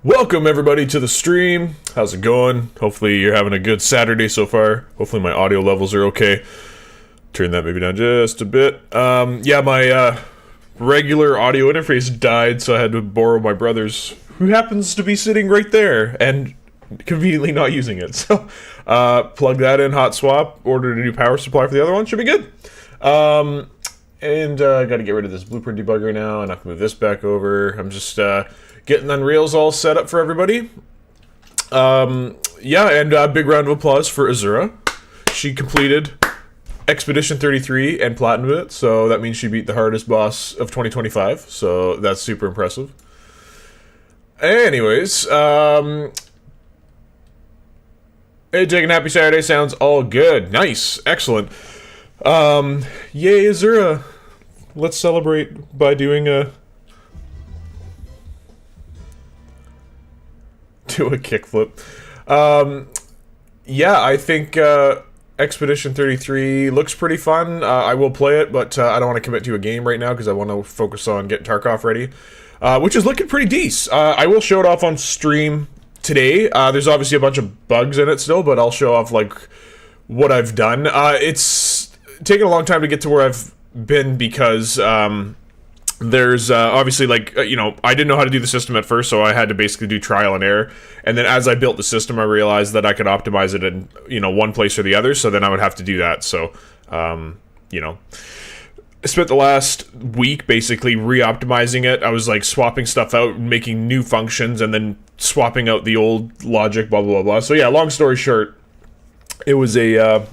Welcome everybody to the stream. How's it going? Hopefully you're having a good Saturday so far. Hopefully my audio levels are okay. Turn that maybe down just a bit. Yeah, my regular audio interface died, so I had to borrow my brother's, who happens to be sitting right there and conveniently not using it. So plug that in, hot swap, ordered a new power supply for the other one, should be good. And got to get rid of this blueprint debugger now, and I can move this back over. I'm just getting Unreal's all set up for everybody. Yeah, and big round of applause for Azura. She completed Expedition 33 and Platinum it, so that means she beat the hardest boss of 2025, so that's super impressive. Anyways, hey Jake, and happy Saturday, sounds all good. Nice, excellent. Yay Azura. Let's celebrate by doing a kickflip. Yeah, I think Expedition 33 looks pretty fun. I will play it, but I don't want to commit to a game right now because I want to focus on getting Tarkov ready, which is looking pretty decent. I will show it off on stream today. There's obviously a bunch of bugs in it still, but I'll show off like what I've done. It's taken a long time to get to where I've been because there's obviously like I didn't know how to do the system at first, so I had to basically do trial and error, and then as I built the system I realized that I could optimize it in one place or the other, so then I would have to do that. So I spent the last week basically re-optimizing it. I was like swapping stuff out, making new functions, and then swapping out the old logic, blah blah blah blah. So yeah, long story short, it was a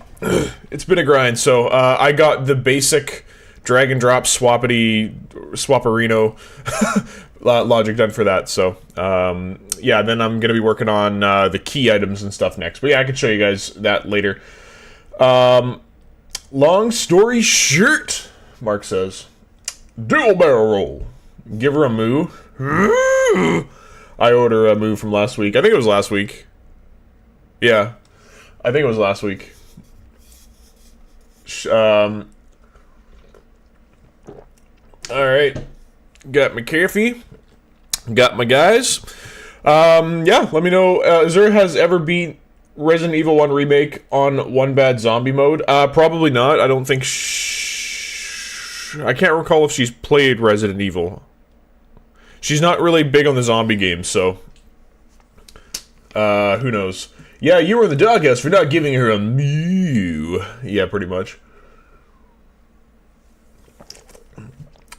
it's been a grind. So I got the basic drag and drop swaparino logic done for that. So yeah, then I'm gonna be working on the key items and stuff next. But yeah, I can show you guys that later. Long story short, Mark says, dual barrel roll. Give her a moo. I order a moo from last week. I think it was last week. Yeah, I think it was last week. Alright, got my coffee, got my guys. Yeah, let me know, Azura has ever beat Resident Evil 1 Remake on One Bad Zombie mode? Probably not. I don't think I can't recall if she's played Resident Evil. She's not really big on the zombie games, so who knows. Yeah, you were in the doghouse for not giving her a mew. Yeah, pretty much.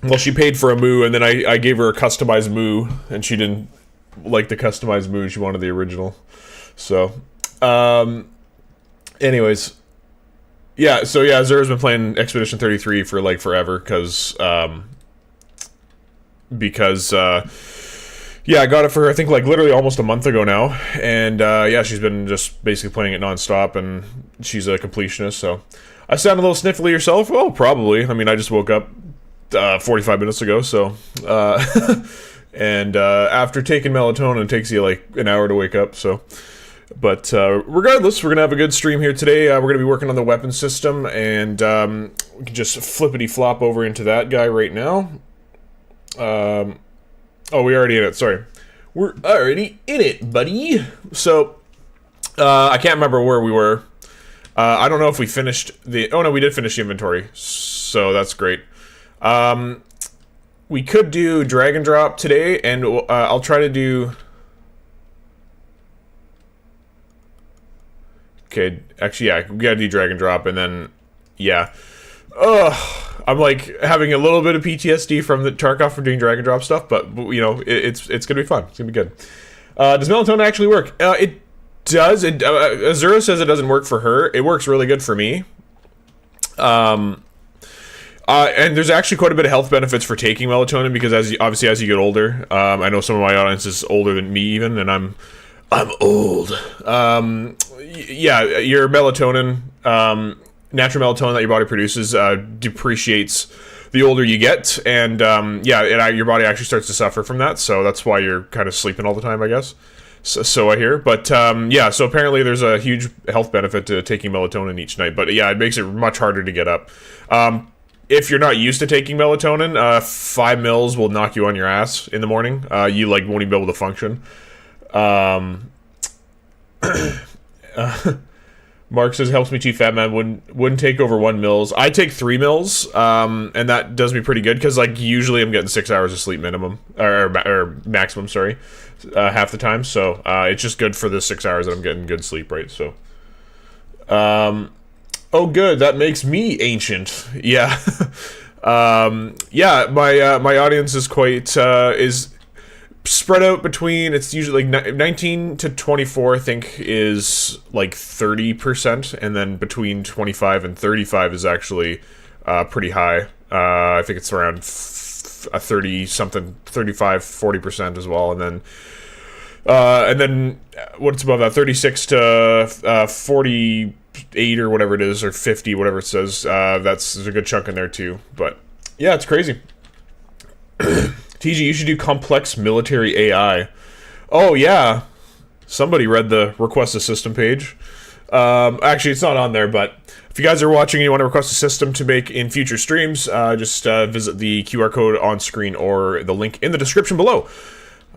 Well, she paid for a moo, and then I gave her a customized moo, and she didn't like the customized moo. She wanted the original. So, anyways. Yeah, so yeah, Azura's been playing Expedition 33 for, like, forever, because, yeah, I got it for her, I think, like, literally almost a month ago now, and, yeah, she's been just basically playing it non-stop, and she's a completionist, so. I sound a little sniffly yourself? Well, probably. I mean, I just woke up 45 minutes ago, so, and, after taking melatonin, it takes you, like, an hour to wake up, so. But, regardless, we're gonna have a good stream here today. We're gonna be working on the weapon system, and, we can just flippity-flop over into that guy right now. Oh, we're already in it, sorry. We're already in it, buddy. So, I can't remember where we were. I don't know if we finished the... Oh, no, we did finish the inventory. So, that's great. We could do drag and drop today, and I'll try to do... Okay, actually, yeah, we gotta do drag and drop, and then... Yeah. Ugh. I'm like having a little bit of PTSD from the Tarkov for doing drag and drop stuff, but it's gonna be fun. It's gonna be good. Does melatonin actually work? It does. Azura says it doesn't work for her. It works really good for me. And there's actually quite a bit of health benefits for taking melatonin because obviously as you get older, I know some of my audience is older than me even, and I'm old. Yeah, your melatonin. Natural melatonin that your body produces depreciates the older you get, and yeah, your body actually starts to suffer from that, so that's why you're kind of sleeping all the time, I guess. So I hear, but yeah, so apparently there's a huge health benefit to taking melatonin each night, but yeah, it makes it much harder to get up. If you're not used to taking melatonin, 5 mils will knock you on your ass in the morning. You like won't even be able to function. Um, Mark says, helps me too, fat man. Wouldn't take over 1 mils. I take 3 mils, and that does me pretty good, because, like, usually I'm getting 6 hours of sleep minimum, or maximum, sorry, half the time, so, it's just good for the 6 hours that I'm getting good sleep, right, so. Oh, good, that makes me ancient, yeah. Yeah, my audience is quite, is spread out between, it's usually like 19 to 24, I think, is like 30%, and then between 25 and 35 is actually pretty high. I think it's around a 30 something, 35, 40% as well, and then what's above that, 36 to 48 or whatever it is, or 50, whatever it says, there's a good chunk in there too. But yeah, it's crazy. TG, you should do complex military AI. Oh, yeah. Somebody read the request a system page. Actually, it's not on there, but if you guys are watching and you want to request a system to make in future streams, just visit the QR code on screen or the link in the description below.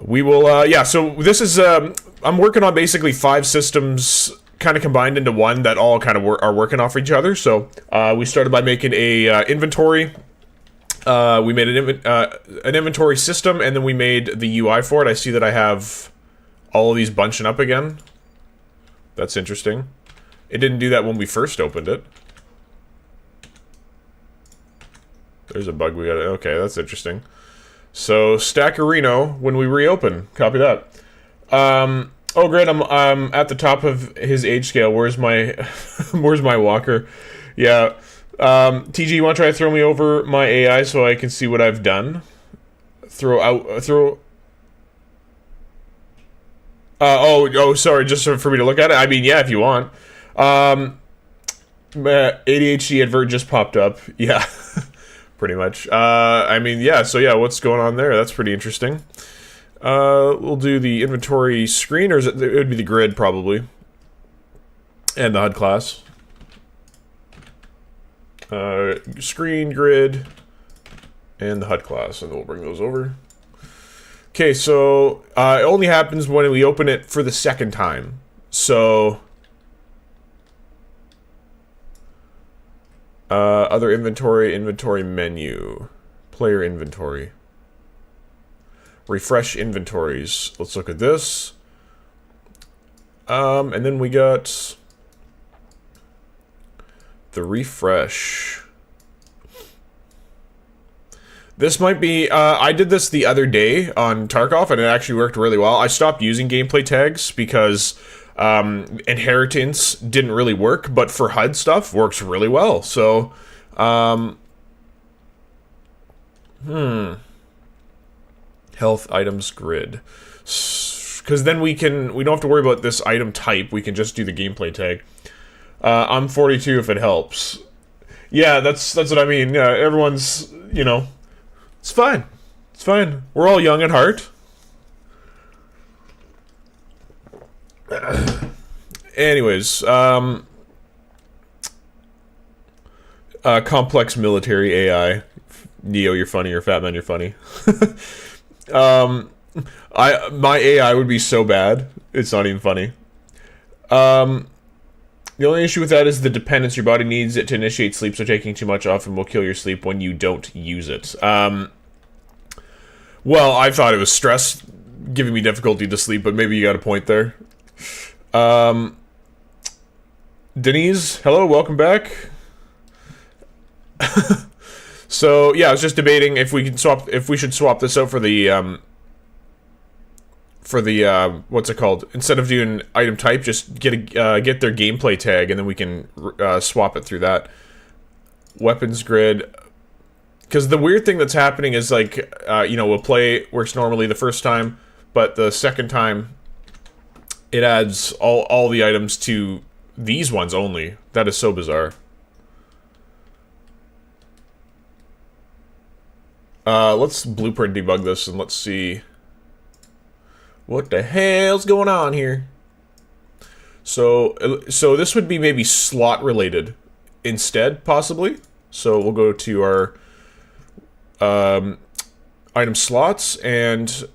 We will, yeah, so this is, I'm working on basically 5 systems kind of combined into one that all kind of are working off each other. So we started by making a inventory. We made an inventory system, and then we made the UI for it. I see that I have all of these bunching up again. That's interesting. It didn't do that when we first opened it. There's a bug we got. Okay, that's interesting. So Stackerino when we reopen. Copy that. Oh great, I'm at the top of his age scale. Where's my where's my walker? Yeah. TG, you want to try to throw me over my AI so I can see what I've done? Sorry, just for me to look at it? I mean, yeah, if you want. ADHD advert just popped up. Yeah, pretty much. I mean, yeah, so yeah, what's going on there? That's pretty interesting. We'll do the inventory screen, or it would be the grid, probably. And the HUD class. Screen, grid, and the HUD class, and we'll bring those over. Okay, so it only happens when we open it for the second time. So other inventory menu, player inventory, refresh inventories. Let's look at this. And then we got the refresh. This might be, I did this the other day on Tarkov, and it actually worked really well. I stopped using gameplay tags because inheritance didn't really work, but for HUD stuff, works really well. So, health items grid. Because then we don't have to worry about this item type, we can just do the gameplay tag. I'm 42 if it helps. Yeah, that's what I mean. Yeah, everyone's, you know, it's fine. It's fine. We're all young at heart. Anyways, complex military AI. Neo, you're funny, or Fat Man, you're funny. My AI would be so bad, it's not even funny. The only issue with that is the dependence. Your body needs it to initiate sleep, so taking too much often will kill your sleep when you don't use it. Well, I thought it was stress giving me difficulty to sleep, but maybe you got a point there. Denise, hello, welcome back. So, yeah, I was just debating if we should swap this out for the, what's it called? Instead of doing item type, just get their gameplay tag, and then we can swap it through that. Weapons grid. Because the weird thing that's happening is, like, you know, works normally the first time, but the second time, it adds all the items to these ones only. That is so bizarre. Let's blueprint debug this, and let's see what the hell's going on here. So this would be maybe slot related instead, possibly. So we'll go to our item slots, and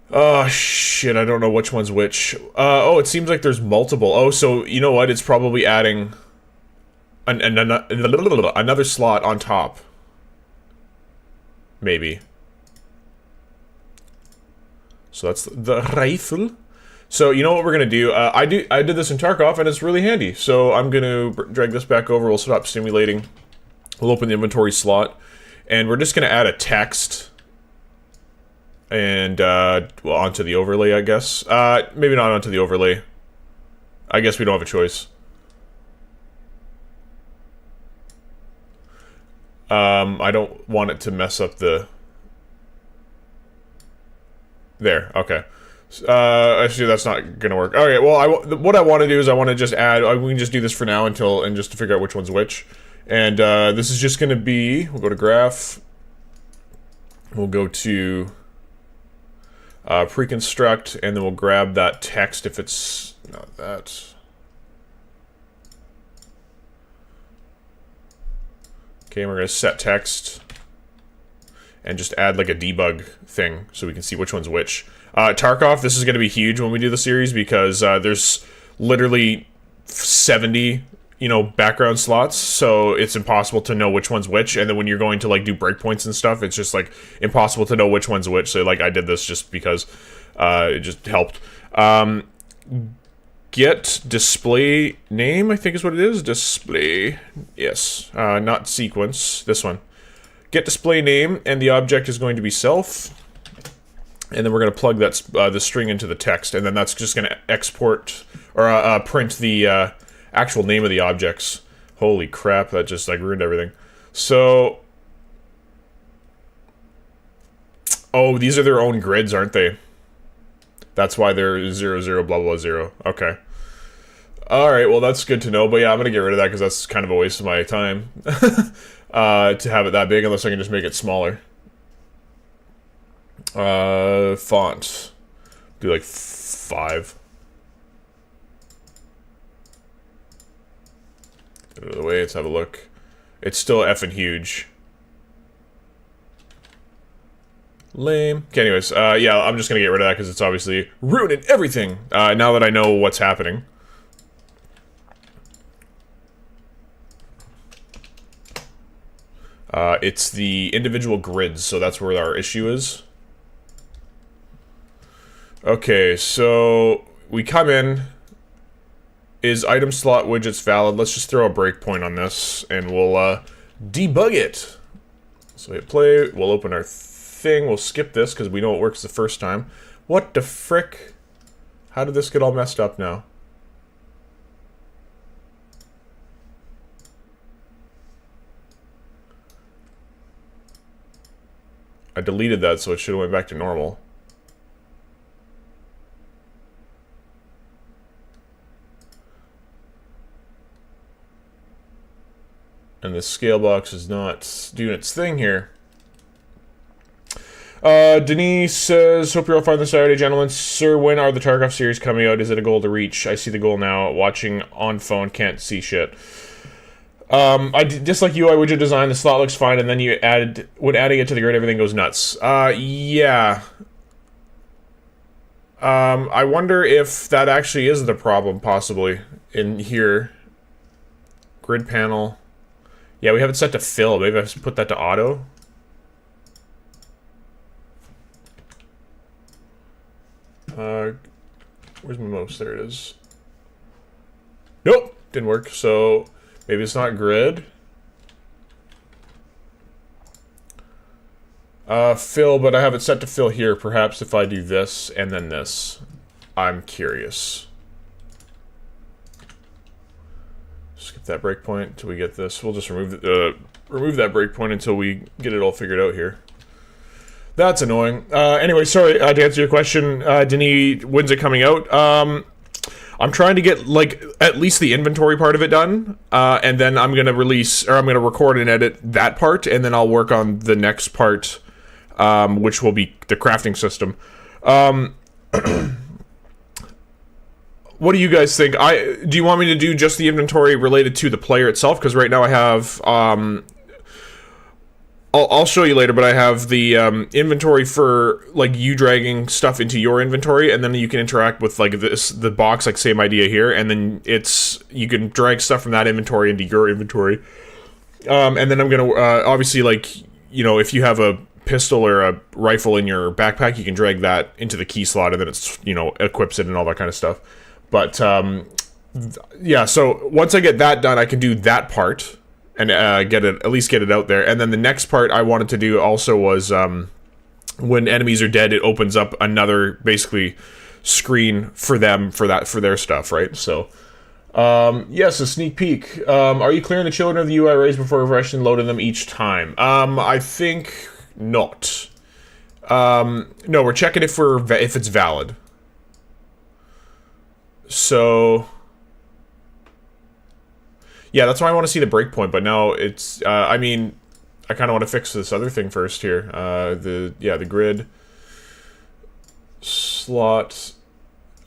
Oh, shit, I don't know which one's which. Oh, it seems like there's multiple. Oh, so, you know what? It's probably adding another slot on top. Maybe. So that's the rifle. So, you know what we're going to do? I did this in Tarkov, and it's really handy. So, I'm going to drag this back over. We'll stop simulating. We'll open the inventory slot. And we're just going to add a text. And, well, onto the overlay, I guess. Maybe not onto the overlay. I guess we don't have a choice. I don't want it to mess up the... There, okay. Actually, that's not gonna work. Okay, well, what I want to do is I want to just add... we can just do this for now and just to figure out which one's which. And, this is just gonna be... We'll go to graph. We'll go to... pre-construct, and then we'll grab that text if it's not that. Okay, we're going to set text and just add like a debug thing so we can see which one's which. Tarkov, this is going to be huge when we do the series because there's literally 70, you know, background slots, so it's impossible to know which one's which, and then when you're going to, like, do breakpoints and stuff, it's just, like, impossible to know which one's which, so, like, I did this just because it just helped. Get display name, I think is what it is. Display, yes, not sequence, this one. Get display name, and the object is going to be self, and then we're going to plug that the string into the text, and then that's just going to export, or print the... actual name of the objects. Holy crap, that just like ruined everything. So, oh, these are their own grids, aren't they? That's why they're 0, 0, blah, blah, 0. Okay. Alright, well, that's good to know, but yeah, I'm gonna get rid of that because that's kind of a waste of my time to have it that big, unless I can just make it smaller. Font. Do like 5. Get out of the way, let's have a look. It's still effing huge. Lame. Okay, anyways, yeah, I'm just gonna get rid of that because it's obviously ruining everything, now that I know what's happening. It's the individual grids, so that's where our issue is. Okay, so we come in. Is item slot widgets valid? Let's just throw a breakpoint on this, and we'll debug it. So hit play, we'll open our thing, we'll skip this, because we know it works the first time. What the frick? How did this get all messed up now? I deleted that, so it should have went back to normal. And the scale box is not doing its thing here. Denise says, hope you're all fine this Saturday, gentlemen. Sir, when are the Tarkov series coming out? Is it a goal to reach? I see the goal now. Watching on phone, can't see shit. Just like UI widget design, the slot looks fine, and then you when adding it to the grid, everything goes nuts. Yeah. I wonder if that actually is the problem, possibly, in here. Grid panel. Yeah, we have it set to fill. Maybe I have to put that to auto. Where's my mouse? There it is. Nope, didn't work. So maybe it's not grid. Fill, but I have it set to fill here. Perhaps if I do this and then this. I'm curious. Skip that breakpoint until we get this. We'll just remove that breakpoint until we get it all figured out here. That's annoying. Anyway, sorry, to answer your question, Denis, when's it coming out? I'm trying to get, like, at least the inventory part of it done, and then I'm gonna record and edit that part, and then I'll work on the next part, which will be the crafting system. What do you guys think? Do you want me to do just the inventory related to the player itself? Because right now I have, I'll show you later, but I have the inventory for like you dragging stuff into your inventory, and then you can interact with like the box, like same idea here, and then you can drag stuff from that inventory into your inventory. And then I'm gonna obviously, like, you know, if you have a pistol or a rifle in your backpack, you can drag that into the key slot, and then it's, you know, equips it and all that kind of stuff. But yeah, so once I get that done, I can do that part. And at least get it out there. And then the next part I wanted to do also was when enemies are dead, it opens up another basically screen for them for their stuff, right? So yes, a sneak peek. Are you clearing the children of the UI arrays before refreshing and loading them each time? I think not. No, we're checking if it's valid. So yeah, that's why I want to see the breakpoint, but now it's, I mean, I kind of want to fix this other thing first here. The grid slot.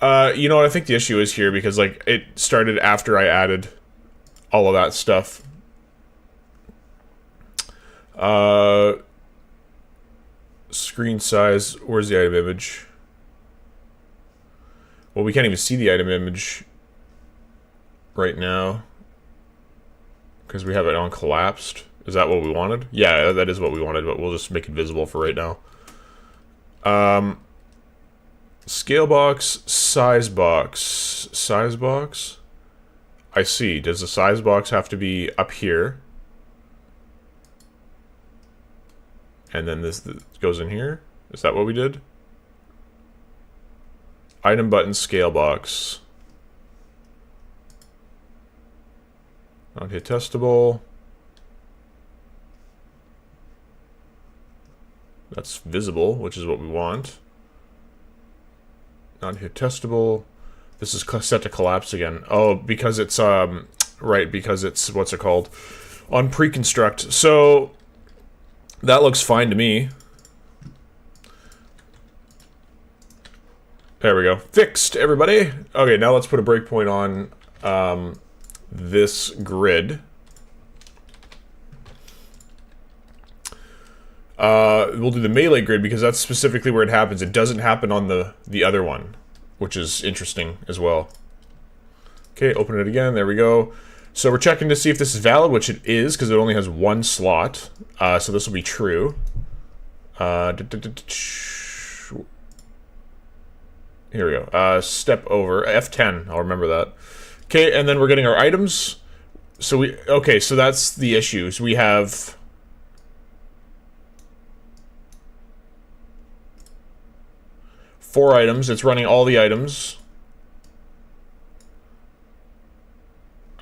You know what I think the issue is here, because, like, it started after I added all of that stuff. Screen size, where's the item image? Well, we can't even see the item image right now, because we have it on collapsed. Is that what we wanted? Yeah, that is what we wanted, but we'll just make it visible for right now. Scale box, size box. Size box? I see. Does the size box have to be up here? And then this goes in here? Is that what we did? Item button, scale box. Not hit testable. That's visible, which is what we want. Not hit testable. This is set to collapse again. Oh, because it's right, because it's, what's it called? On pre-construct. So that looks fine to me. There we go. Fixed, everybody. Okay, now let's put a breakpoint on this grid. We'll do the melee grid because that's specifically where it happens. It doesn't happen on the other one, which is interesting as well. Okay, open it again. There we go. So we're checking to see if this is valid, which it is, because it only has one slot. So this will be true. Here we go. Step over. F10. I'll remember that. Okay, and then we're getting our items. So okay, so that's the issues. We have 4 items. It's running all the items.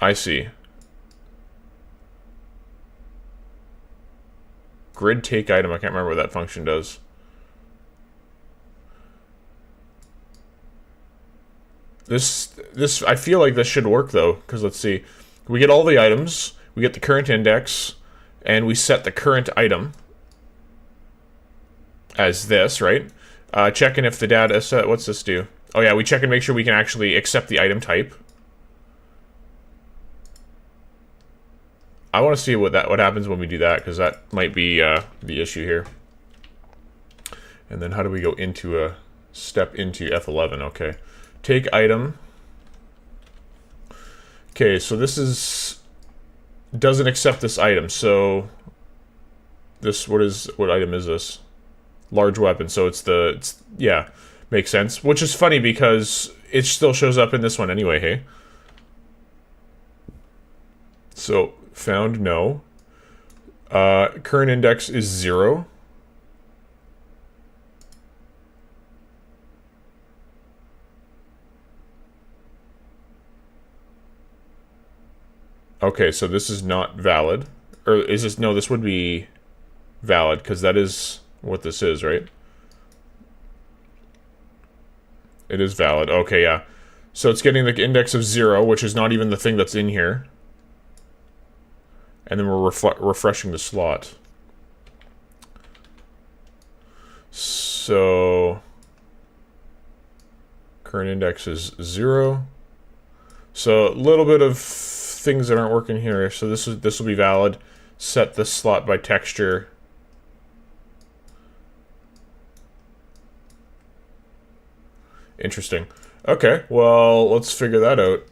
I see. Grid take item. I can't remember what that function does. This I feel like this should work though, because let's see. We get all the items, we get the current index, and we set the current item as this, right? Checking if the data set, what's this do? Oh yeah, we check and make sure we can actually accept the item type. I want to see what happens when we do that, because that might be the issue here. And then how do we go into a step into F11? Okay. Take item. Okay, so this doesn't accept this item. So this what item is this? Large weapon. So it's yeah, makes sense. Which is funny because it still shows up in this one anyway, hey. So found no. Current index is 0. Okay, so this is not valid. Or is this... No, this would be valid, because that is what this is, right? It is valid. Okay, yeah. So it's getting the index of 0, which is not even the thing that's in here. And then we're refreshing the slot. So... current index is 0. So a little bit of things that aren't working here. So this will be valid. Set the slot by texture. Interesting. Okay, well, let's figure that out.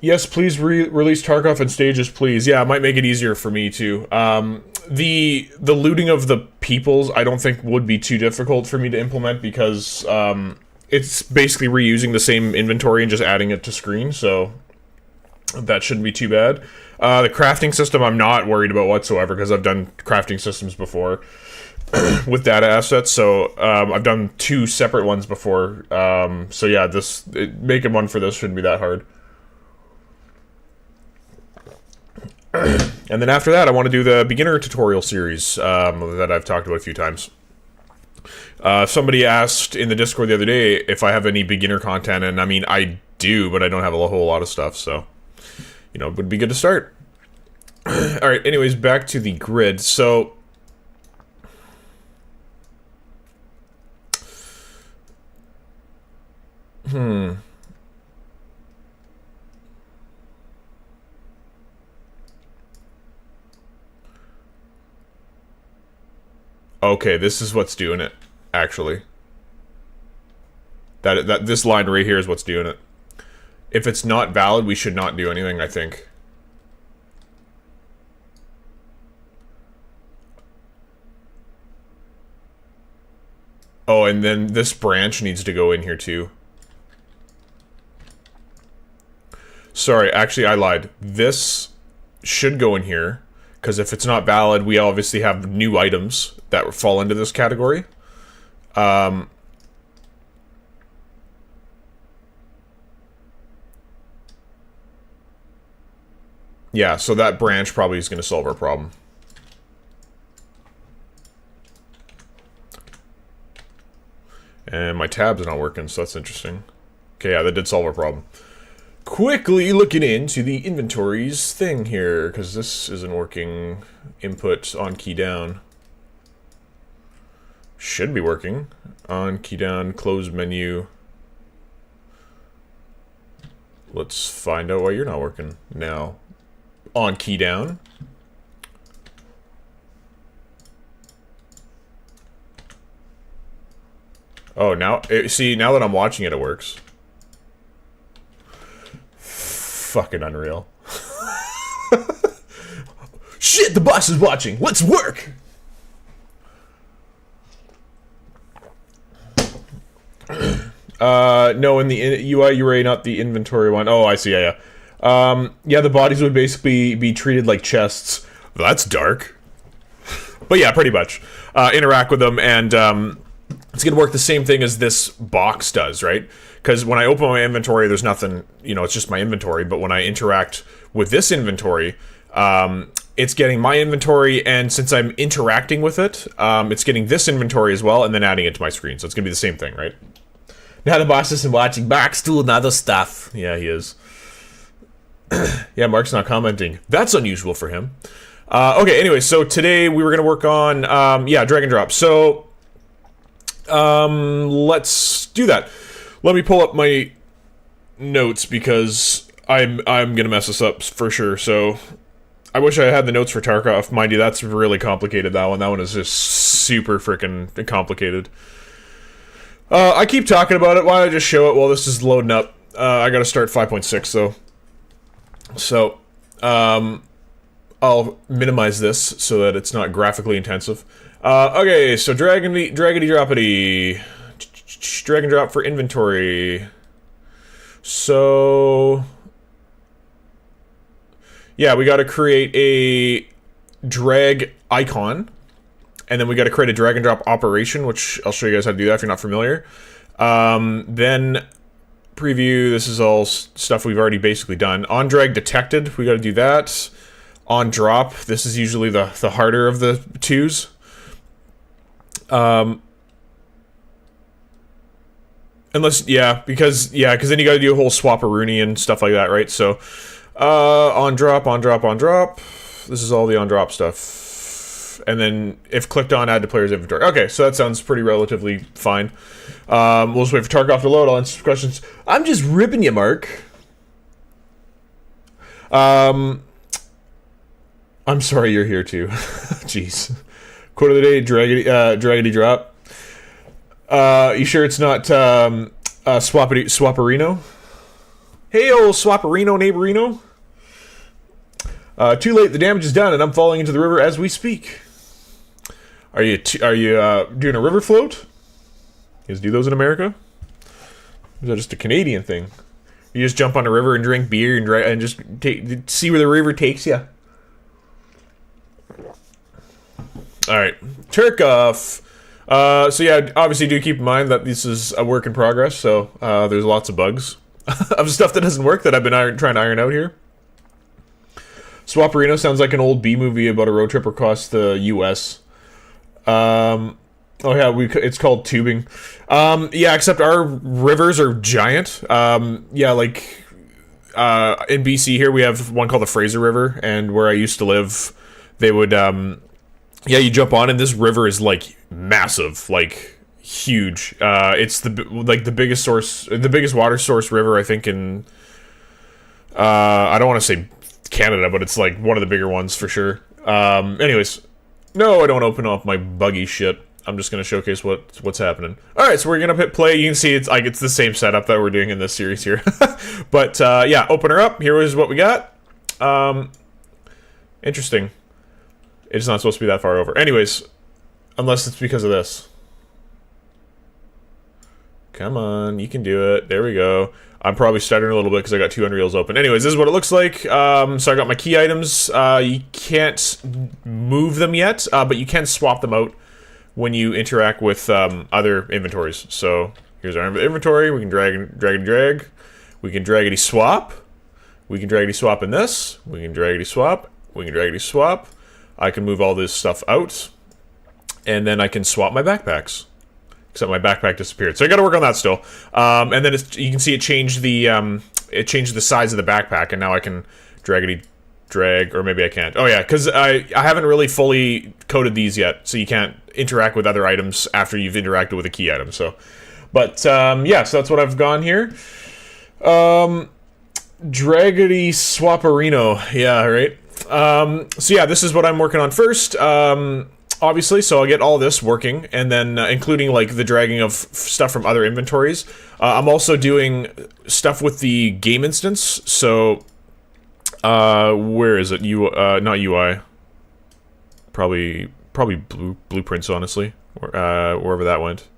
Yes, please release Tarkov in stages, please. Yeah, it might make it easier for me too. The looting of the peoples, I don't think would be too difficult for me to implement because it's basically reusing the same inventory and just adding it to screen, so that shouldn't be too bad. The crafting system, I'm not worried about whatsoever because I've done crafting systems before with data assets, so I've done 2 separate ones before. So yeah, making one for this shouldn't be that hard. And then after that, I want to do the beginner tutorial series that I've talked about a few times. Somebody asked in the Discord the other day if I have any beginner content, and I mean, I do, but I don't have a whole lot of stuff, so, you know, it would be good to start. Alright, anyways, back to the grid. So, okay, this is what's doing it, actually. This line right here is what's doing it. If it's not valid, we should not do anything, I think. Oh, and then this branch needs to go in here too. Sorry, actually I lied. This should go in here, because if it's not valid, we obviously have new items that fall into this category. Yeah, so that branch probably is going to solve our problem. And my tab's not working, so that's interesting. Okay, yeah, that did solve our problem. Quickly looking into the inventories thing here, because this isn't working. Input on key down. Should be working. On key down, close menu. Let's find out why you're not working now. On key down. Oh, now, see, now that I'm watching it, it works. Fucking unreal. Shit, the boss is watching. Let's work. No, in the UI URA, not the inventory one. Oh, I see. Yeah, yeah. Yeah, the bodies would basically be treated like chests. That's dark. But yeah, pretty much. Interact with them, and it's gonna work the same thing as this box does, right? Because when I open my inventory, there's nothing, you know, it's just my inventory. But when I interact with this inventory, it's getting my inventory, and since I'm interacting with it, it's getting this inventory as well, and then adding it to my screen. So it's gonna be the same thing, right? Now the boss isn't watching. Mark's doing other stuff. Yeah, he is. Yeah, Mark's not commenting. That's unusual for him. Okay, anyway, so today we were gonna work on, yeah, drag and drop. So, let's do that. Let me pull up my notes because I'm gonna mess this up for sure. So I wish I had the notes for Tarkov. Mind you, that's really complicated, that one. That one is just super freaking complicated. I keep talking about it. Why don't I just show it while this is loading up? I gotta start 5.6 though. So I'll minimize this so that it's not graphically intensive. Okay, so draggity droppity. Drag and drop for inventory. So yeah, we got to create a drag icon, and then we got to create a drag and drop operation, which I'll show you guys how to do that if you're not familiar. Then preview. This is all stuff we've already basically done. On drag detected, we got to do that. On drop, this is usually the harder of the twos. Unless, yeah, because then you gotta do a whole swap-a-rooney and stuff like that, right? So, on drop, on drop, on drop. This is all the on drop stuff. And then, if clicked on, add to player's inventory. Okay, so that sounds pretty relatively fine. We'll just wait for Tarkov to load. I'll answer questions. I'm just ripping you, Mark. I'm sorry you're here too. Jeez. Quote of the day, draggity drop. You sure it's not Swaparino? Hey, old Swaparino neighborino. Too late. The damage is done, and I'm falling into the river as we speak. Are you doing a river float? You guys do those in America? Or is that just a Canadian thing? You just jump on a river and drink beer and just see where the river takes you. All right, Turkoff. So yeah, obviously do keep in mind that this is a work in progress. So there's lots of bugs of stuff that doesn't work that I've been trying to iron out here. Swaparino sounds like an old B movie about a road trip across the U.S. Oh yeah, it's called tubing. Yeah, except our rivers are giant. Yeah, like in BC here we have one called the Fraser River, and where I used to live, they would yeah, you jump on, and this river is like massive, like huge. It's the biggest source, the biggest water source river I think in I don't want to say Canada, but it's like one of the bigger ones for sure. Anyways, no, I don't open up my buggy shit. I'm just gonna showcase what's happening. All right, so we're gonna hit play. You can see it's like it's the same setup that we're doing in this series here. But yeah, open her up. Here is what we got. Interesting. It's not supposed to be that far over. Anyways, unless it's because of this. Come on, you can do it. There we go. I'm probably stuttering a little bit because I got two Unreals open. Anyways, this is what it looks like. So I got my key items. You can't move them yet, but you can swap them out when you interact with other inventories. So here's our inventory. We can drag. We can draggity swap. We can draggity swap in this. We can draggity swap. We can draggity swap. I can move all this stuff out, and then I can swap my backpacks. Except my backpack disappeared, so I got to work on that still. And then you can see it changed the size of the backpack, and now I can drag, or maybe I can't. Oh yeah, because I haven't really fully coded these yet, so you can't interact with other items after you've interacted with a key item. So, but yeah, so that's what I've gone here. Draggity Swaparino, yeah, right. So yeah, this is what I'm working on first. Obviously, so I'll get all this working, and then including like the dragging of stuff from other inventories. I'm also doing stuff with the game instance. So, where is it? Not UI. Probably blueprints. Honestly, wherever that went.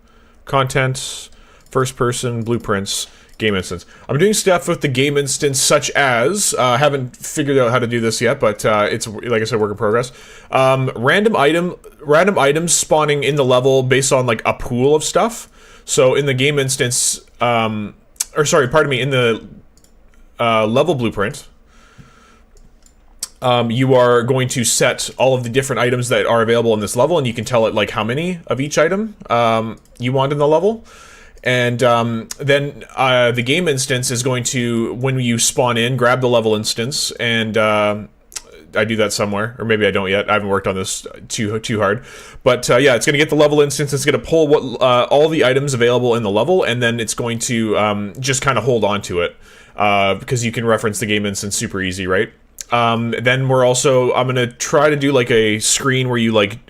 Content, first person, blueprints. Game instance. I'm doing stuff with the game instance, such as haven't figured out how to do this yet, but it's like I said, work in progress. Random items spawning in the level based on like a pool of stuff. So in the game instance, or sorry, pardon me, in the level blueprint, you are going to set all of the different items that are available in this level, and you can tell it like how many of each item you want in the level. And then the game instance is going to, when you spawn in, grab the level instance, and I do that somewhere, or maybe I don't yet. I haven't worked on this too hard, but yeah, it's going to get the level instance. It's going to pull all the items available in the level, and then it's going to just kind of hold on to it because you can reference the game instance super easy, right? Then I'm going to try to do like a screen where you like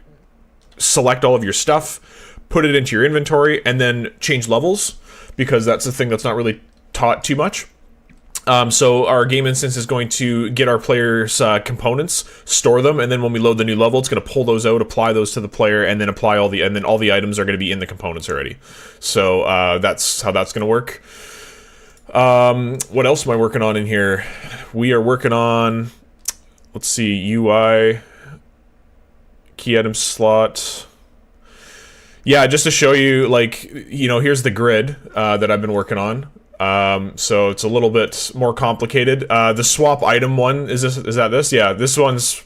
select all of your stuff, put it into your inventory, and then change levels, because that's the thing that's not really taught too much. So our game instance is going to get our players' components, store them, and then when we load the new level, it's going to pull those out, apply those to the player, and then all the items are going to be in the components already. So that's how that's going to work. What else am I working on in here? We are working on, let's see, UI, key item slot. Yeah, just to show you, like, you know, here's the grid that I've been working on. So it's a little bit more complicated. The swap item one, is that this? Yeah, this one's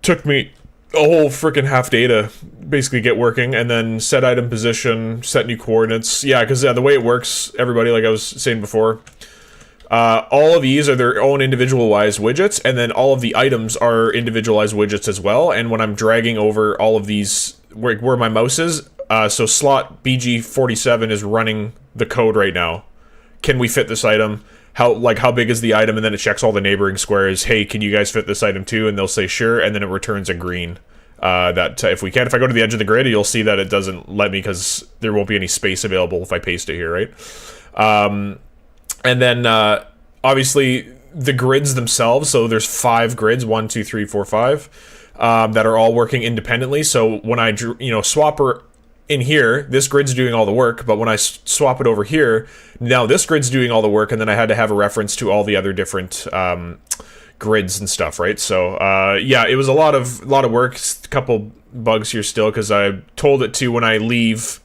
took me a whole freaking half day to basically get working, and then set item position, set new coordinates. Yeah, because the way it works, everybody, like I was saying before, all of these are their own individualized widgets, and then all of the items are individualized widgets as well. And when I'm dragging over all of these, where my mouse is, so slot BG47 is running the code right now. Can we fit this item? How big is the item? And then it checks all the neighboring squares. Hey, can you guys fit this item too? And they'll say sure, and then it returns a green If we can, if I go to the edge of the grid, you'll see that it doesn't let me because there won't be any space available if I paste it here, right? And then obviously the grids themselves. So there's 5 grids, 1, 2, 3, 4, 5, that are all working independently. So when I swap her in here, this grid's doing all the work, but when I swap it over here, now this grid's doing all the work, and then I had to have a reference to all the other different grids and stuff, right? So yeah, it was a lot of work. A couple bugs here still because I told it to, when I leave,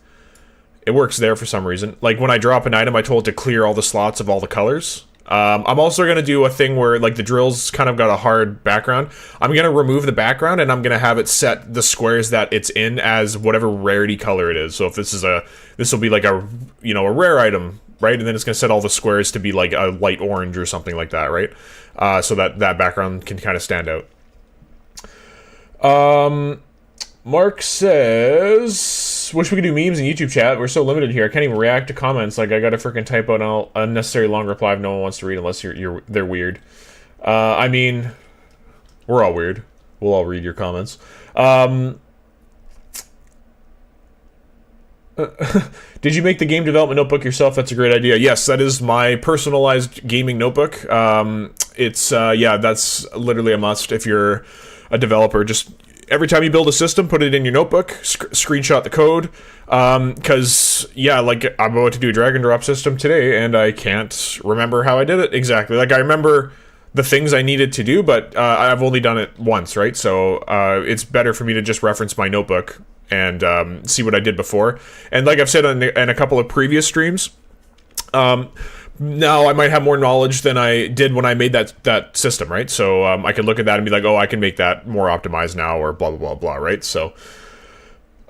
it works there for some reason. Like when I drop an item, I told it to clear all the slots of all the colors. I'm also going to do a thing where, like, the drill's kind of got a hard background. I'm going to remove the background, and I'm going to have it set the squares that it's in as whatever rarity color it is. So if this will be like a rare item, right? And then it's going to set all the squares to be like a light orange or something like that, right? So that background can kind of stand out. Mark says, wish we could do memes in YouTube chat. We're so limited here. I can't even react to comments. Like, I gotta freaking type out an unnecessary long reply if no one wants to read unless they're weird. I mean, we're all weird. We'll all read your comments. Did you make the game development notebook yourself? That's a great idea. Yes, that is my personalized gaming notebook. It's yeah, that's literally a must if you're a developer. Just every time you build a system, put it in your notebook, screenshot the code, because, yeah, like, I'm about to do a drag and drop system today, and I can't remember how I did it exactly. Like, I remember the things I needed to do, but I've only done it once, right? So it's better for me to just reference my notebook and see what I did before. And like I've said in a couple of previous streams, now I might have more knowledge than I did when I made that system, right? So I could look at that and be like, oh, I can make that more optimized now, or blah, blah, blah, blah, right? So,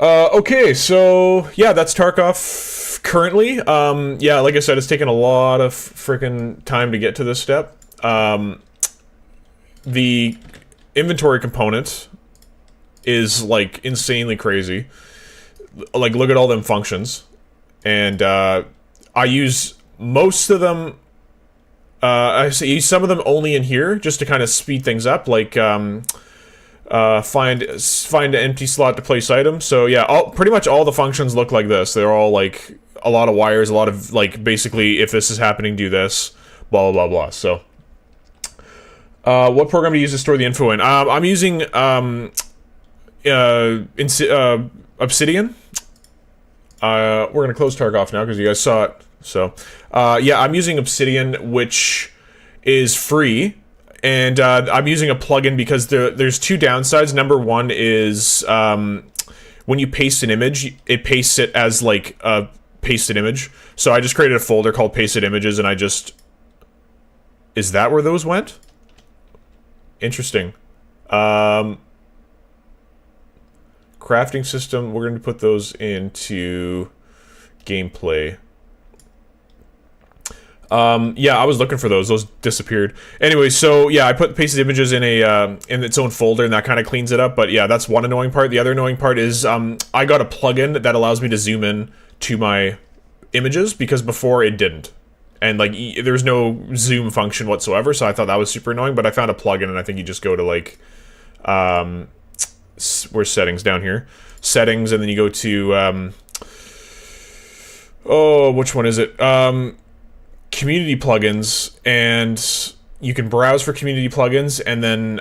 okay, so, yeah, that's Tarkov currently. Yeah, like I said, it's taken a lot of freaking time to get to this step. The inventory component is, like, insanely crazy. Like, look at all them functions. And I use most of them, I see some of them only in here, just to kind of speed things up, like, find an empty slot to place item. So yeah, pretty much all the functions look like this. They're all, like, a lot of wires, a lot of, like, basically, if this is happening, do this, blah, blah, blah, blah. So, what program to use to store the info in? I'm using, Obsidian. We're gonna close Tarkov now, because you guys saw it. So, yeah, I'm using Obsidian, which is free, and I'm using a plugin because there's 2 downsides. Number one is when you paste an image, it pastes it as, like, a pasted image. So I just created a folder called pasted images, and I just... Is that where those went? Interesting. Crafting system, we're going to put those into gameplay. Yeah, I was looking for those. Those disappeared. Anyway, so yeah, I put pasted images in in its own folder, and that kind of cleans it up. But yeah, that's one annoying part. The other annoying part is I got a plugin that allows me to zoom in to my images, because before it didn't. And, like, there's no zoom function whatsoever, so I thought that was super annoying. But I found a plugin, and I think you just go to, like, where's settings? Down here, settings, and then you go to oh, which one is it? Community plugins, and you can browse for community plugins, and then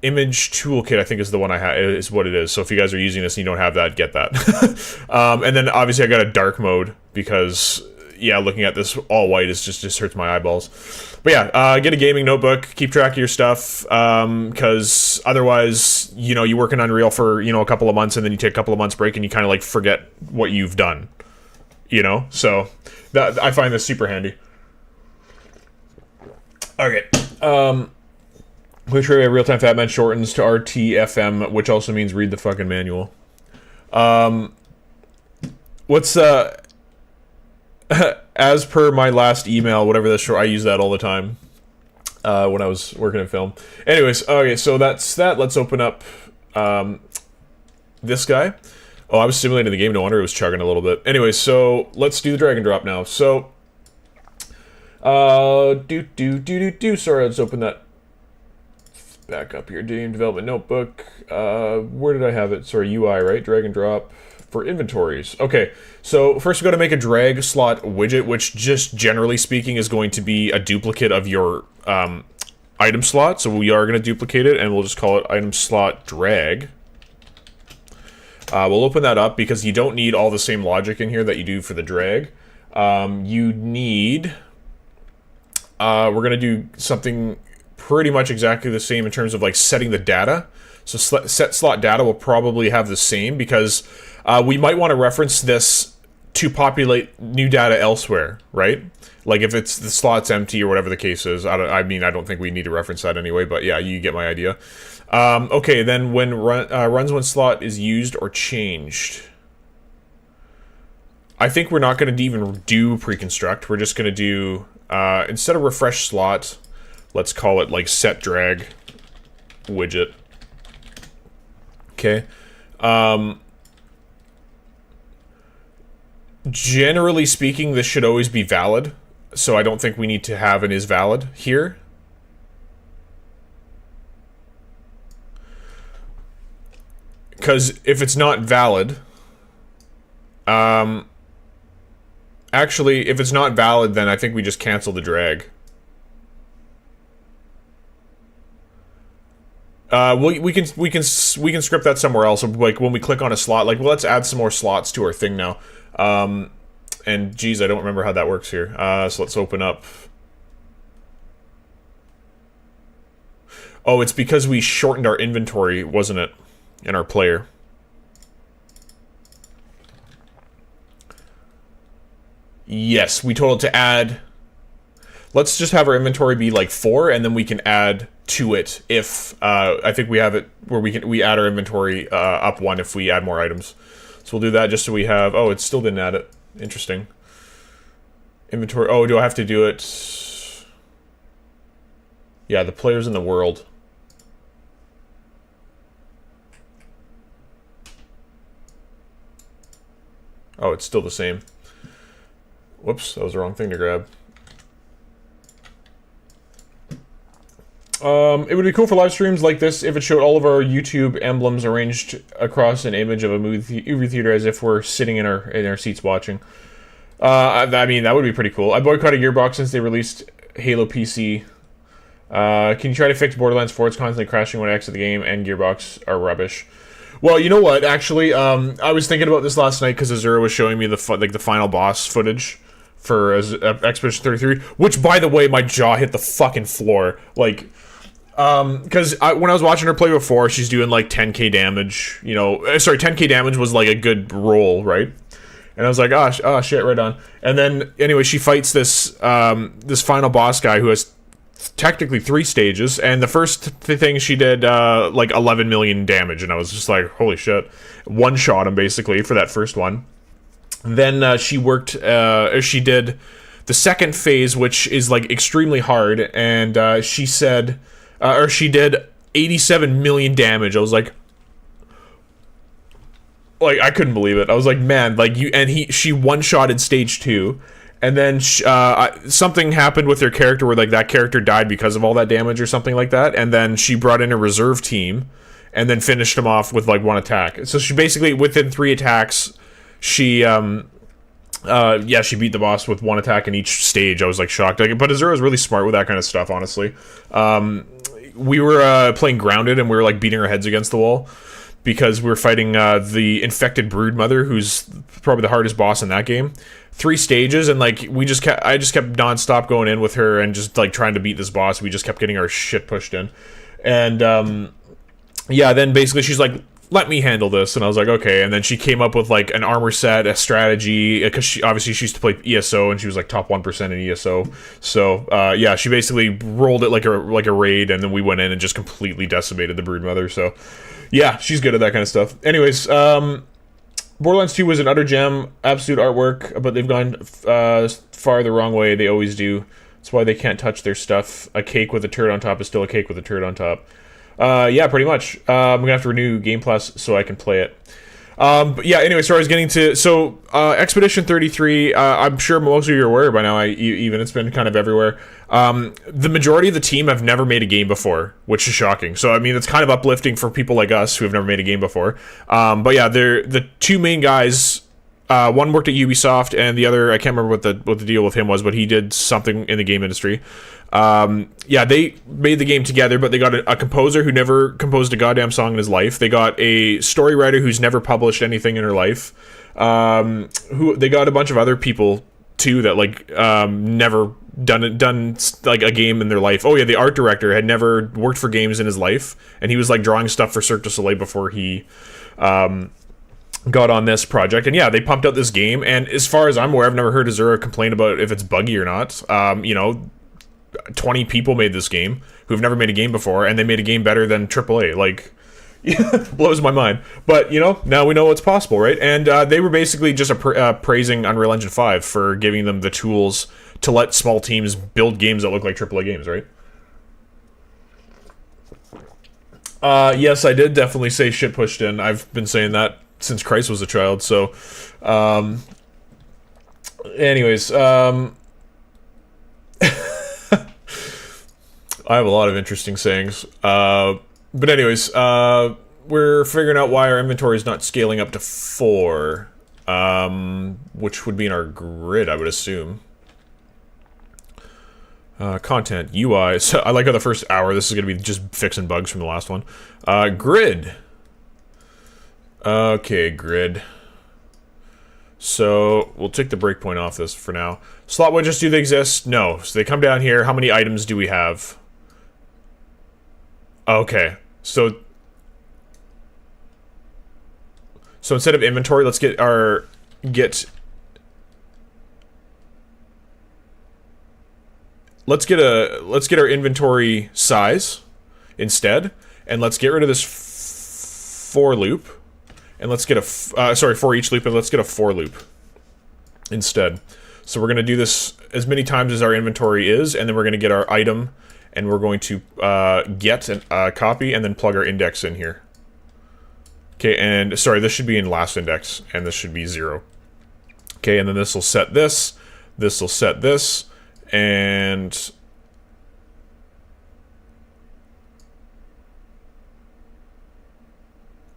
image toolkit, I think, is the one I have, is what it is. So if you guys are using this and you don't have that, get that. And then obviously I got a dark mode because, yeah, looking at this all white is just hurts my eyeballs. But yeah, get a gaming notebook, keep track of your stuff, because otherwise, you know, you work in Unreal for, you know, a couple of months, and then you take a couple of months break, and you kind of, like, forget what you've done, you know? So that, I find this super handy. Okay, which real-time fat man shortens to RTFM, which also means read the fucking manual. What's as per my last email, whatever that's short, I use that all the time when I was working in film. Anyways, okay, so that's that. Let's open up this guy. Oh, I was simulating the game, no wonder it was chugging a little bit. Anyway, so let's do the drag and drop now. So, sorry, let's open that back up here. Game development notebook. Where did I have it? Sorry, UI, right? Drag and drop for inventories. Okay, so first we've got to make a drag slot widget, which just generally speaking is going to be a duplicate of your item slot. So we are going to duplicate it, and we'll just call it item slot drag. We'll open that up because you don't need all the same logic in here that you do for the drag. You need... we're going to do something pretty much exactly the same in terms of like setting the data. So set slot data will probably have the same because we might want to reference this to populate new data elsewhere, right? Like if it's the slot's empty or whatever the case is. I mean, I don't think we need to reference that anyway, but yeah, you get my idea. Okay, then when runs when slot is used or changed. I think we're not going to even do pre-construct. We're just going to do, instead of refresh slot, let's call it like set drag widget. Okay. Generally speaking, this should always be valid, so I don't think we need to have an is valid here. Because if it's not valid, actually, if it's not valid, then I think we just cancel the drag. We can script that somewhere else. Like when we click on a slot, like well, let's add some more slots to our thing now. And geez, I don't remember how that works here. So let's open up. Oh, it's because we shortened our inventory, wasn't it, in our player? Yes, we told it to add. Let's just have our inventory be like 4, and then we can add to it if I think we have it where we add our inventory up 1 if we add more items. So we'll do that just so we have. Oh, it still didn't add it. Interesting. Inventory. Oh, do I have to do it? Yeah, the players in the world. Oh, it's still the same. Whoops, that was the wrong thing to grab. It would be cool for live streams like this if it showed all of our YouTube emblems arranged across an image of a movie theater as if we're sitting in our seats watching. I mean, that would be pretty cool. I boycotted Gearbox since they released Halo PC. Can you try to fix Borderlands 4? It's constantly crashing when I exit the game, and Gearbox are rubbish. Well, you know what? Actually, I was thinking about this last night because anwser was showing me the final boss footage for Expedition 33, which, by the way, my jaw hit the fucking floor. Like, because when I was watching her play before, she's doing like 10k damage. You know, sorry, 10k damage was like a good roll, right? And I was like, oh shit, right on. And then anyway, she fights this this final boss guy who has technically 3 stages, and the first thing she did like 11 million damage, and I was just like, holy shit. One shot him basically for that first one. Then she did the second phase, which is like extremely hard, and she said, or she did 87 million damage. I was like I couldn't believe it. I was like, man, like she one-shotted stage 2, and then something happened with her character where like that character died because of all that damage or something like that, and then she brought in a reserve team, and then finished him off with like 1 attack. So she basically within 3 attacks. She she beat the boss with 1 attack in each stage. I was like shocked. But anwser is really smart with that kind of stuff, honestly. We were playing Grounded, and we were like beating our heads against the wall because we were fighting the infected broodmother, who's probably the hardest boss in that game. 3 stages, and like I just kept nonstop going in with her and just like trying to beat this boss. We just kept getting our shit pushed in, and yeah, then basically she's like, let me handle this, and I was like, okay. And then she came up with like an armor set, a strategy, because she used to play ESO, and she was like top 1% in ESO. So yeah, she basically rolled it like a raid, and then we went in and just completely decimated the broodmother. So yeah, she's good at that kind of stuff. Anyways, Borderlands 2 was an utter gem, absolute artwork, but they've gone far the wrong way. They always do. That's why they can't touch their stuff. A cake with a turd on top is still a cake with a turd on top. Yeah, pretty much. I'm gonna have to renew Game Plus so I can play it. But yeah, anyway, so I was getting to... So, Expedition 33, I'm sure most of you are aware by now, even it's been kind of everywhere. The majority of the team have never made a game before, which is shocking. So, I mean, it's kind of uplifting for people like us who have never made a game before. But yeah, they're the two main guys... one worked at Ubisoft, and the other, I can't remember what the deal with him was, but he did something in the game industry. Yeah, they made the game together, but they got a composer who never composed a goddamn song in his life. They got a story writer who's never published anything in her life. Who they got a bunch of other people too that like never done like a game in their life. Oh yeah, the art director had never worked for games in his life, and he was like drawing stuff for Cirque du Soleil before he got on this project. And yeah, they pumped out this game, and as far as I'm aware, I've never heard Azura complain about if it's buggy or not. 20 people made this game who've never made a game before, and they made a game better than AAA. Like, blows my mind. But, now we know what's possible, right? And they were basically just praising Unreal Engine 5 for giving them the tools to let small teams build games that look like AAA games, right? Yes, I did definitely say shit pushed in. I've been saying that since Christ was a child, so... anyways, I have a lot of interesting sayings. But anyways, we're figuring out why our inventory is not scaling up to 4, which would be in our grid, I would assume. Content, UI. So I like how the first hour, this is going to be just fixing bugs from the last one. Grid. Okay, grid. So we'll take the breakpoint off this for now. Slot widgets, do they exist? No. So they come down here. How many items do we have? Okay. So instead of inventory, let's get our inventory size instead, and let's get rid of this for loop, and let's get a for each loop, and let's get a for loop instead. So we're going to do this as many times as our inventory is, and then we're going to get our item, and we're going to get a copy and then plug our index in here. Okay, and sorry, this should be in last index, and this should be 0. Okay, and then this will set this will set this, and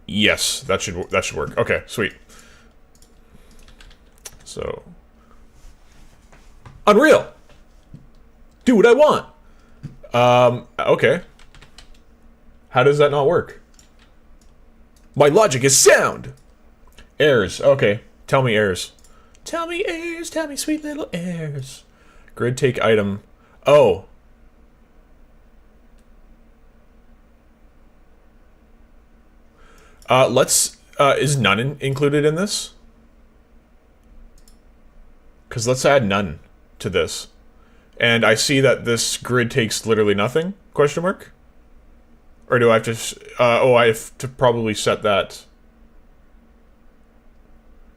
yes, that should work. Okay, sweet. So Unreal, do what I want. Okay. How does that not work? My logic is sound. Errors. Okay, tell me errors. Tell me errors. Tell me sweet little errors. Grid take item. Oh. Is none included in this? Because let's add none to this. And I see that this grid takes literally nothing? Question mark? Or do I have to... I have to probably set that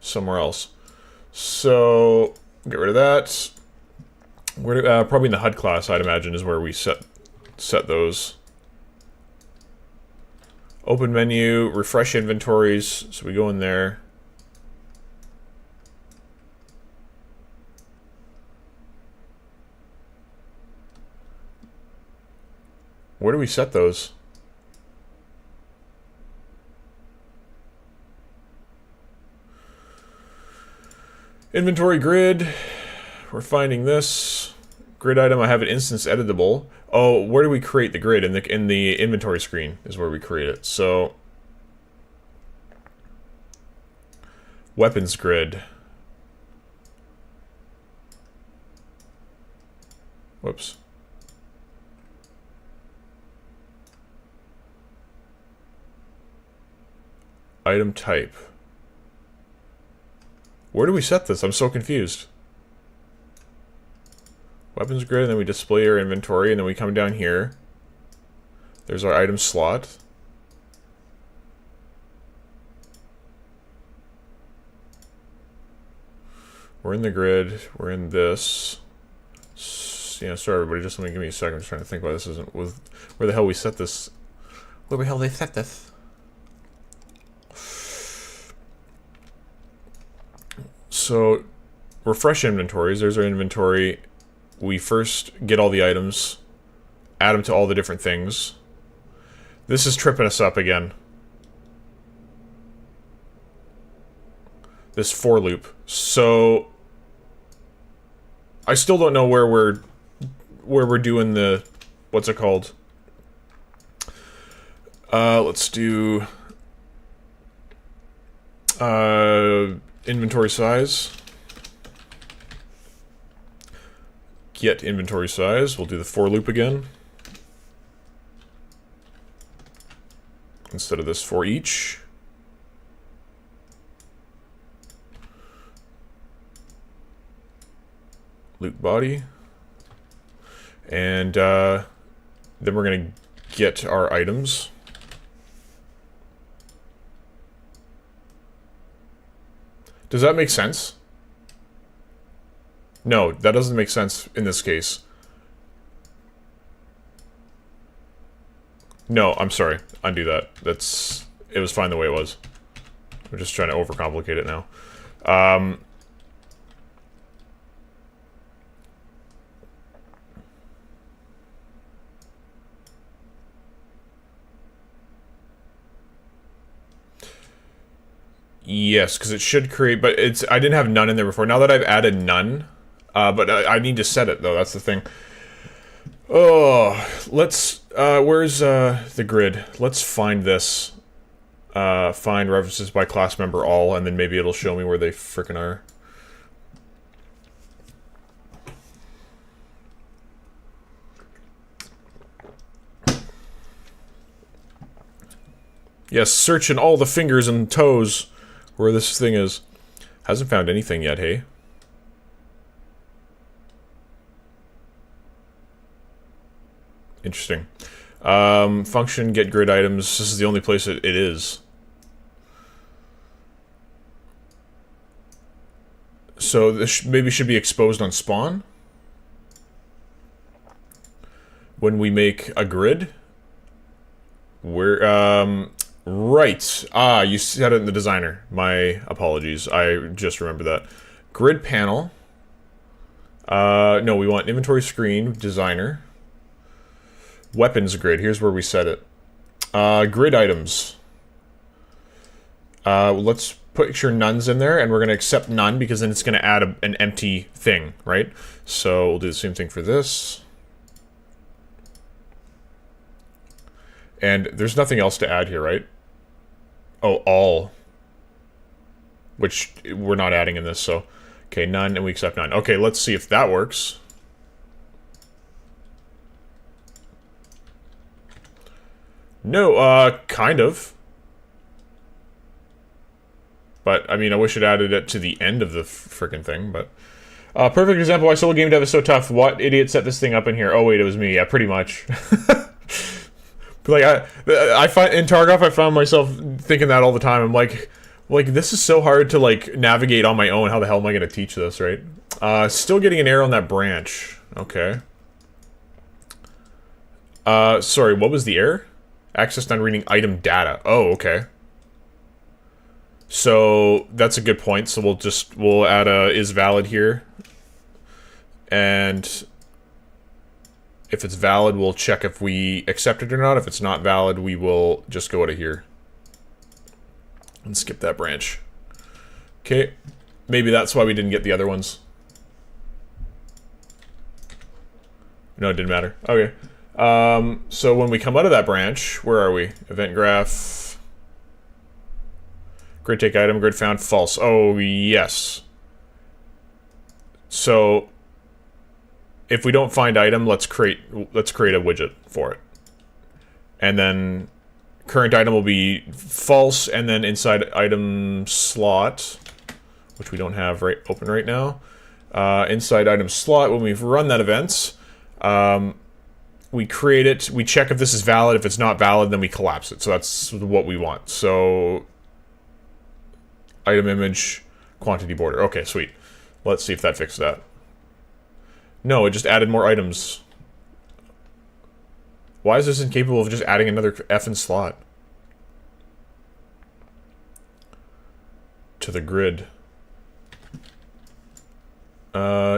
somewhere else. So, get rid of that. Where probably in the HUD class, I'd imagine, is where we set those. Open menu, refresh inventories. So we go in there. Where do we set those? Inventory grid. We're finding this. Grid item, I have an instance editable. Oh, where do we create the grid? In the inventory screen is where we create it. So weapons grid. Whoops. Item type. Where do we set this? I'm so confused. Weapons grid, and then we display our inventory, and then we come down here. There's our item slot. We're in the grid. We're in this. Yeah, sorry everybody, just let me give me a second. I'm just trying to think why this isn't with where the hell we set this. Where the hell they set this? So, refresh inventories. There's our inventory. We first get all the items, add them to all the different things. This is tripping us up again. This for loop. So, I still don't know where we're doing the, what's it called? Let's do inventory size. Get inventory size. We'll do the for loop again. Instead of this for each. Loop body. And then we're going to get our items. Does that make sense? No, that doesn't make sense in this case. No, I'm sorry. Undo that. It was fine the way it was. We're just trying to overcomplicate it now. Yes, because it should create, but I didn't have none in there before. Now that I've added none, but I need to set it though. That's the thing. Oh, let's. Where's the grid? Let's find this. Find references by class member all, and then maybe it'll show me where they frickin' are. Yes, searching all the fingers and toes where this thing is. Hasn't found anything yet, hey? Interesting. Function, get grid items. This is the only place it is. So this maybe should be exposed on spawn. When we make a grid. We're, right. Ah, you said it in the designer. My apologies. I just remember that. Grid panel. No, we want inventory screen, designer. Weapons grid. Here's where we set it. Grid items. Let's picture none's in there, and we're going to accept none, because then it's going to add an empty thing, right? So we'll do the same thing for this. And there's nothing else to add here, right? Oh, all. Which we're not adding in this, so... Okay, none, and we accept none. Okay, let's see if that works. No, kind of. But, I mean, I wish it added it to the end of the frickin' thing, but... perfect example why solo game dev is so tough. What idiot set this thing up in here? Oh, wait, it was me. Yeah, pretty much. Like, I find in Tarkov, I found myself thinking that all the time. I'm like, this is so hard to, like, navigate on my own. How the hell am I going to teach this, right? Still getting an error on that branch. Okay. Sorry, what was the error? Access on reading item data. Oh, okay. So, that's a good point. So we'll add a is valid here. And... if it's valid, we'll check if we accept it or not. If it's not valid, we will just go out of here. And skip that branch. Okay. Maybe that's why we didn't get the other ones. No, it didn't matter. Okay. So when we come out of that branch, where are we? Event graph. Grid take item, grid found, false. Oh, yes. So... if we don't find item, let's create a widget for it. And then current item will be false, and then inside item slot, which we don't have open right now. Inside item slot, when we run that event, we create it, we check if this is valid. If it's not valid, then we collapse it. So that's what we want. So item image, quantity border. Okay, sweet. Let's see if that fixed that. No, it just added more items. Why is this incapable of just adding another effing slot to the grid?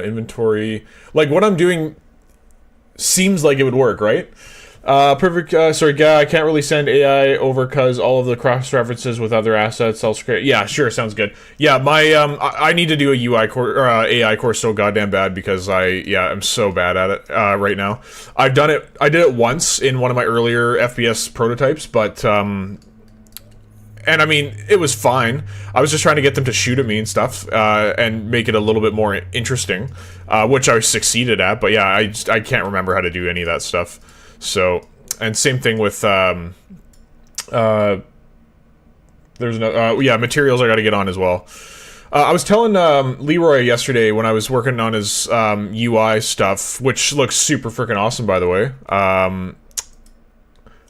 Inventory. Like, what I'm doing seems like it would work, right? Perfect. Sorry, guy. I can't really send AI over because all of the cross references with other assets. I'll script. Yeah, sure. Sounds good. Yeah, my I need to do a UI course or AI course so goddamn bad because I'm so bad at it right now. I've done it. I did it once in one of my earlier FPS prototypes, but and I mean it was fine. I was just trying to get them to shoot at me and stuff and make it a little bit more interesting, which I succeeded at. But yeah, I can't remember how to do any of that stuff. So, and same thing with, there's no, materials I gotta get on as well. I was telling, Leroy yesterday when I was working on his, UI stuff, which looks super freaking awesome, by the way. I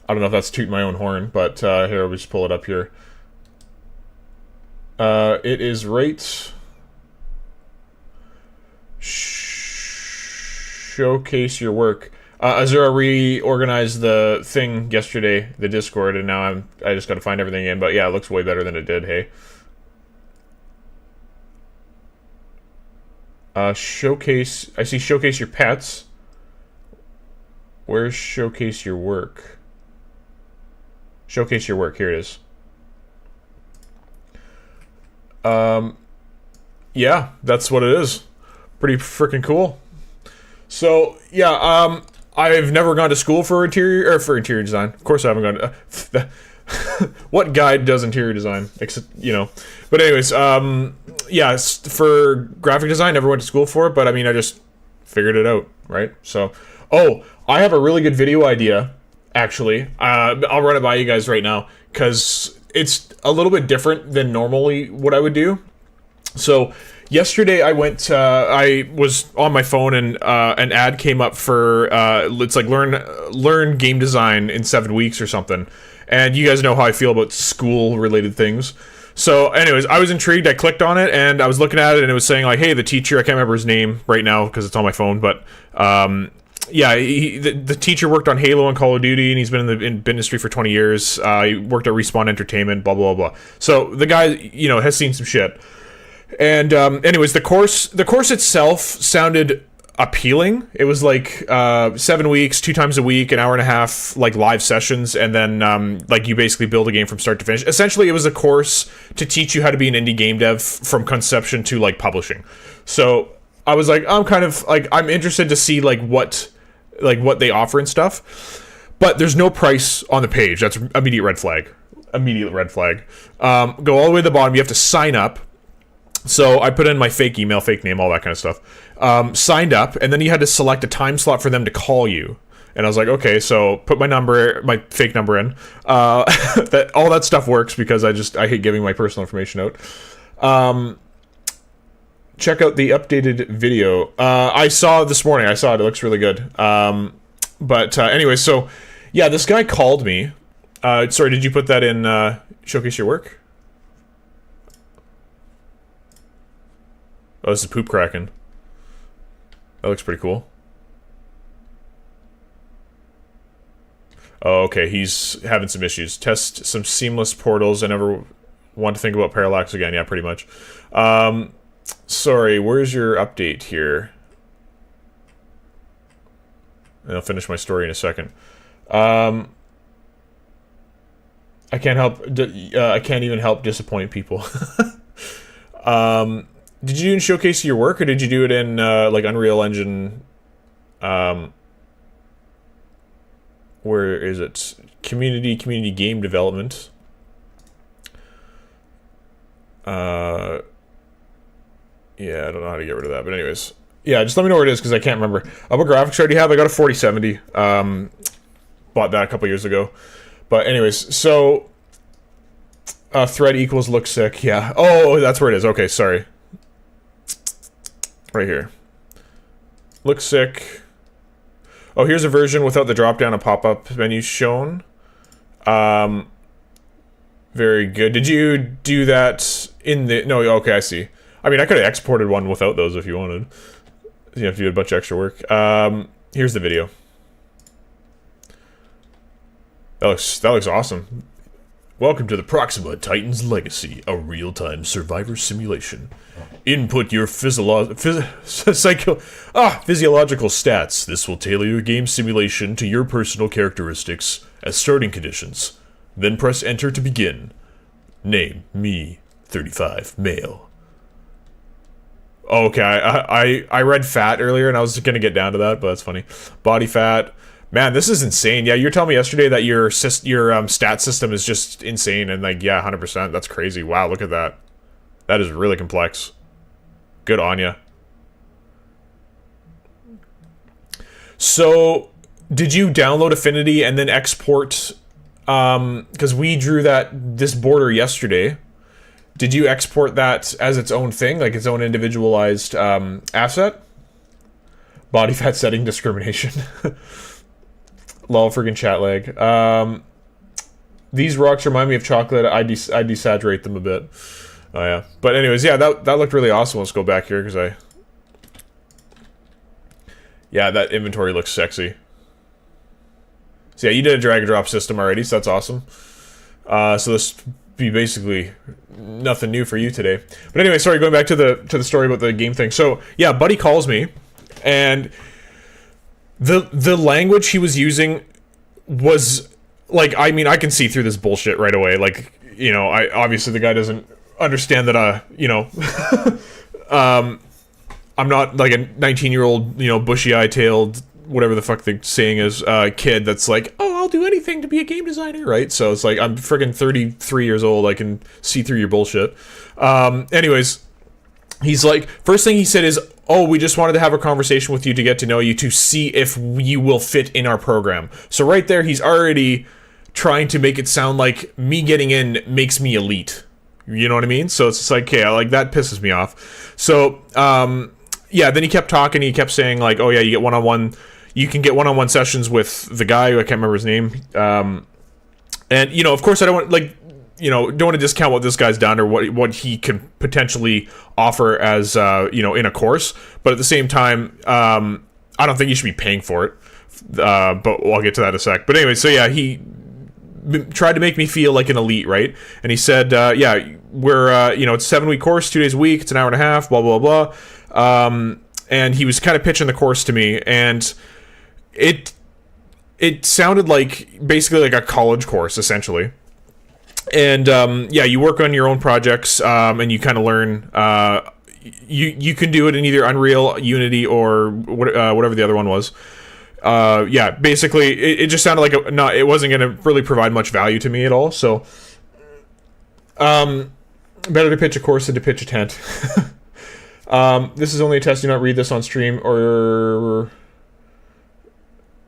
don't know if that's tooting my own horn, but, here, I'll just pull it up here. It is right... Showcase your work. Azura reorganized the thing yesterday, the Discord, and now I just gotta find everything in, but yeah, it looks way better than it did, hey. Showcase, I see showcase your pets. Where's showcase your work? Showcase your work, here it is. Yeah, that's what it is. Pretty freaking cool. So, yeah, I've never gone to school for interior design. Of course I haven't gone to... what guide does interior design? Except, you know. But anyways, yeah, for graphic design, never went to school for it, but I mean, I just figured it out, right? So, oh, I have a really good video idea, actually. I'll run it by you guys right now, because it's a little bit different than normally what I would do. So... yesterday I I was on my phone and an ad came up for it's like learn game design in 7 weeks or something. And you guys know how I feel about school related things. So anyways, I was intrigued. I clicked on it and I was looking at it and it was saying like, hey, the teacher, I can't remember his name right now because it's on my phone, but yeah, the teacher worked on Halo and Call of Duty, and he's been in the industry for 20 years. He worked at Respawn Entertainment, blah, blah, blah. So the guy, you know, has seen some shit. And anyways, the course itself sounded appealing. It was like 7 weeks, 2 times a week, an hour and a half, like live sessions, and then like you basically build a game from start to finish. Essentially, it was a course to teach you how to be an indie game dev from conception to like publishing. So I was like, I'm interested to see like what they offer and stuff. But there's no price on the page. That's immediate red flag. Immediate red flag. Go all the way to the bottom. You have to sign up. So I put in my fake email, fake name, all that kind of stuff. Signed up, and then you had to select a time slot for them to call you. And I was like, okay, so put my fake number in. All that stuff works because I hate giving my personal information out. Check out the updated video. I saw it this morning. It looks really good. But anyway, so yeah, this guy called me. Sorry, did you put that in showcase your work? Oh, this is Poop Kraken. That looks pretty cool. Oh, okay, he's having some issues. Test some seamless portals. I never want to think about parallax again. Yeah, pretty much. Sorry, where's your update here? And I'll finish my story in a second. I can't even help disappoint people. Did you do in showcase your work, or did you do it in like Unreal Engine? Where is it? Community game development. Yeah, I don't know how to get rid of that, but anyways, yeah, just let me know where it is because I can't remember. What graphics card do you have? I got a 4070. Bought that a couple years ago, but anyways, so thread equals look sick. Yeah. Oh, that's where it is. Okay, sorry. Right here. Looks sick. Oh, here's a version without the drop-down and pop-up menu shown. Very good. Did you do that in the... No, okay, I see. I mean, I could have exported one without those if you wanted. You have to do a bunch of extra work. Here's the video. That looks awesome. Welcome to the Proxima Titan's Legacy, a real-time survivor simulation. Input your physiological stats. This will tailor your game simulation to your personal characteristics as starting conditions. Then press enter to begin. Name, me, 35, male. Okay, I read fat earlier and I was gonna get down to that, but that's funny. Body fat. Man, this is insane. Yeah, you were telling me yesterday that your stat system is just insane, and like, yeah, 100%. That's crazy. Wow, look at that. That is really complex. Good on ya. So, did you download Affinity and then export? Because we drew this border yesterday. Did you export that as its own thing, like its own individualized asset? Body fat setting discrimination. Lol, friggin' chat lag. These rocks remind me of chocolate. I desaturate them a bit. Oh yeah. But anyways, yeah, that looked really awesome. Let's go back here because yeah, that inventory looks sexy. So yeah, you did a drag and drop system already, so that's awesome. So this be basically nothing new for you today. But anyway, sorry, going back to the story about the game thing. So yeah, buddy calls me, and the language he was using was like, I mean, I can see through this bullshit right away. Like, you know, obviously the guy doesn't understand that you know, I'm not like a 19-year-old, you know, bushy-eye-tailed, whatever the fuck the saying is, kid that's like, oh, I'll do anything to be a game designer, right? So it's like, I'm friggin' 33 years old, I can see through your bullshit. Anyways, he's like, first thing he said is, oh, we just wanted to have a conversation with you to get to know you, to see if you will fit in our program. So right there, he's already trying to make it sound like me getting in makes me elite. You know what I mean? So it's just like, okay, like, that pisses me off. So, yeah, then he kept talking, he kept saying, like, oh yeah, you can get one-on-one sessions with the guy, I can't remember his name. And, you know, of course I don't want, like, you know, don't want to discount what this guy's done or what he can potentially offer as, you know, in a course. But at the same time, I don't think you should be paying for it. But I'll get to that in a sec. But anyway, so yeah, he tried to make me feel like an elite, right? And he said, yeah, we're, you know, it's a 7-week course, 2 days a week, it's an hour and a half, blah, blah, blah. And he was kind of pitching the course to me, and it sounded like basically like a college course, essentially. And yeah, you work on your own projects, and you kind of learn. You can do it in either Unreal, Unity, or whatever the other one was. Yeah, basically, it just sounded like it wasn't going to really provide much value to me at all. So, better to pitch a course than to pitch a tent. This is only a test. Do not read this on stream, or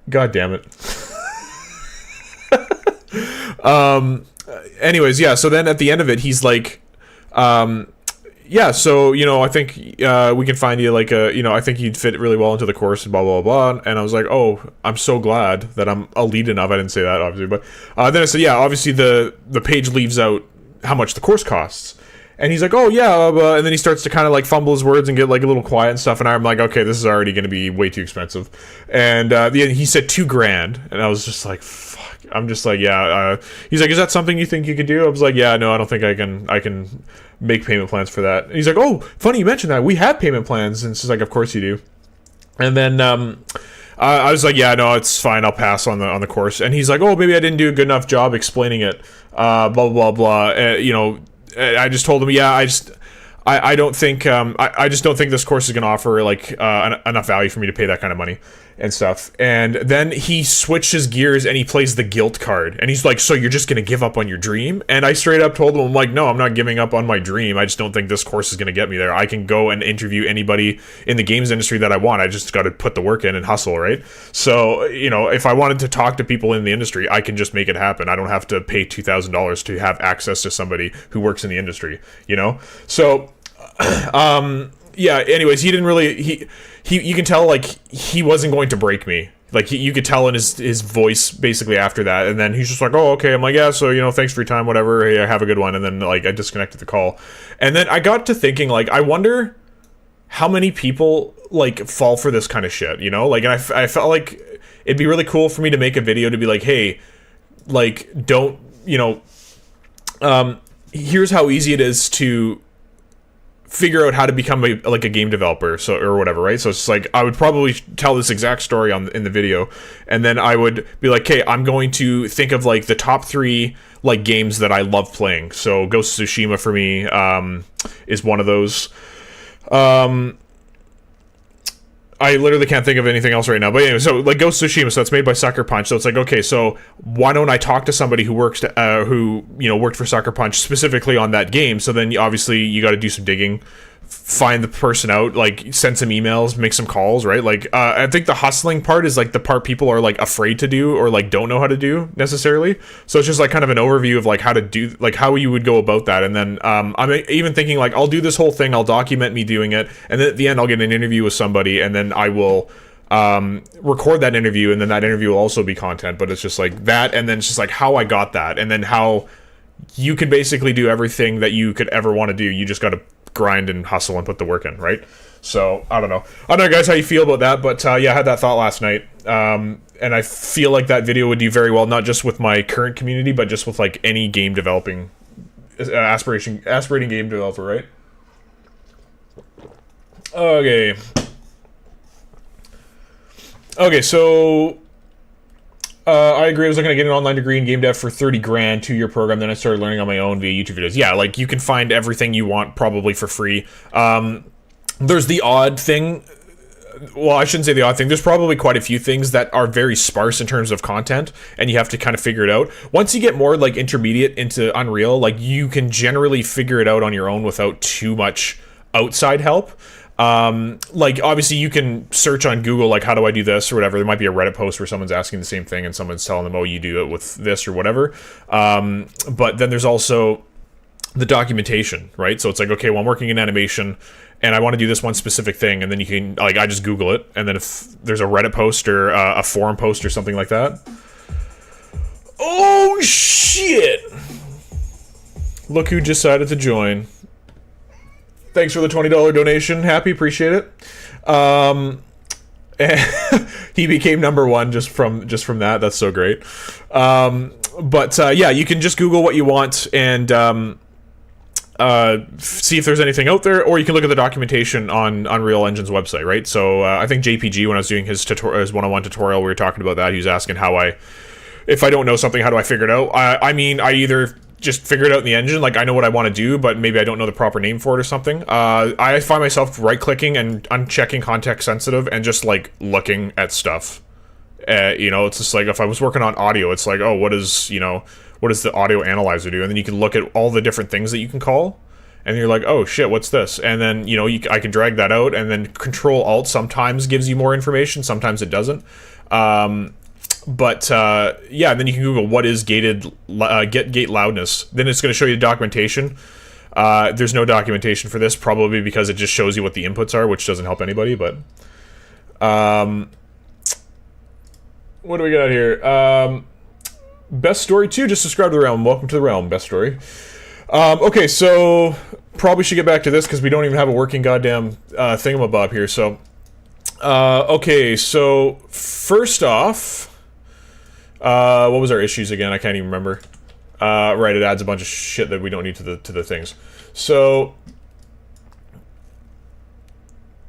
God damn it. Anyways, yeah, so then at the end of it, he's like, yeah, so, you know, I think we can find you like you know, I think you'd fit really well into the course and blah, blah, blah. And I was like, oh, I'm so glad that I'm elite enough. I didn't say that, obviously. But then I said, yeah, obviously the page leaves out how much the course costs. And he's like, oh, yeah, and then he starts to kind of like fumble his words and get like a little quiet and stuff. And I'm like, okay, this is already going to be way too expensive. And he said $2,000. And I was just like, fuck. I'm just like, yeah. He's like, is that something you think you could do? I was like, yeah, no, I don't think I can make payment plans for that. And he's like, oh, funny you mentioned that. We have payment plans. And it's just like, of course you do. And then I was like, yeah, no, it's fine. I'll pass on the course. And he's like, oh, maybe I didn't do a good enough job explaining it. Blah, blah, blah. You know, I just told him, yeah, I don't think I just don't think this course is going to offer like enough value for me to pay that kind of money and stuff. And then he switches gears and he plays the guilt card, and he's like, so you're just going to give up on your dream? And I straight up told him, I'm like, no, I'm not giving up on my dream. I just don't think this course is going to get me there. I can go and interview anybody in the games industry that I want. I just got to put the work in and hustle, right? So, you know, if I wanted to talk to people in the industry, I can just make it happen. I don't have to pay $2,000 to have access to somebody who works in the industry, you know? So yeah, anyways, he didn't really, you can tell, like, he wasn't going to break me. Like, you could tell in his voice, basically, after that, and then he's just like, oh, okay, I'm like, yeah, so, you know, thanks for your time, whatever, hey, have a good one, and then, like, I disconnected the call. And then I got to thinking, like, I wonder how many people, like, fall for this kind of shit, you know? Like, and I felt like it'd be really cool for me to make a video to be like, hey, like, don't, you know, Here's how easy it is to figure out how to become a game developer, so or whatever, right? So it's like I would probably tell this exact story in the video, and then I would be like, "Okay, I'm going to think of like the top 3 like games that I love playing." So Ghost of Tsushima for me is one of those. I literally can't think of anything else right now. But anyway, so like Ghost of Tsushima, so it's made by Sucker Punch. So it's like, okay, so why don't I talk to somebody who worked for Sucker Punch specifically on that game? So then obviously you got to do some digging, find the person out, like send some emails, make some calls, right? Like I think the hustling part is like the part people are like afraid to do or like don't know how to do necessarily. So it's just like kind of an overview of like how to do, like how you would go about that. And then I'm even thinking like I'll do this whole thing, I'll document me doing it, and then at the end I'll get an interview with somebody, and then I will record that interview, and then that interview will also be content. But it's just like that, and then it's just like how I got that, and then how you can basically do everything that you could ever want to do. You just got to grind and hustle and put the work in, right? So I don't know guys how you feel about that, but yeah, I had that thought last night, and I feel like that video would do very well, not just with my current community, but just with like any game developing aspirating game developer, right? Okay, so I agree. I was looking to get an online degree in game dev for 30 grand, 2-year program. Then I started learning on my own via YouTube videos. Yeah, like you can find everything you want probably for free. There's the odd thing. Well, I shouldn't say the odd thing. There's probably quite a few things that are very sparse in terms of content, and you have to kind of figure it out. Once you get more like intermediate into Unreal, like you can generally figure it out on your own without too much outside help. Like obviously you can search on Google, like how do I do this or whatever. There might be a Reddit post where someone's asking the same thing and someone's telling them, oh, you do it with this or whatever. But then there's also the documentation, right? So it's like, okay, well, I'm working in animation and I want to do this one specific thing. And then you can, like, I just Google it. And then if there's a Reddit post or a forum post or something like that. Oh shit. Look who decided to join. Thanks for the $20 donation. Happy, appreciate it. He became number 1 just from that. That's so great. But yeah, you can just Google what you want and see if there's anything out there, or you can look at the documentation on Unreal Engine's website, right? So I think JPG, when I was doing his one-on-one tutorial, we were talking about that. He was asking if I don't know something, how do I figure it out? I mean, I either just figure it out in the engine, like I know what I want to do, but maybe I don't know the proper name for it or something. I find myself right-clicking and unchecking context sensitive and just like looking at stuff. It's just like if I was working on audio, it's like, oh, what does the audio analyzer do? And then you can look at all the different things that you can call, and you're like, oh shit, what's this? And then I can drag that out, and then Control Alt sometimes gives you more information, sometimes it doesn't. But yeah, and then you can Google what is gate loudness. Then it's going to show you the documentation. There's no documentation for this, probably because it just shows you what the inputs are, which doesn't help anybody. But what do we got here? Best Story 2, just subscribe to the Realm. Welcome to the Realm, Best Story. Okay, so probably should get back to this because we don't even have a working goddamn thingamabob here. So, okay, so first off, what was our issues again? I can't even remember. Right, it adds a bunch of shit that we don't need to the things. So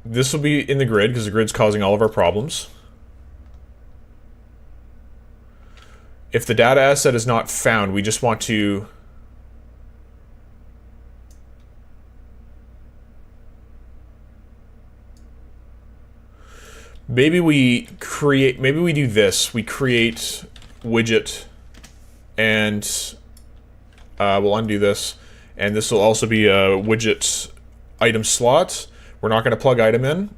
this will be in the grid because the grid's causing all of our problems. If the data asset is not found, we just want to maybe we do this. We create widget, and we'll undo this, and this will also be a widget item slot. We're not going to plug item in.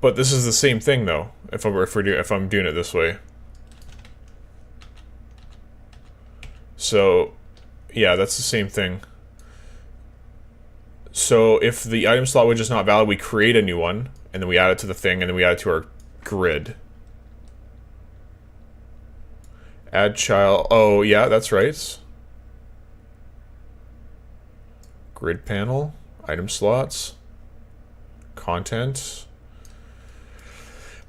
But this is the same thing though, if I'm doing it this way. So, yeah, that's the same thing. So if the item slot widget is not valid, we create a new one, and then we add it to the thing, and then we add it to our grid. Add child. Oh, yeah, that's right. Grid panel, item slots, content.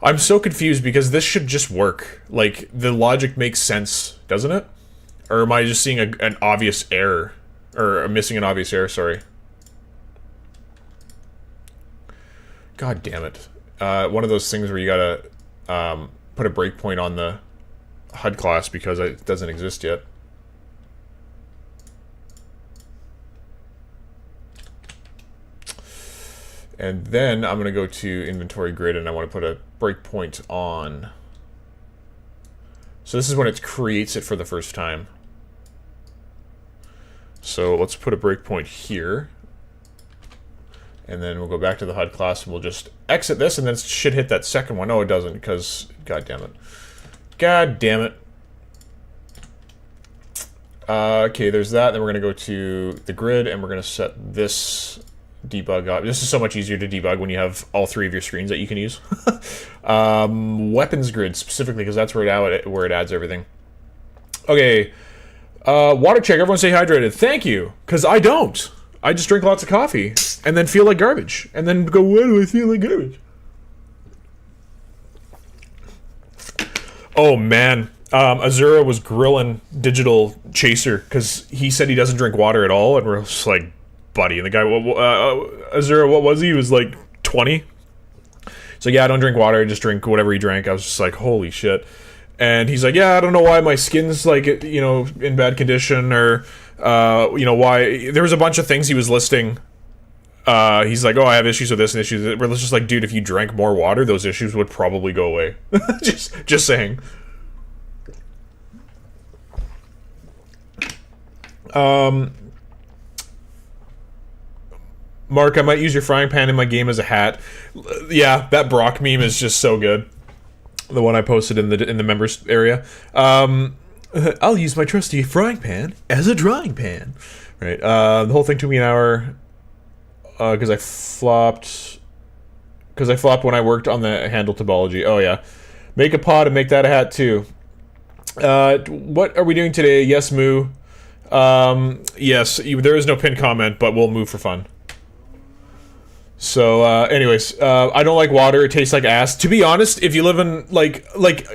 I'm so confused because this should just work. Like, the logic makes sense, doesn't it? Or am I just seeing an obvious error? Or missing an obvious error, sorry. God damn it. One of those things where you gotta put a breakpoint on the HUD class because it doesn't exist yet. And then I'm gonna go to inventory grid and I want to put a breakpoint on. So this is when it creates it for the first time. So let's put a breakpoint here. And then we'll go back to the HUD class and we'll just exit this and then it should hit that second one. No, it doesn't because, god damn it. God damn it. Okay, there's that. Then we're going to go to the grid and we're going to set this debug up. This is so much easier to debug when you have all three of your screens that you can use. Weapons grid specifically because that's where it adds everything. Okay. Water check. Everyone stay hydrated. Thank you. Because I don't. I just drink lots of coffee and then feel like garbage and then go, why do I feel like garbage? Oh man, Azura was grilling Digital Chaser because he said he doesn't drink water at all, and we're just like, buddy. And the guy, Azura, what was he? He was like 20. So yeah, I don't drink water. I just drink whatever he drank. I was just like, holy shit. And he's like, yeah, I don't know why my skin's like, you know, in bad condition or, you know, why. There was a bunch of things he was listing. He's like, oh, I have issues with this and issues with it. We're just like, dude, if you drank more water, those issues would probably go away. just saying. Mark, I might use your frying pan in my game as a hat. Yeah, that Brock meme is just so good. The one I posted in the members area. I'll use my trusty frying pan as a drying pan. Right. The whole thing took me an hour because I flopped when I worked on the handle topology. Oh yeah. Make a pod and make that a hat too. What are we doing today? Yes, Moo. Yes, there is no pinned comment, but we'll move for fun. So, anyways, I don't like water. It tastes like ass. To be honest, if you live in, like,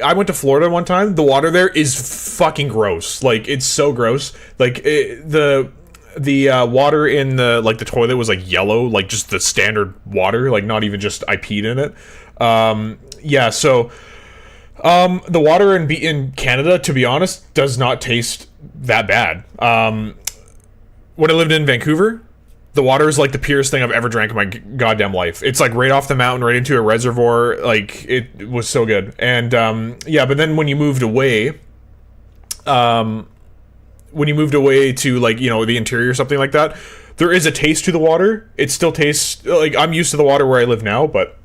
I went to Florida one time. The water there is fucking gross. Like, it's so gross. Like, the water in the, like, the toilet was, like, yellow. Like, just the standard water. Like, not even just I peed in it. Yeah, so, the water in Canada, to be honest, does not taste that bad. When I lived in Vancouver, the water is like the purest thing I've ever drank in my goddamn life. It's like right off the mountain, right into a reservoir. Like, it was so good. And, yeah, but then when you moved away, to, like, you know, the interior or something like that, there is a taste to the water. It still tastes, like, I'm used to the water where I live now, but,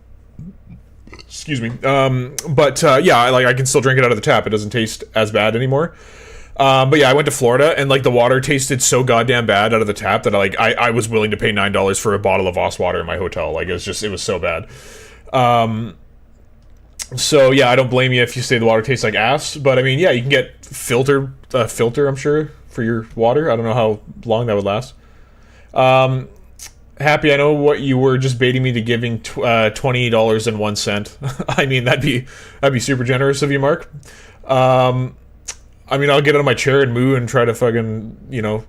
excuse me. Yeah, I can still drink it out of the tap. It doesn't taste as bad anymore. But yeah, I went to Florida and like the water tasted so goddamn bad out of the tap that I was willing to pay $9 for a bottle of Voss water in my hotel. Like, it was so bad. So yeah, I don't blame you if you say the water tastes like ass, but I mean, yeah, you can get filter, I'm sure, for your water. I don't know how long that would last. Happy, I know what you were just baiting me to giving $20.01. I mean, that'd be super generous of you, Mark. I mean, I'll get out of my chair and moo and try to fucking, you know,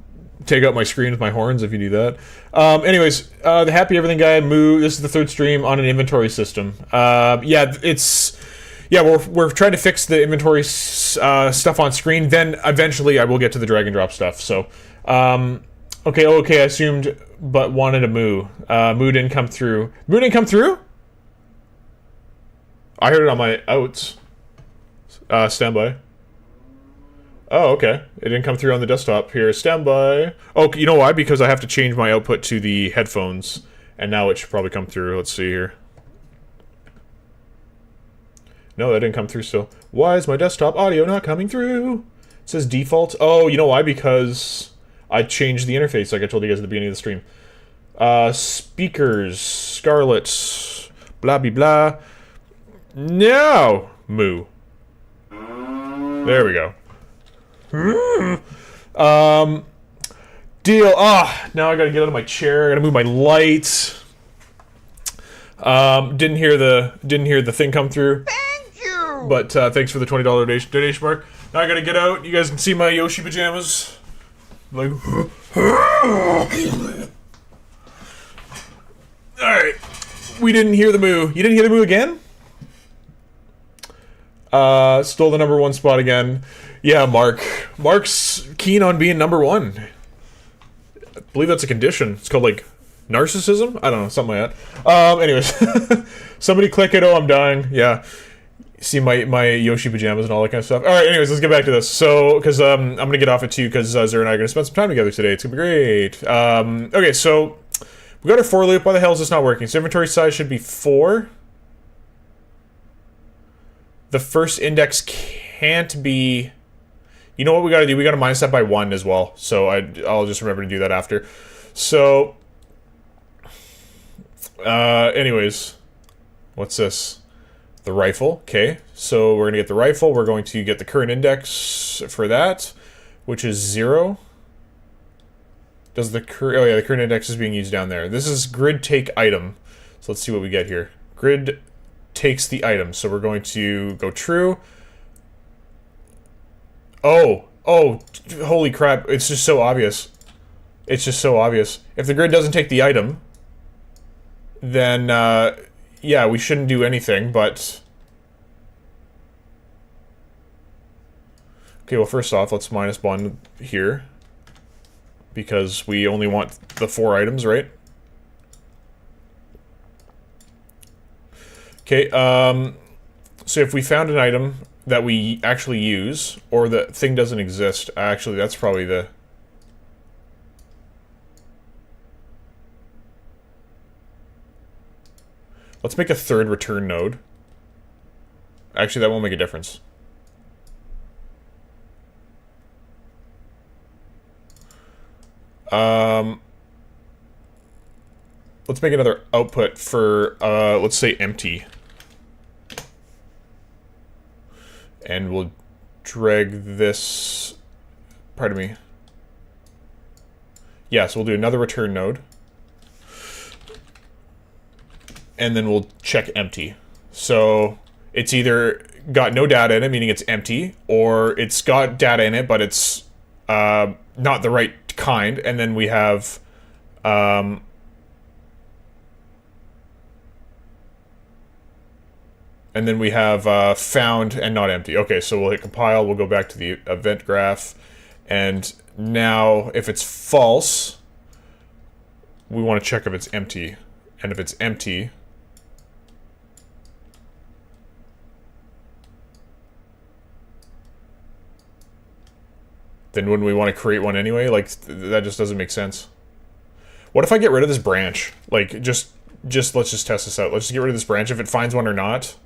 take out my screen with my horns if you do that. Anyways, the Happy Everything Guy, moo, this is the third stream on an inventory system. Yeah, we're trying to fix the inventory stuff on screen. Then eventually I will get to the drag and drop stuff. So, okay, I assumed, but wanted a moo. Moo didn't come through. Moo didn't come through? I heard it on my outs. Standby. Oh, okay. It didn't come through on the desktop. Here, standby. Oh, you know why? Because I have to change my output to the headphones, and now it should probably come through. Let's see here. No, that didn't come through still. Why is my desktop audio not coming through? It says default. Oh, you know why? Because I changed the interface like I told you guys at the beginning of the stream. Speakers, Scarlet, blah, blah, blah. No! Moo. There we go. Deal. Now I gotta get out of my chair. I gotta move my lights. Didn't hear the thing come through. Thank you! But thanks for the $20 donation, Mark. Now I gotta get out. You guys can see my Yoshi pajamas. Like, alright. We didn't hear the moo. You didn't hear the moo again? Stole the #1 spot again. Yeah, Mark. Mark's keen on being #1. I believe that's a condition. It's called, like, narcissism? I don't know, something like that. Anyways. Somebody click it. Oh, I'm dying. Yeah. See my Yoshi pajamas and all that kind of stuff. Alright, anyways, let's get back to this. So, because I'm going to get off at 2 because Zer and I are going to spend some time together today. It's going to be great. Okay, so we got our for loop. Why the hell is this not working? So inventory size should be 4. The first index can't be... You know what we got to do? We got to minus that by 1 as well. So I'll just remember to do that after. So, anyways, what's this? The rifle, okay. So we're going to get the rifle. We're going to get the current index for that, which is 0. Does the oh yeah, the current index is being used down there. This is grid take item. So let's see what we get here. Grid takes the item. So we're going to go true. Oh, holy crap. It's just so obvious. It's just so obvious. If the grid doesn't take the item, then, yeah, we shouldn't do anything, but... Okay, well, first off, let's -1 here. Because we only want the 4 items, right? Okay, so if we found an item that we actually use, or the thing doesn't exist, actually, that's probably the... Let's make a 3rd return node. Actually, that won't make a difference. Let's make another output for, let's say empty. And we'll drag this... Pardon me. Yeah, so we'll do another return node. And then we'll check empty. So it's either got no data in it, meaning it's empty, or it's got data in it, but it's not the right kind. And then we have found and not empty. Okay, so we'll hit compile. We'll go back to the event graph, and now if it's false, we want to check if it's empty. And if it's empty, then wouldn't we want to create one anyway? Like, that just doesn't make sense. What if I get rid of this branch? Like, let's just test this out. Let's just get rid of this branch, if it finds one or not.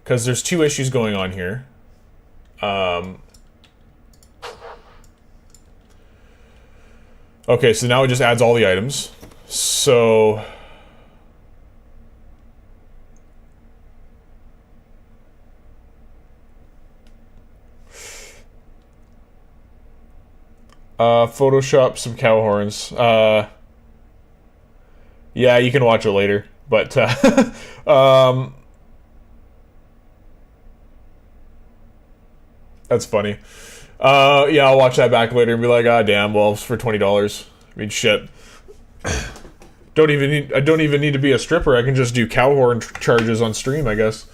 Because there's 2 issues going on here. Okay, so now it just adds all the items. So... Photoshop some cow horns. Yeah, you can watch it later, but, that's funny. Yeah, I'll watch that back later and be like, ah, damn, well, it's for $20. I mean, shit. I don't even need to be a stripper. I can just do cow horn charges on stream, I guess.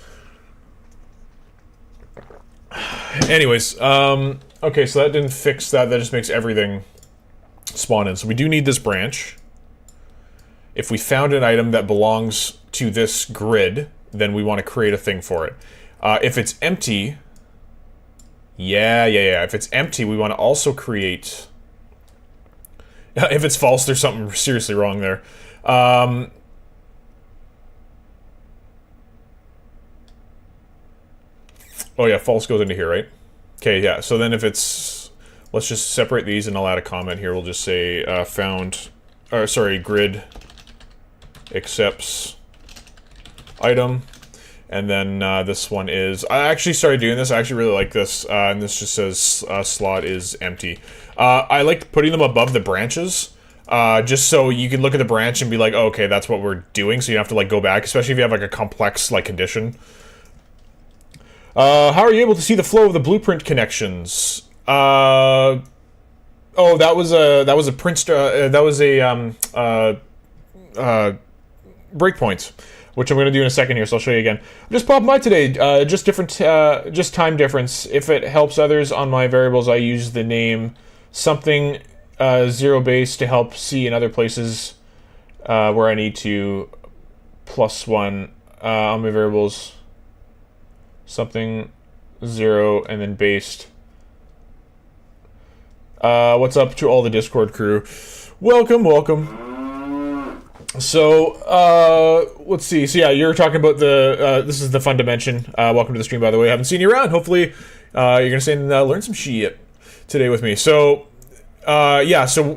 Anyways, okay, so that didn't fix that. That just makes everything spawn in. So we do need this branch. If we found an item that belongs to this grid, then we want to create a thing for it. If it's empty... Yeah. If it's empty, we want to also create... If it's false, there's something seriously wrong there. Oh yeah, false goes into here, right? Okay, yeah, so then if it's... Let's just separate these and I'll add a comment here. We'll just say grid accepts item. And then this one is... I actually started doing this. I actually really like this. And this just says slot is empty. I like putting them above the branches. just so you can look at the branch and be like, oh, okay, that's what we're doing, so you have to like go back, especially if you have like a complex like condition. How are you able to see the flow of the blueprint connections? Oh, that was a print. That was a breakpoints, which I'm going to do in a second here. So I'll show you again. I'm just popping by today. Just just time difference. If it helps others on my variables, I use the name something zero base to help see in other places where I need to +1 on my variables. Something 0 and then based. What's up to all the Discord crew? Welcome, welcome. So, let's see. So yeah, you're talking about the, this is the fun dimension. Welcome to the stream, by the way. I haven't seen you around. Hopefully, you're gonna stay and learn some shit today with me. So, yeah, so,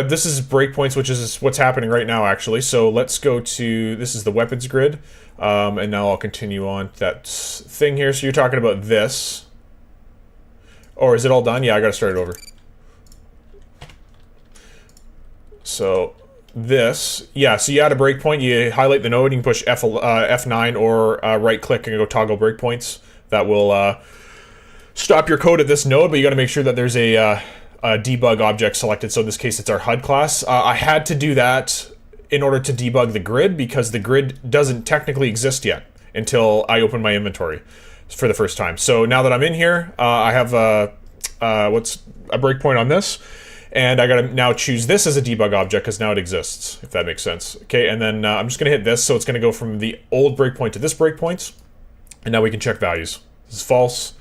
this is breakpoints, which is what's happening right now, actually. So let's go to, this is the weapons grid. And now I'll continue on that thing here. So you're talking about this. Or is it all done? Yeah, I gotta start it over. So this, yeah, so you add a breakpoint, you highlight the node, you can push F9 or right click and go toggle breakpoints. That will stop your code at this node, but you gotta make sure that there's a debug object selected. So in this case, it's our HUD class. I had to do that in order to debug the grid because the grid doesn't technically exist yet until I open my inventory for the first time. So now that I'm in here, I have a breakpoint on this, and I gotta now choose this as a debug object because now it exists, if that makes sense. Okay, and then I'm just gonna hit this, so it's gonna go from the old breakpoint to this breakpoint, and now we can check values. This is false.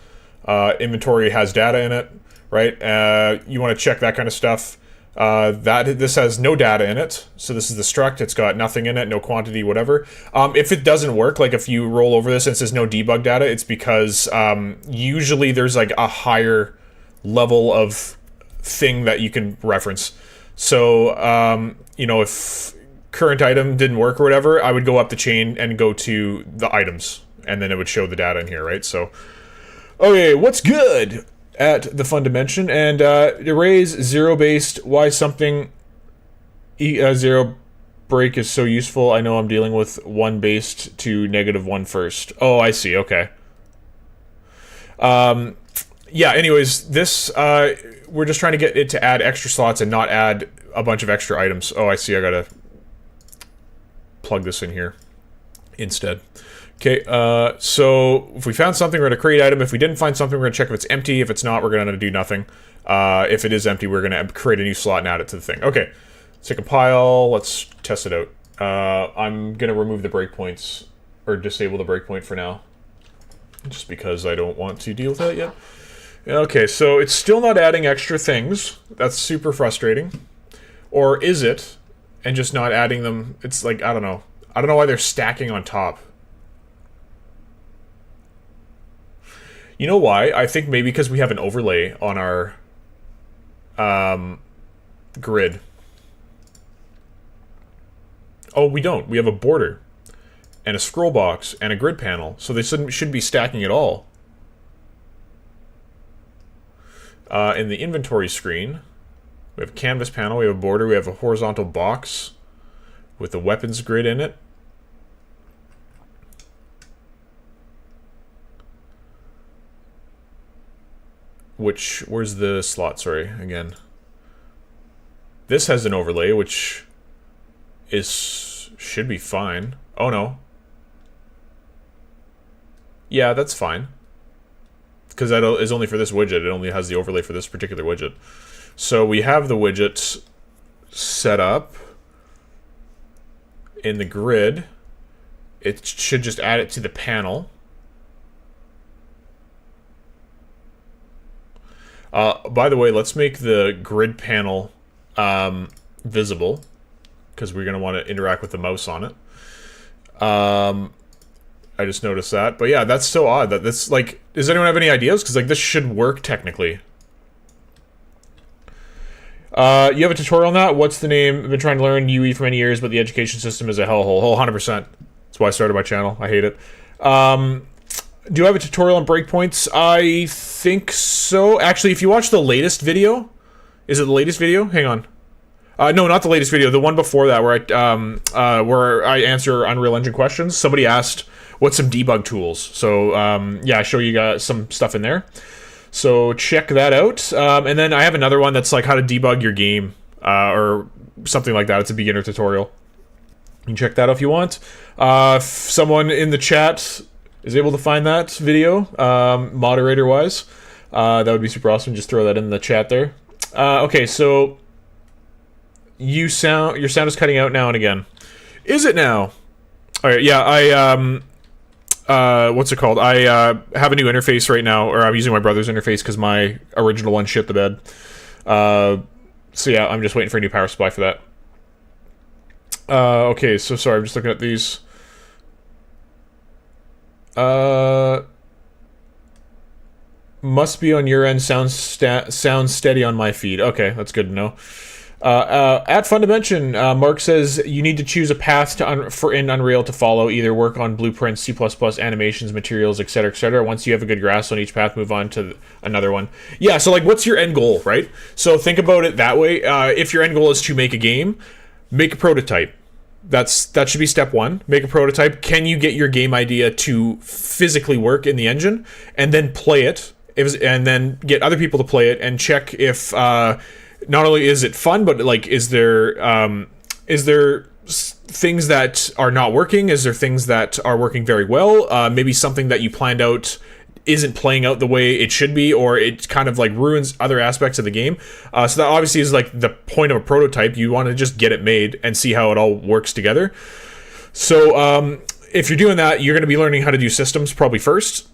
Inventory has data in it, right? You want to check that kind of stuff. This has no data in it, so this is the struct. It's got nothing in it, no quantity, whatever. If it doesn't work, like if you roll over this and it says no debug data, it's because usually there's like a higher level of thing that you can reference. So, you know, if current item didn't work or whatever, I would go up the chain and go to the items, and then it would show the data in here, right? So, okay, what's good at the fun dimension? And arrays zero based, why something zero break is so useful. I know I'm dealing with 1 based to -1 first. Oh, I see, okay. Yeah, anyways, this, we're just trying to get it to add extra slots and not add a bunch of extra items. Oh, I see, I gotta plug this in here instead. Okay, so if we found something, we're gonna create item. If we didn't find something, we're gonna check if it's empty. If it's not, we're gonna do nothing. If it is empty, we're gonna create a new slot and add it to the thing. Okay, let's compile, let's test it out. I'm gonna remove the breakpoints, or disable the breakpoint for now, just because I don't want to deal with that yet. Okay, so it's still not adding extra things. That's super frustrating. Or is it? And just not adding them, it's like, I don't know. I don't know why they're stacking on top. You know why? I think maybe because we have an overlay on our grid. Oh, we don't. We have a border and a scroll box and a grid panel, so they shouldn't be stacking at all. In the inventory screen, we have a canvas panel, we have a border, we have a horizontal box with the weapons grid in it. Where's the slot, sorry, again. This has an overlay, which should be fine. Oh no. Yeah, that's fine. Because that is only for this widget, it only has the overlay for this particular widget. So we have the widget set up in the grid. It should just add it to the panel. By the way, let's make the grid panel visible, because we're going to want to interact with the mouse on it. I just noticed that. But yeah, that's so odd that this, like, does anyone have any ideas? Because, like, this should work technically. You have a tutorial on that? What's the name? I've been trying to learn UE for many years, but the education system is a hellhole. Oh, 100%. That's why I started my channel. I hate it. Do I have a tutorial on breakpoints? I think so. Actually, if you watch the latest video... Is it the latest video? Hang on. No, not the latest video. The one before that, where I answer Unreal Engine questions. Somebody asked, "What's some debug tools?" So yeah, I show you guys some stuff in there. So check that out. And then I have another one that's like how to debug your game or something like that. It's a beginner tutorial. You can check that out if you want. If someone in the chat is able to find that video, moderator-wise, that would be super awesome. Just throw that in the chat there. Okay, so your sound is cutting out now and again. Is it now? All right, yeah, what's it called? I have a new interface right now, or I'm using my brother's interface because my original one shit the bed. So yeah, I'm just waiting for a new power supply for that. Okay, so sorry, I'm just looking at these. Must be on your end. Sounds steady on my feed. Okay, that's good to know. At Fundimension, Mark says you need to choose a path in Unreal to follow. Either work on blueprints, C++, animations, materials, etc., etc. Once you have a good grasp on each path, move on to another one. Yeah, so like, what's your end goal, right? So think about it that way. If your end goal is to make a game, make a prototype. That should be step one. Make a prototype. Can you get your game idea to physically work in the engine, and then play it, and then get other people to play it and check if not only is it fun, but like, is there things that are not working? Is there things that are working very well? Maybe something that you planned out isn't playing out the way it should be, or it kind of like ruins other aspects of the game. So that obviously is like the point of a prototype. You want to just get it made and see how it all works together. So if you're doing that, you're going to be learning how to do systems probably first.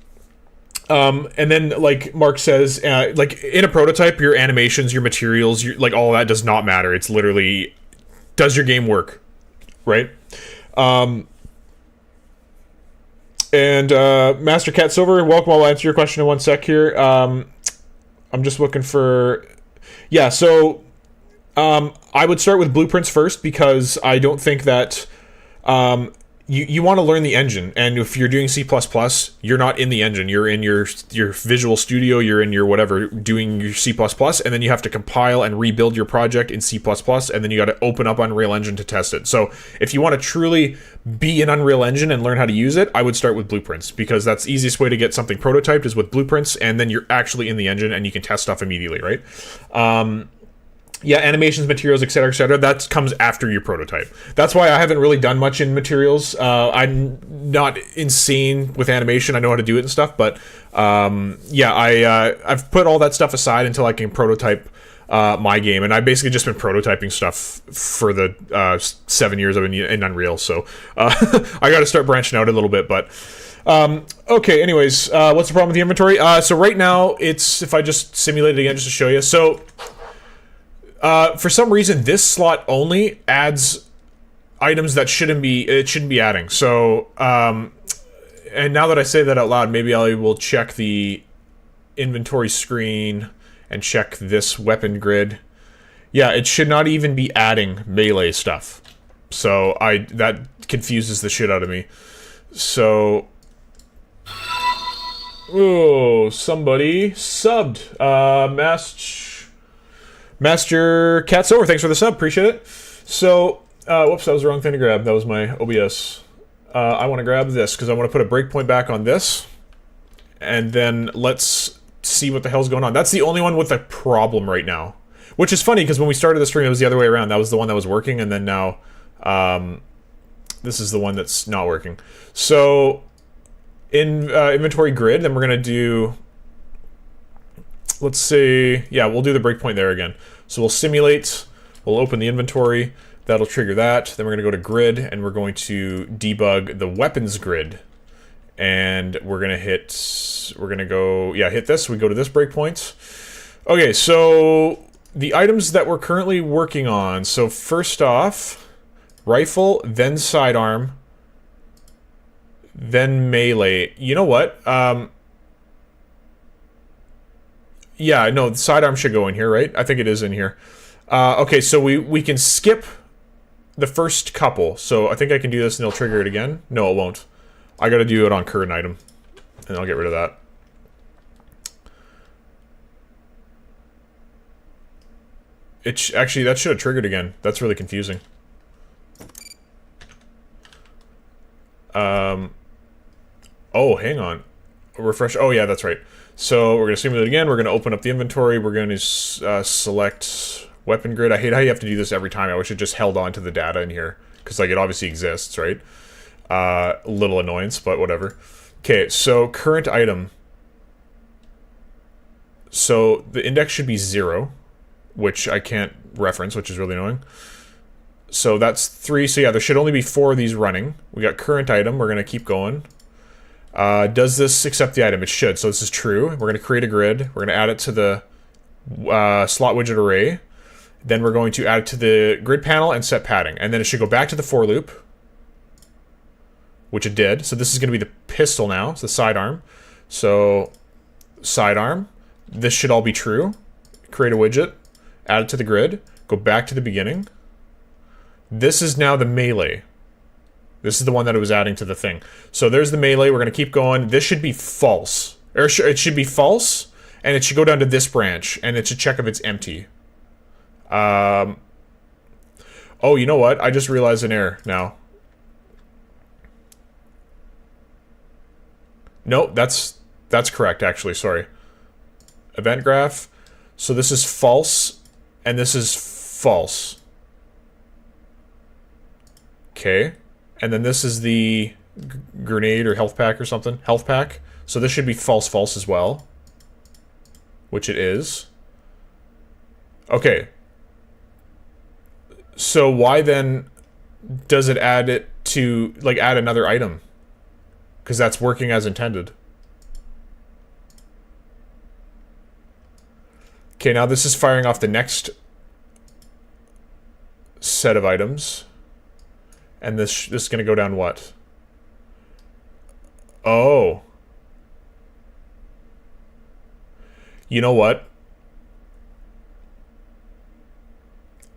And then, like Mark says, like in a prototype, your animations, your materials, like all that does not matter. It's literally, does your game work, right? And Master Cat Silver, welcome. I'll answer your question in one sec here. I'm just looking for... Yeah, so I would start with blueprints first, because I don't think that... You want to learn the engine, and if you're doing C++, you're not in the engine. You're in your Visual Studio, you're in your whatever, doing your C++, and then you have to compile and rebuild your project in C++, and then you got to open up Unreal Engine to test it. So if you want to truly be in Unreal Engine and learn how to use it, I would start with blueprints, because that's the easiest way to get something prototyped is with blueprints, and then you're actually in the engine and you can test stuff immediately, right? Yeah, animations, materials, etc., that comes after your prototype. That's why I haven't really done much in materials. I'm not insane with animation. I know how to do it and stuff, but yeah, I've put all that stuff aside until I can prototype my game, and I've basically just been prototyping stuff for the 7 years I've been in Unreal, so I got to start branching out a little bit, but... okay, anyways, what's the problem with the inventory? So right now, it's... If I just simulate it again just to show you, so... for some reason, this slot only adds items that shouldn't be adding. So, and now that I say that out loud, maybe I will check the inventory screen and check this weapon grid. Yeah, it should not even be adding melee stuff. So that confuses the shit out of me. So, oh, somebody subbed. Master Cat Silver, thanks for the sub, appreciate it. So, whoops, that was the wrong thing to grab. That was my OBS. I want to grab this, because I want to put a breakpoint back on this. And then let's see what the hell's going on. That's the only one with a problem right now. Which is funny, because when we started the stream, it was the other way around. That was the one that was working, and then now, this is the one that's not working. So, in inventory grid, then we're going to do... Let's say, yeah, we'll do the breakpoint there again. So we'll simulate, we'll open the inventory, that'll trigger that. Then we're gonna go to grid, and we're going to debug the weapons grid. And we're gonna hit this, we go to this breakpoint. Okay, so the items that we're currently working on. So first off, rifle, then sidearm, then melee. You know what? Yeah, no, the sidearm should go in here, right? I think it is in here. Okay, so we can skip the first couple. So I think I can do this and it'll trigger it again. No, it won't. I gotta do it on current item. And I'll get rid of that. Actually, that should have triggered again. That's really confusing. Oh, hang on. Refresh. Oh, yeah, that's right. So we're going to simulate it again. We're going to open up the inventory. We're going to select weapon grid. I hate how you have to do this every time. I wish it just held on to the data in here. Because, like, it obviously exists, right? Little annoyance, but whatever. Okay, so current item. So the index should be 0, which I can't reference, which is really annoying. So that's 3. So yeah, there should only be 4 of these running. We got current item. We're going to keep going. Does this accept the item? It should. So this is true. We're going to create a grid. We're going to add it to the slot widget array. Then we're going to add it to the grid panel and set padding. And then it should go back to the for loop, which it did. So this is going to be the pistol now. It's the sidearm. So sidearm. This should all be true. Create a widget. Add it to the grid. Go back to the beginning. This is now the melee. This is the one that it was adding to the thing. So there's the melee. We're going to keep going. This should be false. Or it should be false, and it should go down to this branch, and it should check if it's empty. Oh, you know what? I just realized an error now. No, that's correct, actually. Sorry. Event graph. So this is false, and this is false. Okay. And then this is the grenade or health pack or something. Health pack. So this should be false, false as well. Which it is. Okay. So why then does it add it to, like, add another item? Because that's working as intended. Okay, now this is firing off the next set of items. And this is going to go down what? Oh. You know what?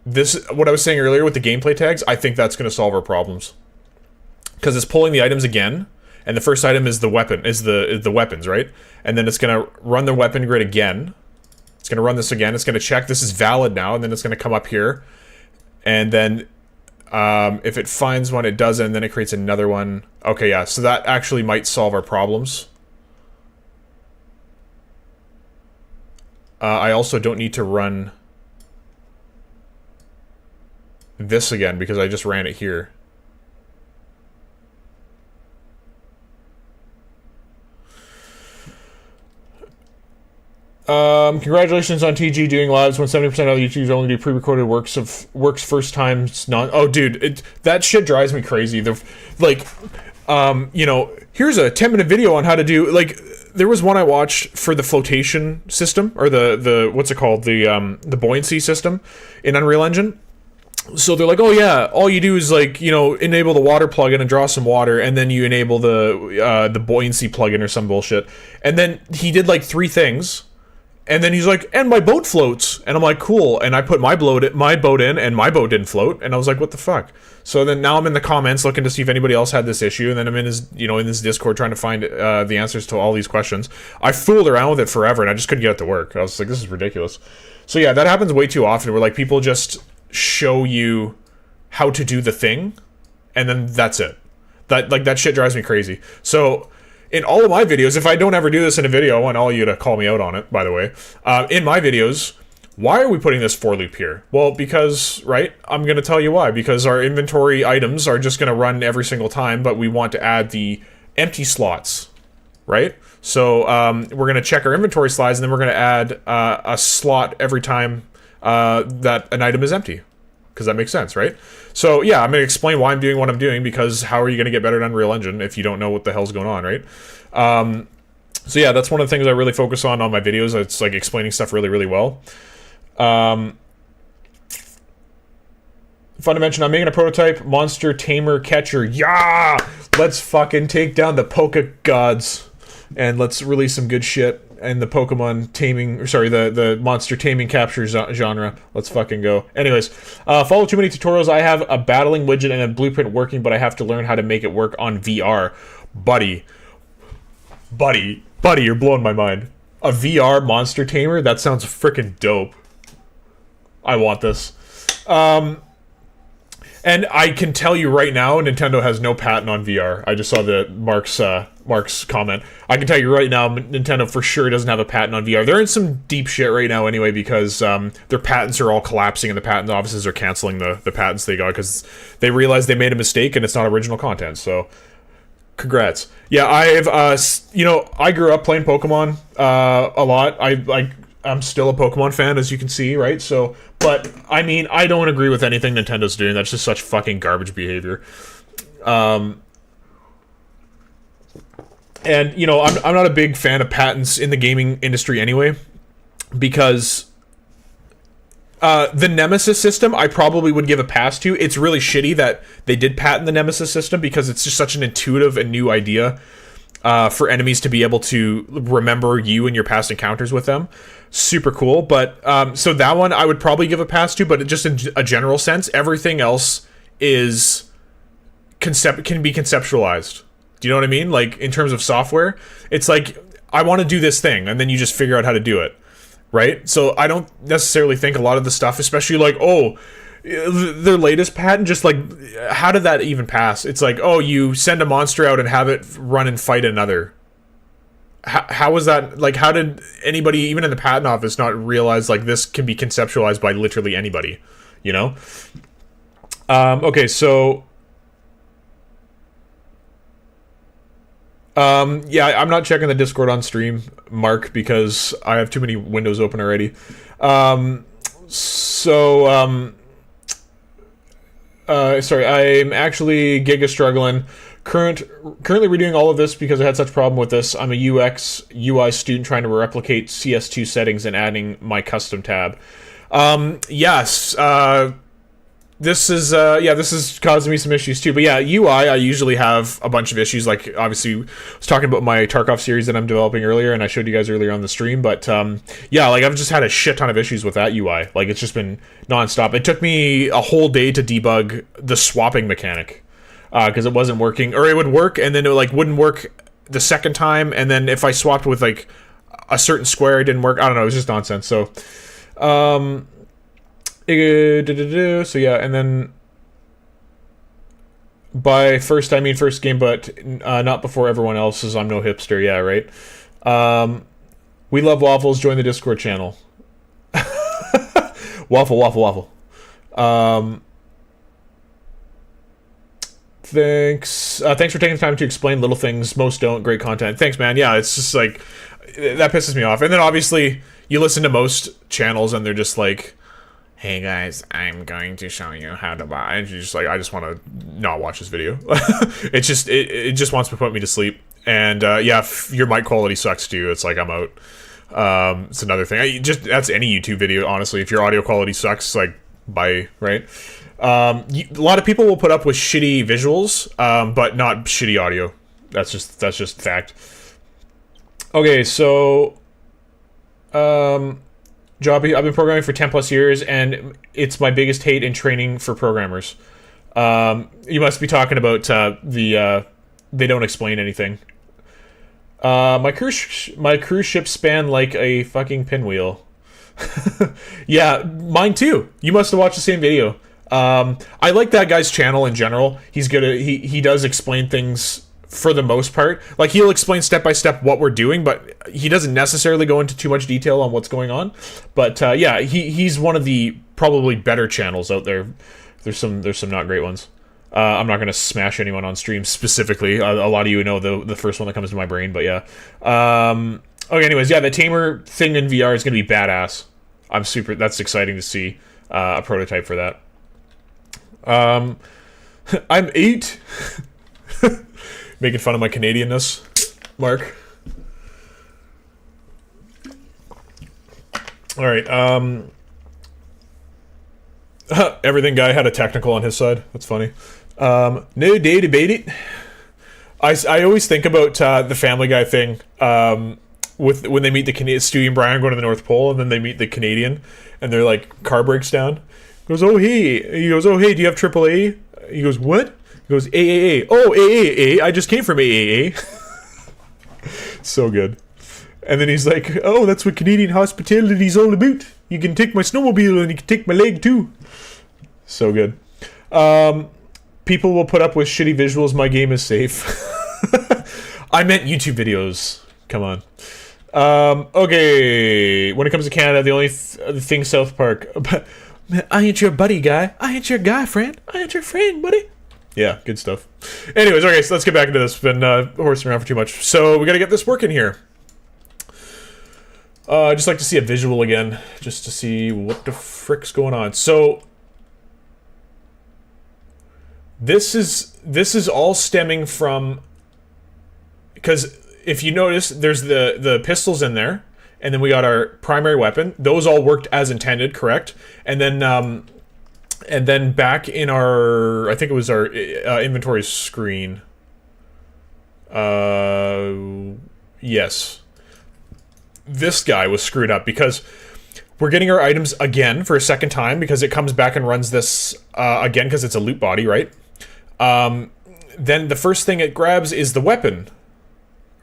This, what I was saying earlier with the gameplay tags, I think that's going to solve our problems. Because it's pulling the items again, and the first item is the weapon, is the weapons, right? And then it's going to run the weapon grid again. It's going to run this again. It's going to check this is valid now, and then it's going to come up here. And then if it finds one, it doesn't, and then it creates another one. Okay, yeah, so that actually might solve our problems. I also don't need to run this again, because I just ran it here. Congratulations on TG doing lives when 70% of YouTubers only do pre-recorded works first times non. Oh, dude, that shit drives me crazy. You know, here's a 10-minute video on how to do, like, there was one I watched for the flotation system, or the what's it called, the buoyancy system in Unreal Engine. So they're like, oh yeah, all you do is, like, you know, enable the water plugin and draw some water, and then you enable the buoyancy plugin or some bullshit. And then he did like 3 things. And then he's like, and my boat floats. And I'm like, cool. And I put my boat in, and my boat didn't float. And I was like, what the fuck? So then now I'm in the comments looking to see if anybody else had this issue. And then I'm in his, you know, in this Discord trying to find the answers to all these questions. I fooled around with it forever, and I just couldn't get it to work. I was like, this is ridiculous. So yeah, that happens way too often, where like people just show you how to do the thing, and then that's it. That shit drives me crazy. So in all of my videos, if I don't ever do this in a video, I want all you to call me out on it, by the way. In my videos, why are we putting this for loop here? Well, because, right, I'm going to tell you why. Because our inventory items are just going to run every single time, but we want to add the empty slots, right? So we're going to check our inventory slides, and then we're going to add a slot every time that an item is empty. Because that makes sense, right? So yeah, I'm going to explain why I'm doing what I'm doing, because how are you going to get better at Unreal Engine if you don't know what the hell's going on, right? So yeah, that's one of the things I really focus on my videos. It's like explaining stuff really, really well. Fun to mention, I'm making a prototype monster tamer catcher. Yeah! Let's fucking take down the Poke gods. And let's release some good shit in the Pokemon taming, or sorry, the monster taming capture genre. Let's fucking go. Anyways, follow too many tutorials. I have a battling widget and a blueprint working, but I have to learn how to make it work on VR. Buddy, you're blowing my mind. A VR monster tamer? That sounds freaking dope. I want this. And I can tell you right now, Nintendo has no patent on VR. I just saw the Mark's comment. I can tell you right now, Nintendo for sure doesn't have a patent on VR. They're in some deep shit right now anyway, because their patents are all collapsing and the patent offices are canceling the patents they got because they realized they made a mistake and it's not original content. So, congrats. Yeah, I grew up playing Pokemon a lot. I'm still a Pokemon fan, as you can see, right? So, but, I mean, I don't agree with anything Nintendo's doing. That's just such fucking garbage behavior. And, you know, I'm not a big fan of patents in the gaming industry anyway, because the Nemesis system, I probably would give a pass to. It's really shitty that they did patent the Nemesis system, because it's just such an intuitive and new idea for enemies to be able to remember you and your past encounters with them. Super cool. But so that one I would probably give a pass to, but just in a general sense, everything else is can be conceptualized. Do you know what I mean? Like, in terms of software, it's like, I want to do this thing, and then you just figure out how to do it, right? So I don't necessarily think a lot of the stuff, especially like, oh, their latest patent, just like, how did that even pass? It's like, oh, you send a monster out and have it run and fight another. How was that, like, how did anybody, even in the patent office, not realize, like, this can be conceptualized by literally anybody, you know? Okay, so... yeah, I'm not checking the Discord on stream, Mark, because I have too many windows open already. Sorry, I'm actually giga struggling. Currently redoing all of this because I had such a problem with this. I'm a UX UI student trying to replicate CS2 settings and adding my custom tab. Yes, this is causing me some issues too. But yeah, UI, I usually have a bunch of issues. Like, obviously, I was talking about my Tarkov series that I'm developing earlier, and I showed you guys earlier on the stream. But yeah, like, I've just had a shit ton of issues with that UI. Like, it's just been nonstop. It took me a whole day to debug the swapping mechanic because it wasn't working, or it would work and then it like wouldn't work the second time, and then if I swapped with like a certain square, it didn't work. I don't know. It was just nonsense. So. So yeah, and then by first I mean first game, but not before everyone else's. I'm no hipster. Yeah, right. We love waffles. Join the Discord channel. Waffle. Thanks for taking the time to explain little things most don't. Great content. Thanks, man. Yeah, it's just like, that pisses me off. And then obviously you listen to most channels and they're just like, hey guys, I'm going to show you how to buy. And you're just like, I just want to not watch this video. It just wants to put me to sleep. And yeah, if your mic quality sucks too, it's like, I'm out. It's another thing. That's any YouTube video, honestly. If your audio quality sucks, like, bye, right? A lot of people will put up with shitty visuals, but not shitty audio. That's just fact. Okay, so Jobby, I've been programming for 10 plus years, and it's my biggest hate in training for programmers. You must be talking about they don't explain anything. My cruise ship span like a fucking pinwheel. Yeah, mine too. You must have watched the same video. I like that guy's channel in general. He's good at, he does explain things for the most part. Like, he'll explain step by step what we're doing, but he doesn't necessarily go into too much detail on what's going on. But yeah, he's one of the probably better channels out there. There's some not great ones. I'm not gonna smash anyone on stream specifically. A lot of you know the first one that comes to my brain, but yeah. Okay, anyways, yeah, the Tamer thing in VR is gonna be badass. That's exciting to see a prototype for that. I'm 8. Making fun of my Canadianness, Mark. All right. Everything guy had a technical on his side. That's funny. No day debate it. I always think about the Family Guy thing with when they meet the Canadian, Stewie and Brian going to the North Pole, and then they meet the Canadian, and their like car breaks down. He goes, oh hey. He goes, oh hey, do you have AAA? He goes, what? He goes, AAA. Oh, AAA. I just came from AAA. So good. And then he's like, oh, that's what Canadian hospitality's all about. You can take my snowmobile and you can take my leg too. So good. People will put up with shitty visuals. My game is safe. I meant YouTube videos. Come on. Okay. When it comes to Canada, the only thing South Park. I ain't your buddy, guy. I ain't your guy, friend. I ain't your friend, buddy. Yeah, good stuff. Anyways, okay, so let's get back into this. Been horsing around for too much. So we gotta get this working here. I'd just like to see a visual again, just to see what the frick's going on. So this is all stemming from, because if you notice, there's the pistols in there, and then we got our primary weapon. Those all worked as intended, correct? And then back in our, I think it was our inventory screen. Yes. This guy was screwed up because we're getting our items again for a second time because it comes back and runs this again because it's a loot body, right? Then the first thing it grabs is the weapon,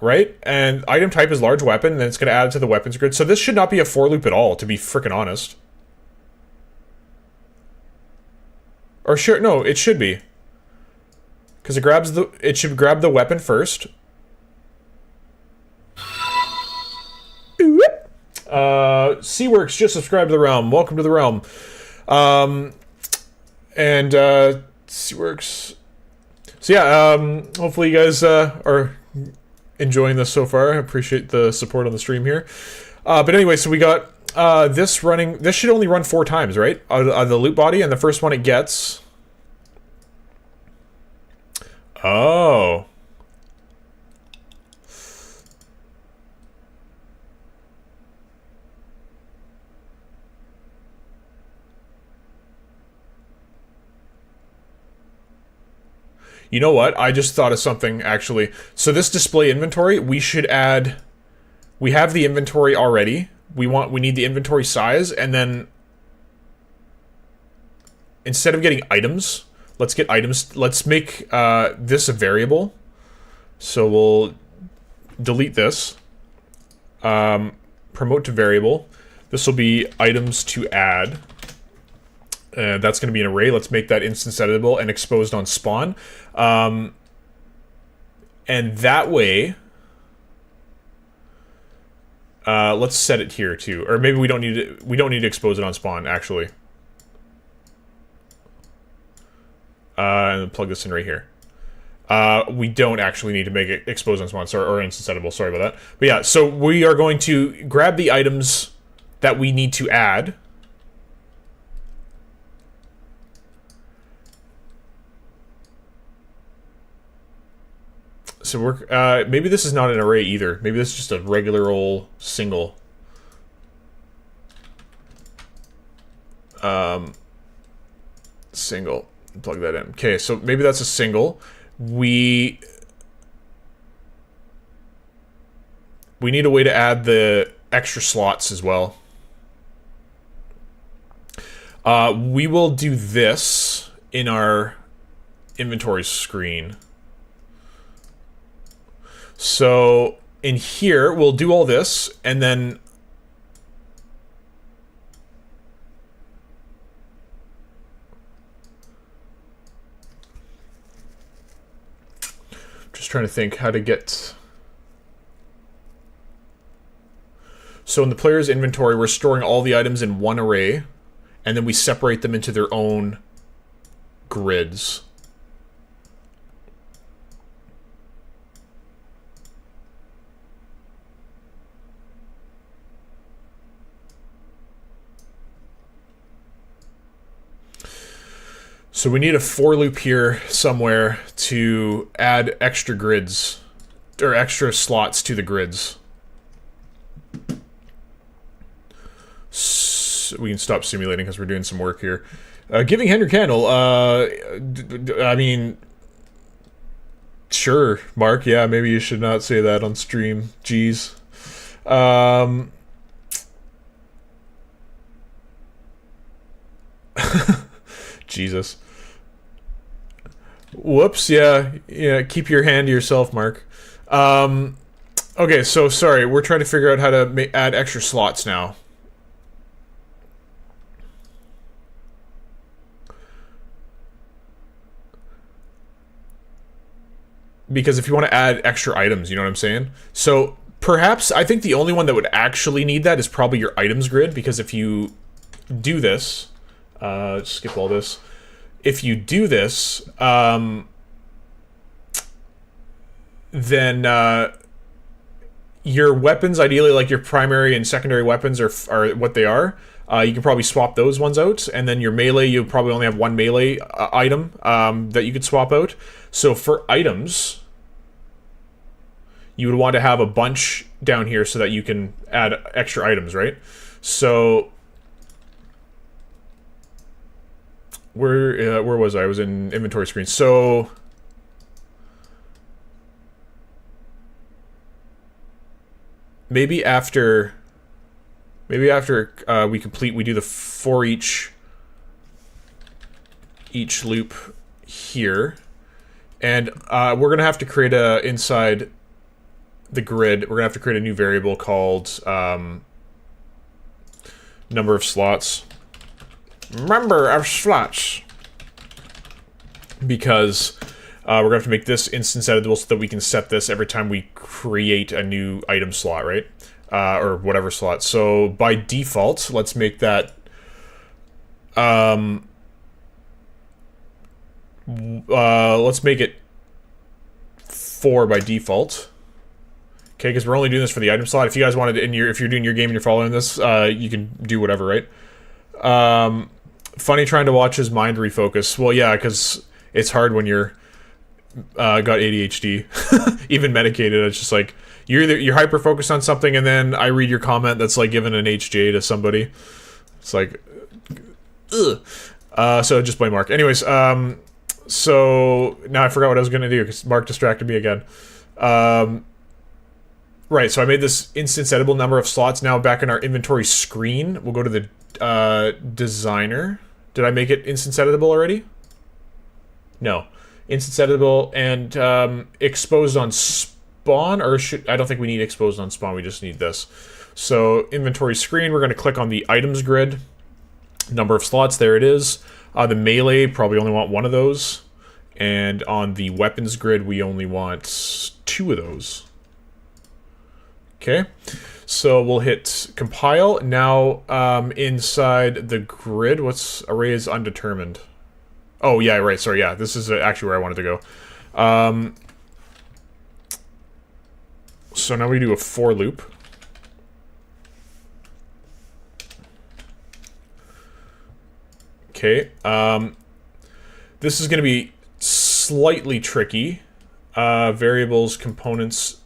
right? And item type is large weapon, and then it's going to add it to the weapons grid. So this should not be a for loop at all, to be freaking honest. Or sure, no, it should be. Because it should grab the weapon first. Seaworks just subscribed to the realm. Welcome to the realm. Seaworks. So yeah, hopefully you guys are enjoying this so far. I appreciate the support on the stream here. But anyway, so we got this running. This should only run 4 times, right? Out of the loot body, and the first one it gets. Oh. You know what? I just thought of something, actually. So this display inventory, we should add... We have the inventory already. We need the inventory size, and then... Instead of getting items, let's get items. Let's make this a variable. So we'll delete this. Promote to variable. This will be items to add. That's going to be an array. Let's make that instance editable and exposed on spawn. And that way, let's set it here too. Or maybe we don't need it. We don't need to expose it on spawn, actually. And plug this in right here. We don't actually need to make it expose on spawn, or instance editable. Sorry about that. But yeah, so we are going to grab the items that we need to add. So we're, maybe this is not an array either. Maybe this is just a regular old single. Single. Plug that in. Okay, so maybe that's a single. We need a way to add the extra slots as well. We will do this in our inventory screen. So in here, we'll do all this, and then just trying to think how to get. So in the player's inventory, we're storing all the items in one array, and then we separate them into their own grids. So we need a for loop here somewhere to add extra grids, or extra slots to the grids. So we can stop simulating because we're doing some work here. Giving Henry Candle, I mean, sure, Mark, yeah, maybe you should not say that on stream. Jeez. Jesus. Whoops, yeah, keep your hand to yourself, Mark. Okay, so sorry, we're trying to figure out how to add extra slots now. because if you want to add extra items, you know what I'm saying? So perhaps, I think the only one that would actually need that is probably your items grid, because if you do this, skip all this, if you do this, then your weapons, ideally, like your primary and secondary weapons are what they are. You can probably swap those ones out, and then your melee, you probably only have one melee item that you could swap out. So for items, you would want to have a bunch down here so that you can add extra items, right? So where was I? I was in inventory screen. So maybe after we complete, we do the for each loop here, and we're gonna have to create a inside the grid. We're gonna have to create a new variable called number of slots. Because we're gonna have to make this instance editable so that we can set this every time we create a new item slot, right? Or whatever slot. So by default, let's make that let's make it 4 by default. Okay, because we're only doing this for the item slot. If you guys wanted if you're doing your game and you're following this, you can do whatever, right? Funny trying to watch his mind refocus. Well, yeah, because it's hard when you're got ADHD, even medicated. It's just like you're hyper focused on something, and then I read your comment that's like giving an HJ to somebody. It's like, ugh. So just blame Mark. Anyways, so now I forgot what I was gonna do because Mark distracted me again. Right, so I made this instance editable number of slots. Now back in our inventory screen, we'll go to the designer. Did I make it instance editable already? No. Instance editable and exposed on spawn, or I don't think we need exposed on spawn, we just need this. So inventory screen, we're going to click on the items grid. Number of slots, there it is. The melee, probably only want 1 of those. And on the weapons grid, we only want 2 of those. Okay, so we'll hit compile. Now, inside the grid, what's array is undetermined. Oh, yeah, right, sorry, yeah, this is actually where I wanted to go. So now we do a for loop. Okay, this is going to be slightly tricky. Variables, components.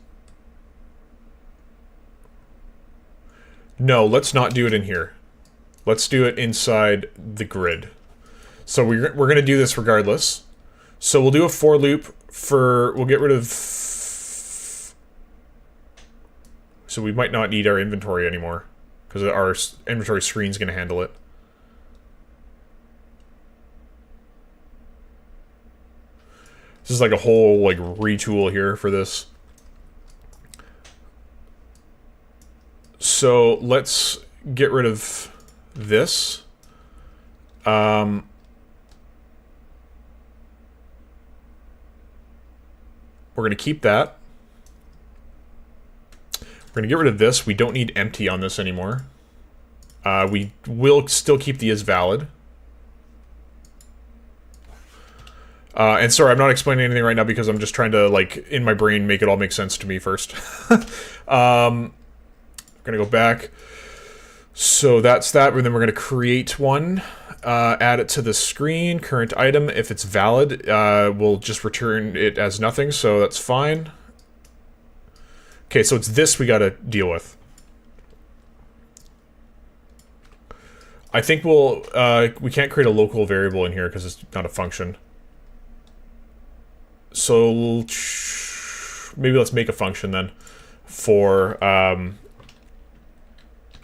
No, let's not do it in here. Let's do it inside the grid. So we're going to do this regardless. So we'll do a for loop we'll get rid of... So we might not need our inventory anymore, because our inventory screen's going to handle it. This is like a whole like retool here for this. So let's get rid of this. We're going to keep that. We're going to get rid of this. We don't need empty on this anymore. We will still keep the is valid. And sorry, I'm not explaining anything right now because I'm just trying to, like, in my brain, make it all make sense to me first. Gonna go back. So that's that, and then we're gonna create one, add it to the screen, current item. If it's valid, we'll just return it as nothing, so that's fine. Okay, so it's this we gotta deal with. I think we can't create a local variable in here because it's not a function. So maybe let's make a function then for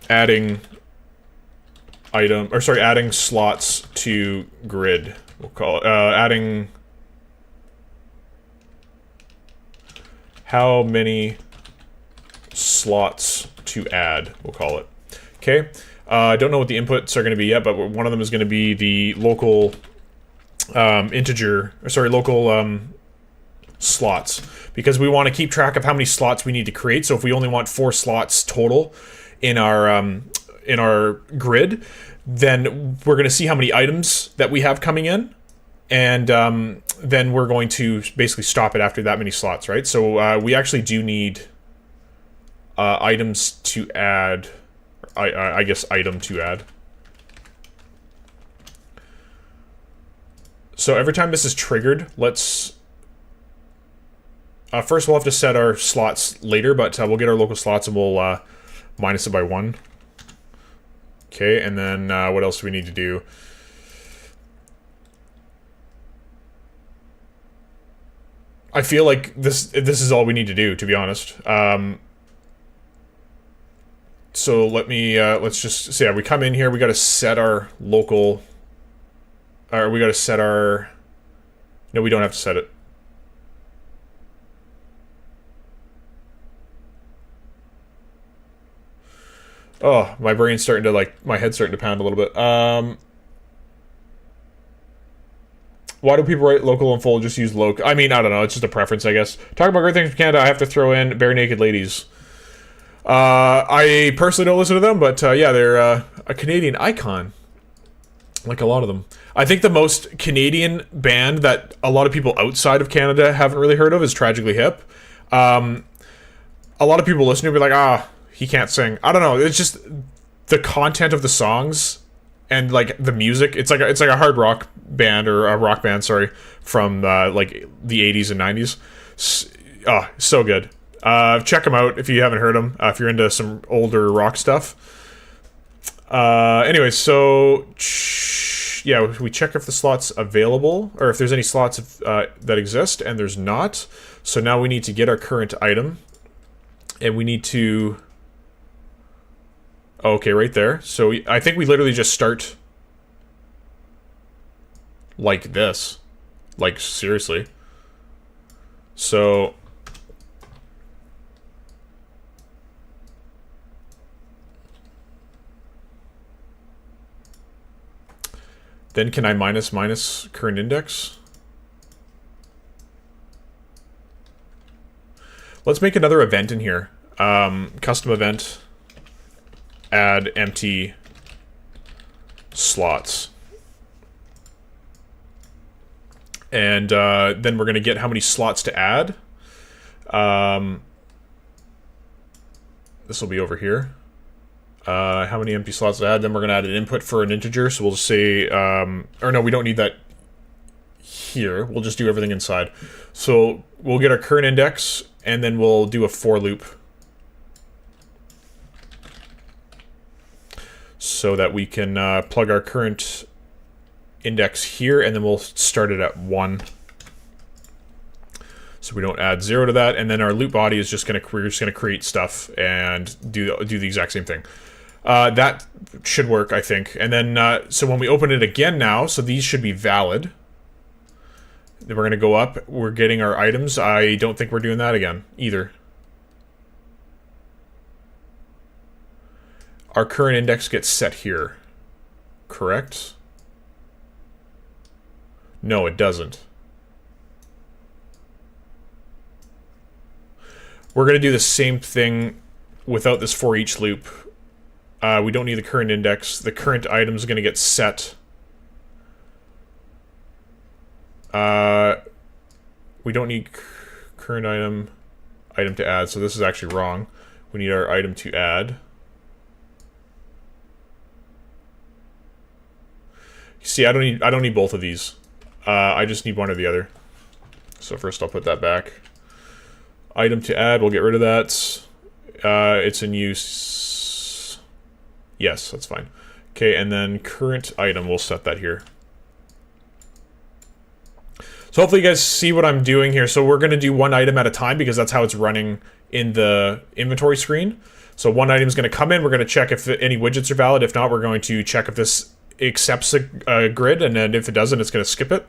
adding adding slots to grid. We'll call it adding how many slots to add, we'll call it. Okay. I don't know what the inputs are going to be yet, but one of them is going to be the local local slots, because we want to keep track of how many slots we need to create. So if we only want 4 slots total in our grid, then we're going to see how many items that we have coming in, and then we're going to basically stop it after that many slots, right? So we actually do need items to add, I guess item to add. So every time this is triggered, let's... first we'll have to set our slots later, but we'll get our local slots and we'll minus it by 1. Okay, and then what else do we need to do? I feel like this is all we need to do, to be honest. So let's just say, we come in here, we got to set our local, or we got to set our, no, we don't have to set it. Oh, my brain's starting to, like, my head's starting to pound a little bit. Why do people write local and full, just use local? I mean, I don't know, it's just a preference, I guess. Talking about great things from Canada, I have to throw in Bare Naked Ladies. I personally don't listen to them, but yeah, they're a Canadian icon. Like a lot of them. I think the most Canadian band that a lot of people outside of Canada haven't really heard of is Tragically Hip. A lot of people listen to it and be like, he can't sing. I don't know. It's just the content of the songs and like the music. It's like a hard rock band, or a rock band, sorry, from like the 80s and 90s. So good. Check them out if you haven't heard them. If you're into some older rock stuff. Anyway, so yeah, we check if the slot's available, or if there's any slots that exist, and there's not. So now we need to get our current item, and we need to. Okay, right there. So I think we literally just start like this. Like, seriously. So then can I minus current index? Let's make another event in here. Custom event. Add empty slots. And then we're going to get how many slots to add. This will be over here. How many empty slots to add. Then we're going to add an input for an integer. So we'll just say, or no, we don't need that here. We'll just do everything inside. So we'll get our current index, and then we'll do a for loop. So that we can plug our current index here, and then we'll start it at 1. So we don't add 0 to that, and then our loop body is just we're just gonna create stuff and do the exact same thing. That should work, I think. And then so when we open it again now, so these should be valid. Then we're gonna go up. We're getting our items. I don't think we're doing that again either. Our current index gets set here, correct? No, it doesn't. We're going to do the same thing without this for each loop. We don't need the current index. The current item is going to get set. We don't need current item to add, so this is actually wrong. We need our item to add. See, I don't need both of these. I just need one or the other. So first I'll put that back. Item to add, we'll get rid of that. It's in use. Yes, that's fine. Okay, and then current item, we'll set that here. So hopefully you guys see what I'm doing here. So we're going to do one item at a time because that's how it's running in the inventory screen. So one item is going to come in. We're going to check if any widgets are valid. If not, we're going to check if this accepts a grid, and then if it doesn't, it's going to skip it.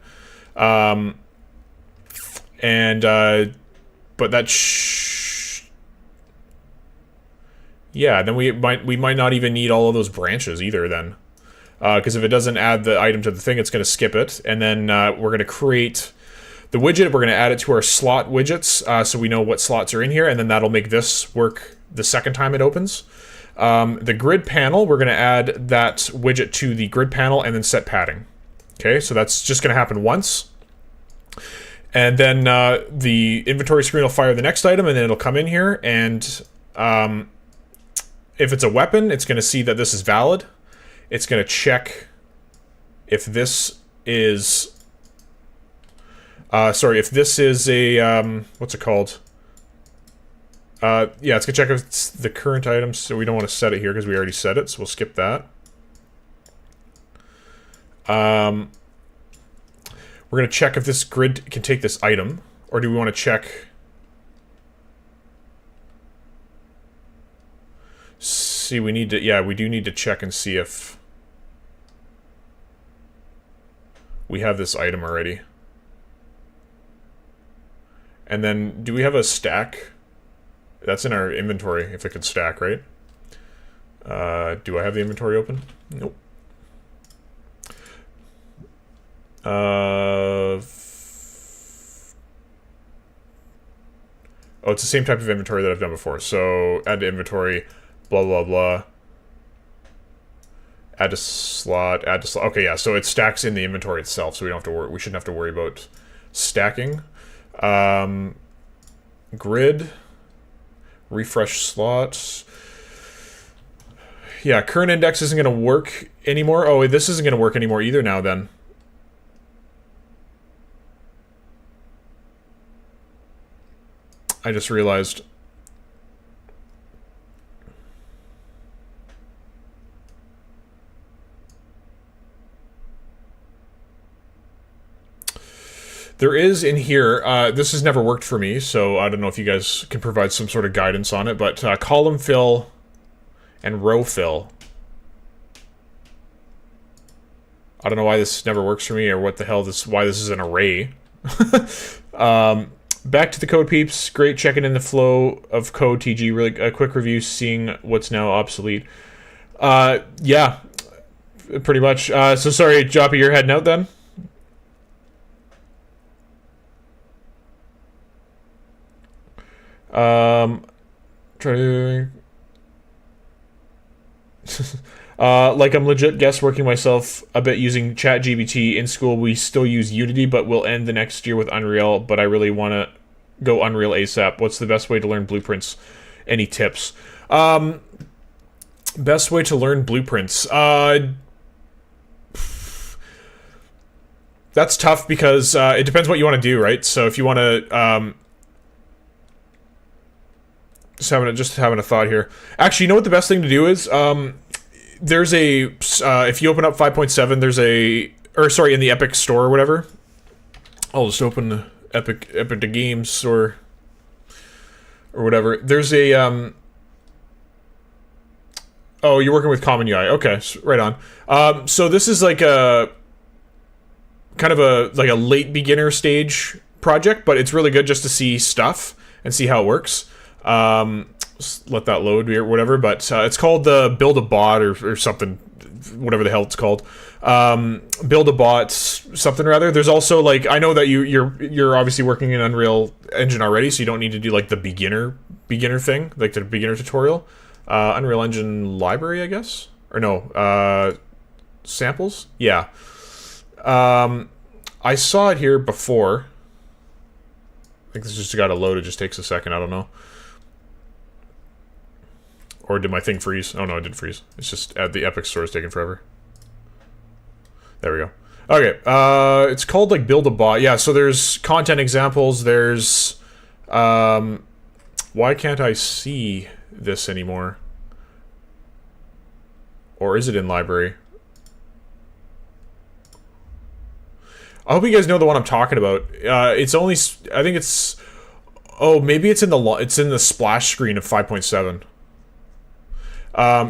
But that yeah, then we might not even need all of those branches either then, because if it doesn't add the item to the thing, it's going to skip it. And then we're going to create The widget, we're going to add it to our slot widgets, so we know what slots are in here, and then that'll make this work the second time it opens. The grid panel, we're going to add that widget to the grid panel and then set padding. Okay, so that's just going to happen once. And then the inventory screen will fire the next item, and then it'll come in here, and if it's a weapon, it's going to see that this is valid. It's going to check if this is... if this is a... what's it called? Yeah, it's going to check if it's the current item, so we don't want to set it here because we already set it, so we'll skip that. We're going to check if this grid can take this item, or do we want to check... See, we need to... Yeah, we do need to check and see if we have this item already. And then, do we have a stack? That's in our inventory, if it can stack, right? Do I have the inventory open? Nope. Oh, it's the same type of inventory that I've done before. So, add to inventory, blah, blah, blah. Add to slot, add to slot. Okay, yeah, so it stacks in the inventory itself, so we don't have to worry. We shouldn't have to worry about stacking. Grid, refresh slots. Yeah, current index isn't going to work anymore. Oh, this isn't going to work anymore either now then. I just realized. There is in here, this has never worked for me, so I don't know if you guys can provide some sort of guidance on it, but column fill and row fill. I don't know why this never works for me, or what the hell why this is an array. Back to the code peeps. Great checking in the flow of code, TG. Really a quick review, seeing what's now obsolete. Yeah, pretty much. So sorry, Joppy, you're heading out then? Try to... like I'm legit guest working myself a bit using ChatGPT. In school we still use Unity, but we'll end the next year with Unreal, but I really want to go Unreal ASAP. What's the best way to learn blueprints? Any tips? Best way to learn blueprints? That's tough because it depends what you want to do, right? So if you want to... Just having a thought here. Actually, you know what the best thing to do is? There's a... if you open up 5.7, there's a... Or, sorry, in the Epic Store or whatever. I'll just open the Epic Games or whatever. There's a... Oh, you're working with Common UI. Okay, right on. So this is like a... Kind of a late beginner stage project, but it's really good just to see stuff and see how it works. Let that load or whatever, but it's called the Build a Bot or something, whatever the hell it's called. Build a Bot something or other. There's also like, I know that you're obviously working in Unreal Engine already, so you don't need to do like the beginner thing, like the beginner tutorial. Unreal Engine library, I guess, or no, samples. Yeah. I saw it here before. I think this just got to load. It just takes a second. I don't know. Or did my thing freeze? Oh no, it did freeze. It's just at the Epic Store is taking forever. There we go. Okay, it's called like Build a Bot. Yeah, so there's content examples. There's why can't I see this anymore? Or is it in library? I hope you guys know the one I'm talking about. It's only, I think it's, oh, maybe it's in the splash screen of 5.7.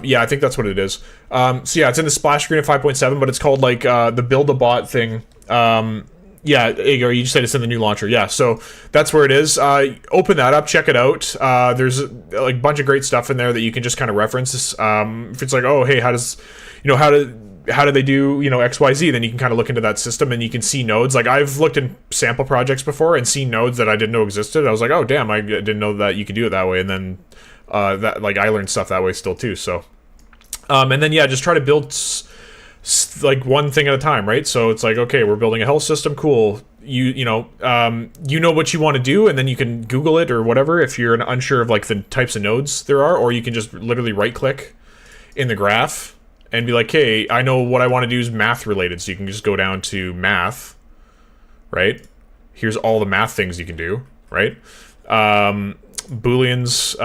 Yeah, I think that's what it is. So yeah, it's in the splash screen of 5.7, but it's called like the Build a Bot thing. Yeah, you just said it's in the new launcher. Yeah, so that's where it is. Open that up, check it out. There's like a bunch of great stuff in there that you can just kind of reference. If it's like, oh, hey, how how do they do, you know, XYZ? Then you can kind of look into that system and you can see nodes. Like, I've looked in sample projects before and seen nodes that I didn't know existed. I was like, oh, damn, I didn't know that you could do it that way. And then that, like, I learned stuff that way still too. So, and then, yeah, just try to build like one thing at a time, right? So it's like, okay, we're building a health system, cool. You know what you want to do, and then you can Google it or whatever if you're unsure of like the types of nodes there are, or you can just literally right click in the graph and be like, hey, I know what I want to do is math related, so you can just go down to math, right? Here's all the math things you can do, right? Booleans,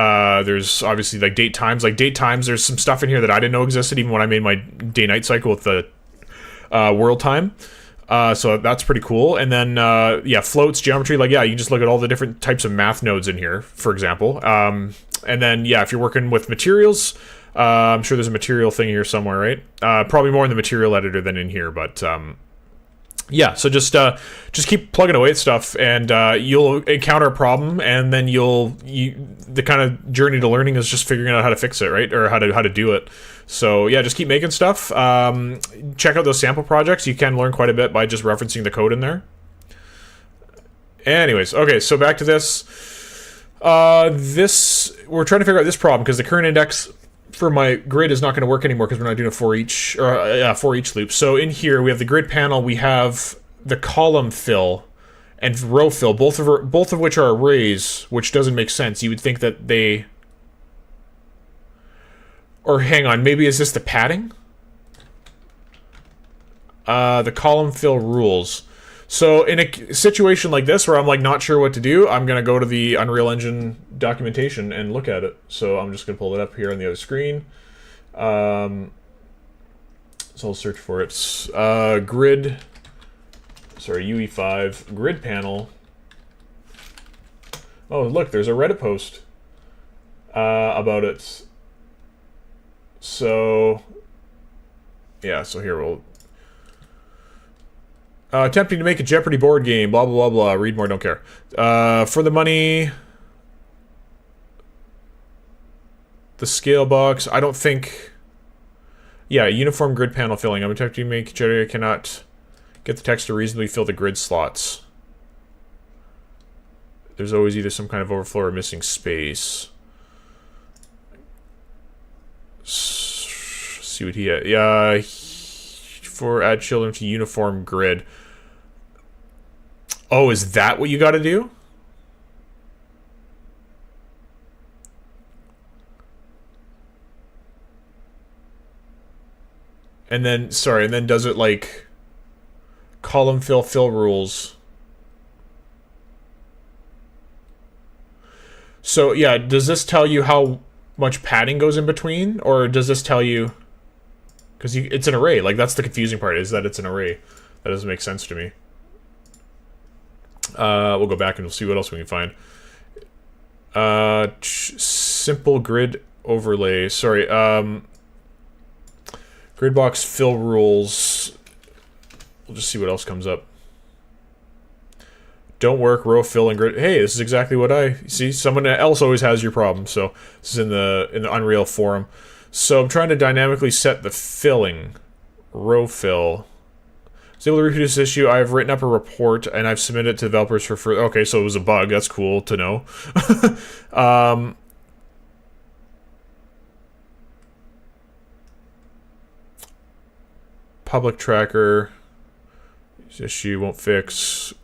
there's obviously like date times. Like date times, there's some stuff in here that I didn't know existed even when I made my day-night cycle with the world time. So that's pretty cool. And then, yeah, floats, geometry, like, yeah, you can just look at all the different types of math nodes in here, for example. And then, yeah, if you're working with materials, I'm sure there's a material thing here somewhere, right? Probably more in the material editor than in here, but yeah, so just keep plugging away at stuff, and you'll encounter a problem, and then the kind of journey to learning is just figuring out how to fix it, right? Or how to do it. So yeah, just keep making stuff. Check out those sample projects. You can learn quite a bit by just referencing the code in there. Anyways, okay, so back to this. We're trying to figure out this problem because the current index for my grid is not going to work anymore because we're not doing a for each loop. So in here we have the grid panel, we have the column fill and row fill, both of which are arrays, which doesn't make sense. You would think that they, or hang on, maybe is this the padding? The column fill rules. So in a situation like this where I'm like not sure what to do, I'm going to go to the Unreal Engine documentation and look at it. So I'm just going to pull it up here on the other screen. So I'll search for it. UE5, grid panel. Oh, look, there's a Reddit post about it. So, yeah, so here we'll... attempting to make a Jeopardy board game, blah, blah, blah, blah. Read more, don't care. For the money... The scale box, I don't think... Yeah, uniform grid panel filling. I'm attempting to make Jeopardy. I cannot get the text to reasonably fill the grid slots. There's always either some kind of overflow or missing space. See what he had. Yeah, for add children to uniform grid. Oh, is that what you got to do? And then, sorry, and then does it like column fill rules? So yeah, does this tell you how much padding goes in between, or does this tell you? Because it's an array. Like that's the confusing part, is that it's an array. That doesn't make sense to me. We'll go back and we'll see what else we can find. Simple grid overlay. Sorry. Grid box fill rules. We'll just see what else comes up. Don't work, row fill and grid. Hey, this is exactly what I see. Someone else always has your problem. So this is in the Unreal forum. So I'm trying to dynamically set the filling, row fill. I was able to reproduce this issue. I've written up a report and I've submitted it to developers for further. Okay, so it was a bug. That's cool to know. Public tracker. This issue won't fix.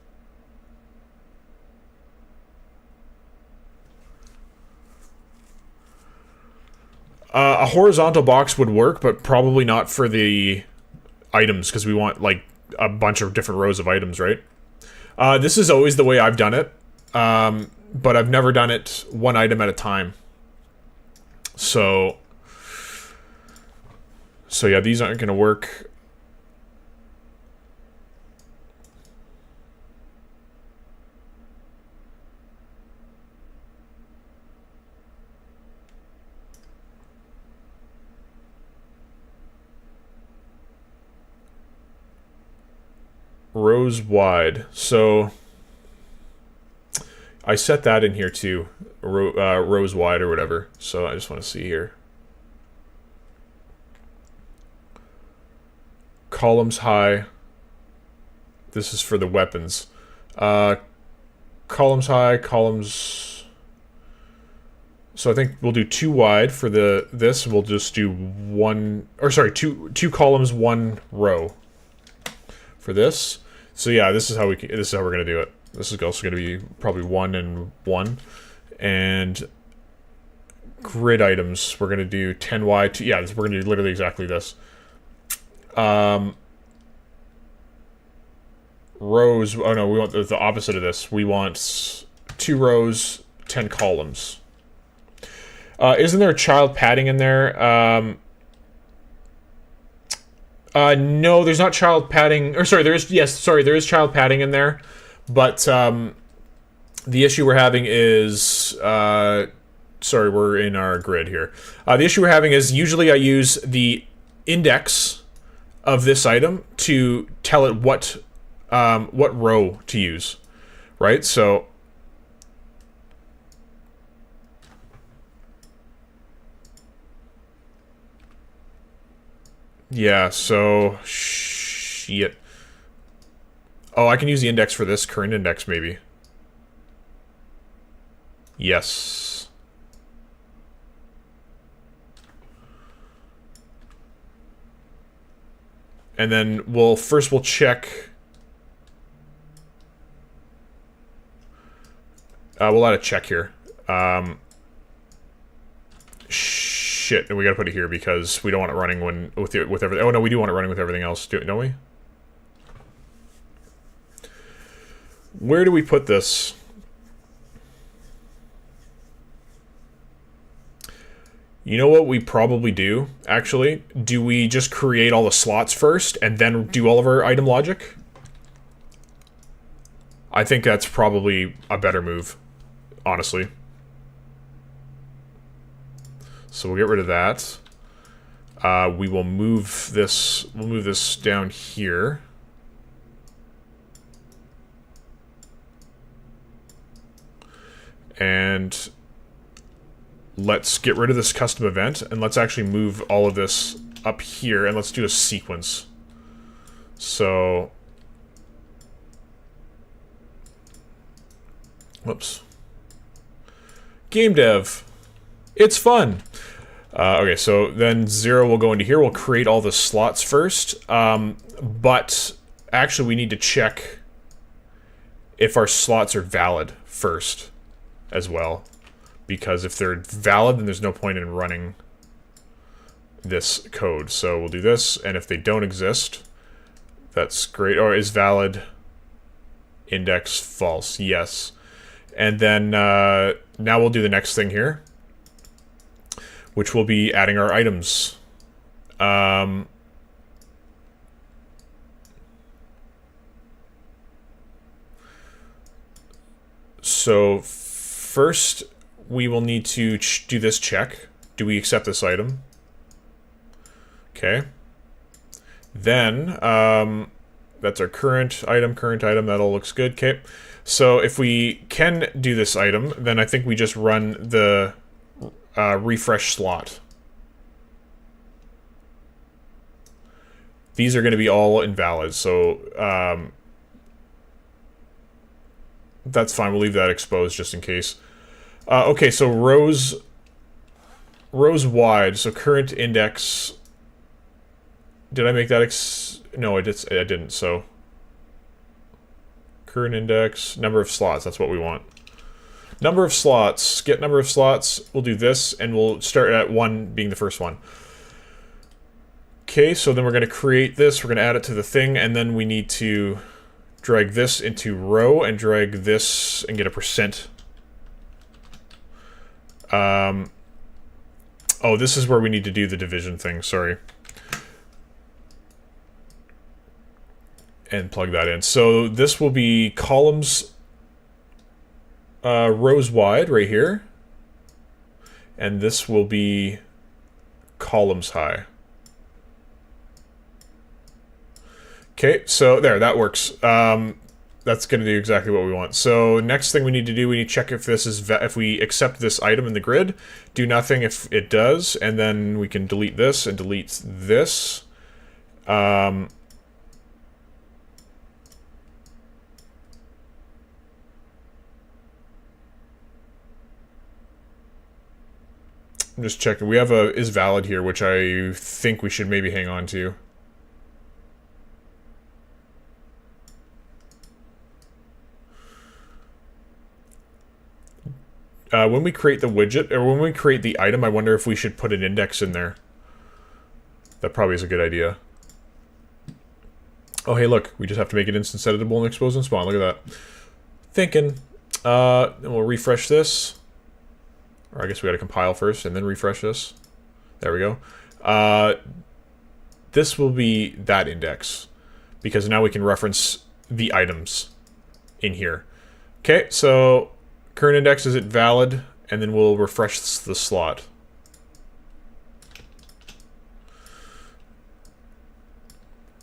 A horizontal box would work, but probably not for the items, because we want, like, a bunch of different rows of items, right? This is always the way I've done it, but I've never done it one item at a time. So yeah, these aren't going to work. Rows wide. So I set that in here too, rows wide or whatever. So I just want to see here. columns high. This is for the weapons. Columns high, columns... So I think we'll do 2 wide for this. We'll just do two columns, 1 row for this. So yeah, this is how we're gonna do it. This is also gonna be probably 1 and 1. And grid items, we're gonna do 10 wide. Yeah, we're gonna do literally exactly this. Rows. Oh no, we want the opposite of this. We want 2 rows, 10 columns. Isn't there child padding in there? No, there's not child padding. Or sorry, there is. Yes, sorry, there is child padding in there. But the issue we're having is sorry, we're in our grid here. The issue we're having is usually I use the index of this item to tell it what row to use, right? So yeah, so shit. Oh, I can use the index for this current index, maybe. Yes. And then we'll check. We'll add a check here. Shit, and we gotta put it here because we don't want it running with everything. Oh no, we do want it running with everything else, don't we? Where do we put this? You know what we probably do, actually? Do we just create all the slots first and then do all of our item logic? I think that's probably a better move, honestly. So we'll get rid of that. We will move this. We'll move this down here. And let's get rid of this custom event, and let's actually move all of this up here, and let's do a sequence. So, whoops. Game dev. It's fun. Okay, so then 0 will go into here. We'll create all the slots first. But actually we need to check if our slots are valid first as well. Because if they're valid, then there's no point in running this code. So we'll do this, and if they don't exist, that's great. Or is valid index false? Yes. And then now we'll do the next thing here, which will be adding our items. So first, we will need to do this check. Do we accept this item? Okay. Then, that's our current item, that all looks good. Okay. So if we can do this item, then I think we just run the refresh slot. These are going to be all invalid, so that's fine. We'll leave that exposed just in case. Okay, so rows wide. So current index. Did I make that no, I didn't. So current index, number of slots. That's what we want. Number of slots. Get number of slots. We'll do this, and we'll start at 1 being the first one. Okay, so then we're going to create this. We're going to add it to the thing, and then we need to drag this into row and drag this and get a %. Oh, this is where we need to do the division thing, sorry. And plug that in. So this will be columns, rows wide right here. And this will be columns high. Okay, so there, that works. That's going to do exactly what we want. So next thing we need to do, we need to check if this is if we accept this item in the grid. Do nothing if it does, and then we can delete this and delete this. I'm just checking. We have a is valid here, which I think we should maybe hang on to. When we create the widget, or when we create the item, I wonder if we should put an index in there. That probably is a good idea. Oh, hey, look. We just have to make it instance editable and expose and spawn. Look at that. Thinking. Then we'll refresh this. Or I guess we gotta compile first and then refresh this. There we go. This will be that index. Because now we can reference the items in here. Okay, so current index, is it valid? And then we'll refresh the slot.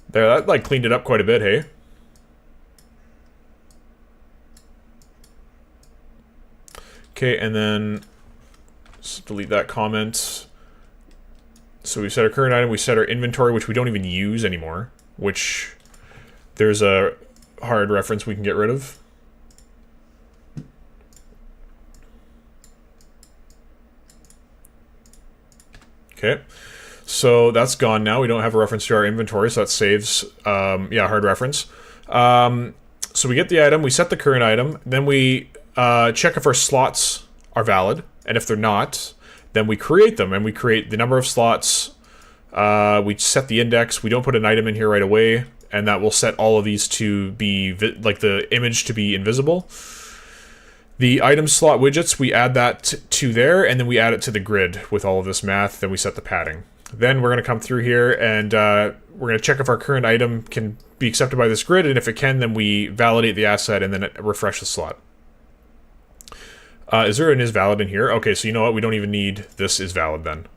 There, that like cleaned it up quite a bit, hey? Okay, and then let's delete that comment. So we set our current item, we set our inventory, which we don't even use anymore, which there's a hard reference we can get rid of. Okay, so that's gone now. We don't have a reference to our inventory, so that saves, yeah, hard reference. So we get the item, we set the current item, then we check if our slots are valid, and if they're not, then we create them, and we create the number of slots, we set the index, we don't put an item in here right away, and that will set all of these to be, like the image to be invisible. The item slot widgets, we add that to there, and then we add it to the grid with all of this math, then we set the padding. Then we're going to come through here, and we're going to check if our current item can be accepted by this grid, and if it can, then we validate the asset and then refresh the slot. Is there an is valid in here? Okay, so you know what? We don't even need this is valid then.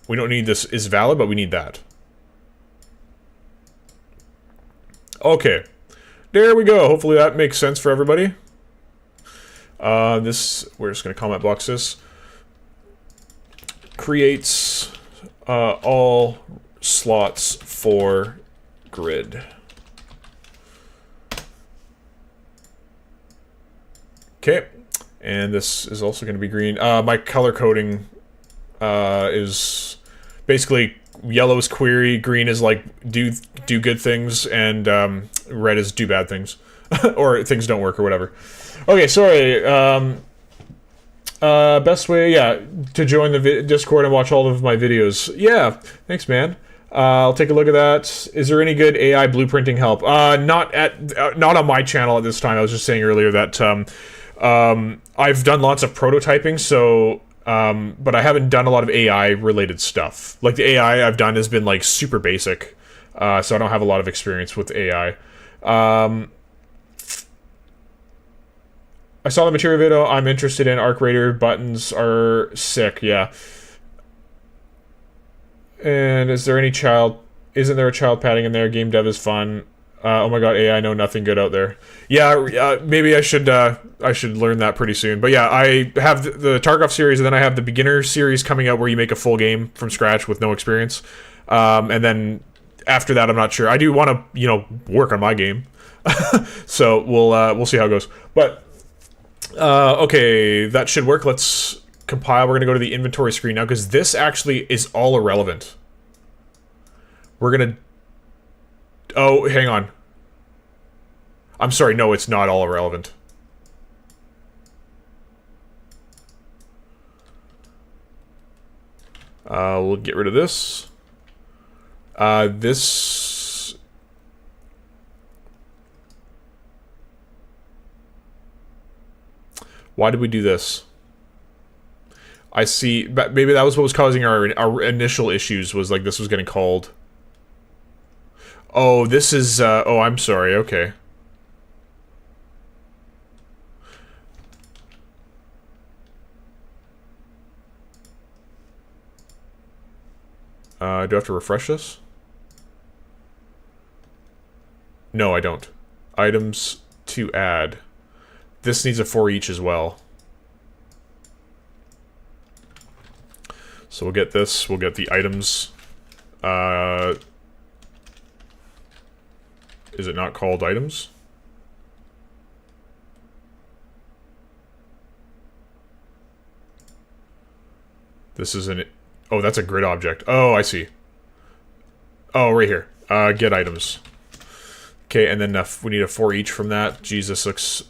We don't need this is valid, but we need that. Okay. There we go. Hopefully that makes sense for everybody. We're just going to comment box this. Creates all slots for grid. Okay, and this is also going to be green. My color coding is basically yellow is query, green is like do good things, and red is do bad things, or things don't work or whatever. Okay, sorry. Best way, yeah, to join the Discord and watch all of my videos. Yeah, thanks, man. I'll take a look at that. Is there any good AI blueprinting help? Not on my channel at this time. I was just saying earlier that I've done lots of prototyping, so but I haven't done a lot of AI related stuff. Like the AI I've done has been like super basic, so I don't have a lot of experience with AI. I saw the material video. I'm interested in Arc Raider. Buttons are sick. Yeah. And is there any child? Isn't there a child padding in there? Game dev is fun. Oh my god, AI know nothing good out there. Yeah, maybe I should learn that pretty soon. But yeah, I have the Tarkov series, and then I have the beginner series coming out where you make a full game from scratch with no experience. And then after that, I'm not sure. I do want to, you know, work on my game. So we'll see how it goes. But okay, that should work. Let's compile. We're gonna go to the inventory screen now because this actually is all irrelevant. We're gonna. Oh, hang on. I'm sorry, no, it's not all irrelevant. We'll get rid of this. This... Why did we do this? I see, maybe that was what was causing our initial issues, was like this was getting called. Oh, this is, oh, I'm sorry, okay. Do I have to refresh this? No, I don't. Items to add. This needs a for each as well. So we'll get this, we'll get the items. Is it not called items? This is an... Oh, that's a grid object. Oh, I see. Oh, right here. Get items. Okay, and then we need a for each from that. Jesus, looks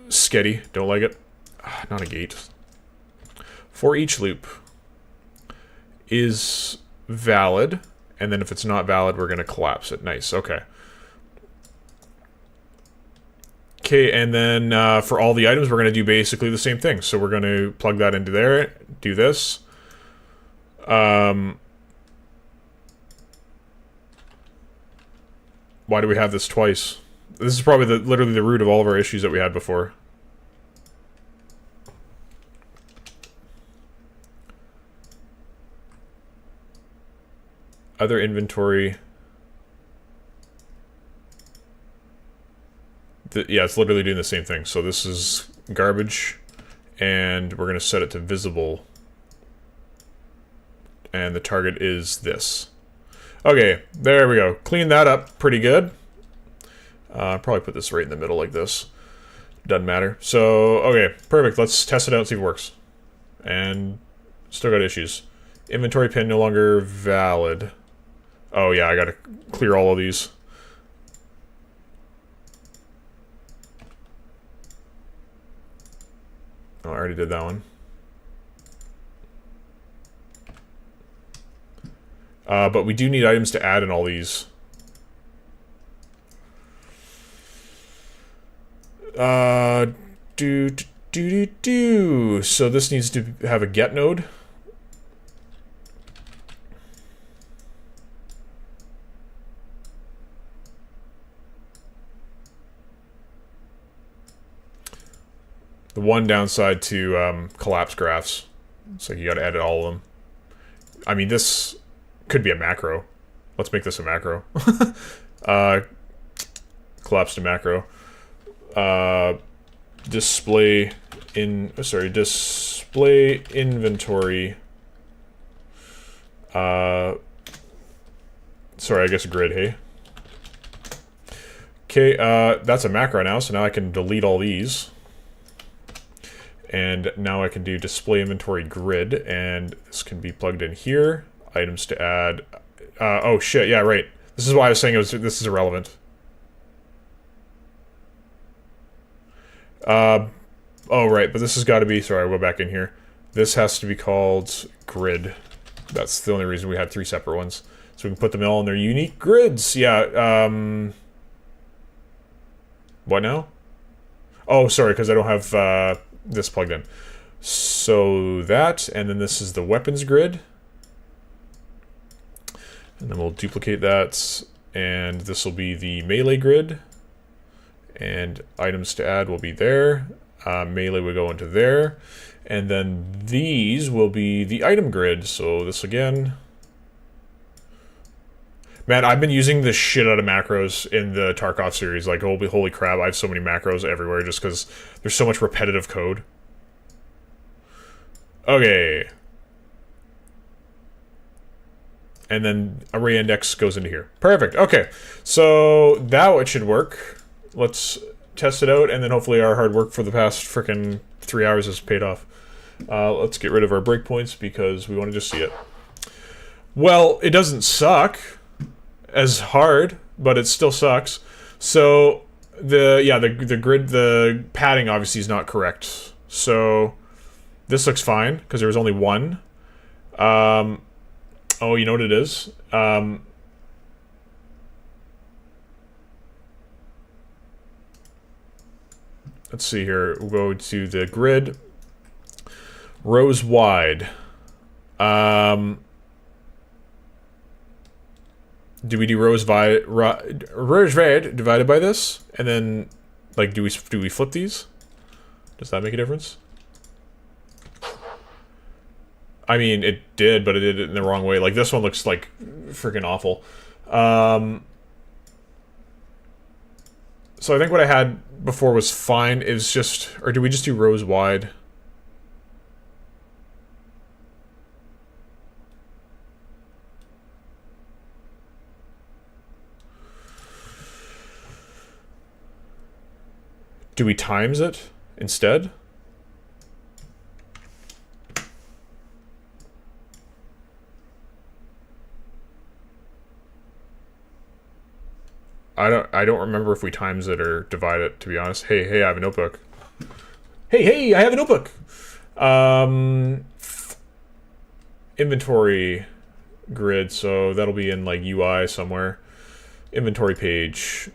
sketty. Don't like it. Not a gate. For each loop is valid, and then if it's not valid, we're going to collapse it. Nice, okay. Okay, and then for all the items, we're going to do basically the same thing. So we're going to plug that into there, do this. Why do we have this twice? This is probably literally the root of all of our issues that we had before. Other inventory. Yeah, it's literally doing the same thing. So this is garbage, and we're going to set it to visible. And the target is this. Okay, there we go. Clean that up pretty good. Probably put this right in the middle like this. Doesn't matter. So, okay, perfect. Let's test it out and see if it works. And still got issues. Inventory pin no longer valid. Oh yeah, I gotta clear all of these. Oh, I already did that one. But we do need items to add in all these. So this needs to have a get node. The one downside to collapse graphs, so you got to edit all of them. I mean, this could be a macro. Let's make this a macro. Collapse to macro. Display inventory. Sorry, I guess grid, hey? Okay, that's a macro now, so now I can delete all these. And now I can do display inventory grid, and this can be plugged in here. Items to add. Oh shit, yeah, right. This is why I was saying this is irrelevant. Oh right, but this has got to be, sorry, I'll go back in here. This has to be called grid. That's the only reason we had 3 separate ones. So we can put them all in their unique grids. Yeah, what now? Oh, sorry, because I don't have this plugged in. So that, and then this is the weapons grid. And then we'll duplicate that, and this will be the melee grid. And items to add will be there. Melee will go into there. And then these will be the item grid. So this again. Man, I've been using the shit out of macros in the Tarkov series. Like, holy crap, I have so many macros everywhere just because there's so much repetitive code. Okay. And then array index goes into here. Perfect. Okay. So that should work. Let's test it out, and then hopefully our hard work for the past frickin' 3 hours has paid off. Let's get rid of our breakpoints because we want to just see it. Well, it doesn't suck as hard, but it still sucks. So the grid, the padding obviously is not correct. So this looks fine because there was only one. Oh, you know what it is? Let's see here. We'll go to the grid. Rows wide. Do we do rows wide divided by this? And then, like, do we flip these? Does that make a difference? I mean, it did, but it did it in the wrong way. Like, this one looks like freaking awful. So I think what I had before was fine. It was just, or do we just do rows wide? Do we times it instead? I don't remember if we times it or divide it, to be honest. Hey, I have a notebook. Hey, I have a notebook. Inventory grid, so that'll be in like UI somewhere. Inventory page.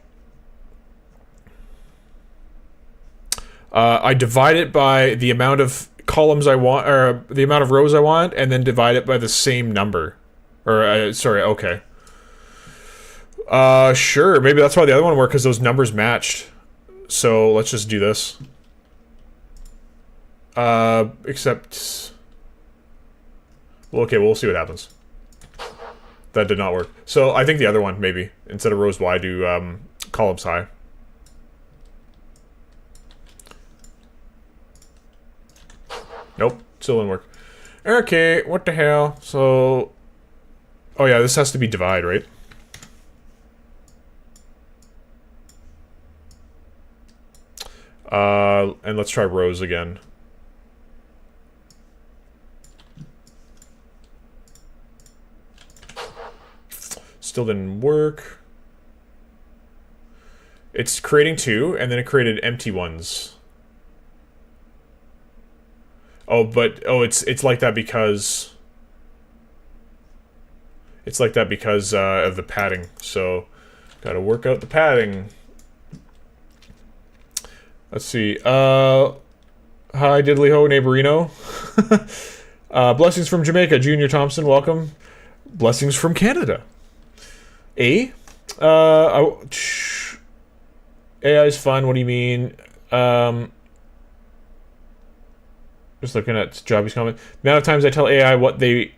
I divide it by the amount of columns I want, or the amount of rows I want, and then divide it by the same number. Or, sorry, okay. Sure, maybe that's why the other one worked, because those numbers matched. So, let's just do this. Except... Well, okay, we'll see what happens. That did not work. So, I think the other one, maybe. Instead of rows wide, do, columns high. Nope, still didn't work. Okay, what the hell? So... Oh yeah, this has to be divide, right? And let's try rows again. Still didn't work. It's creating two, and then it created empty ones. Oh, but it's like that because of the padding. So, gotta work out the padding. Let's see. Hi, diddly ho, neighborino. Blessings from Jamaica, Junior Thompson. Welcome. Blessings from Canada. AI is fun. What do you mean? Just looking at Jobby's comment. The amount of times I tell AI what they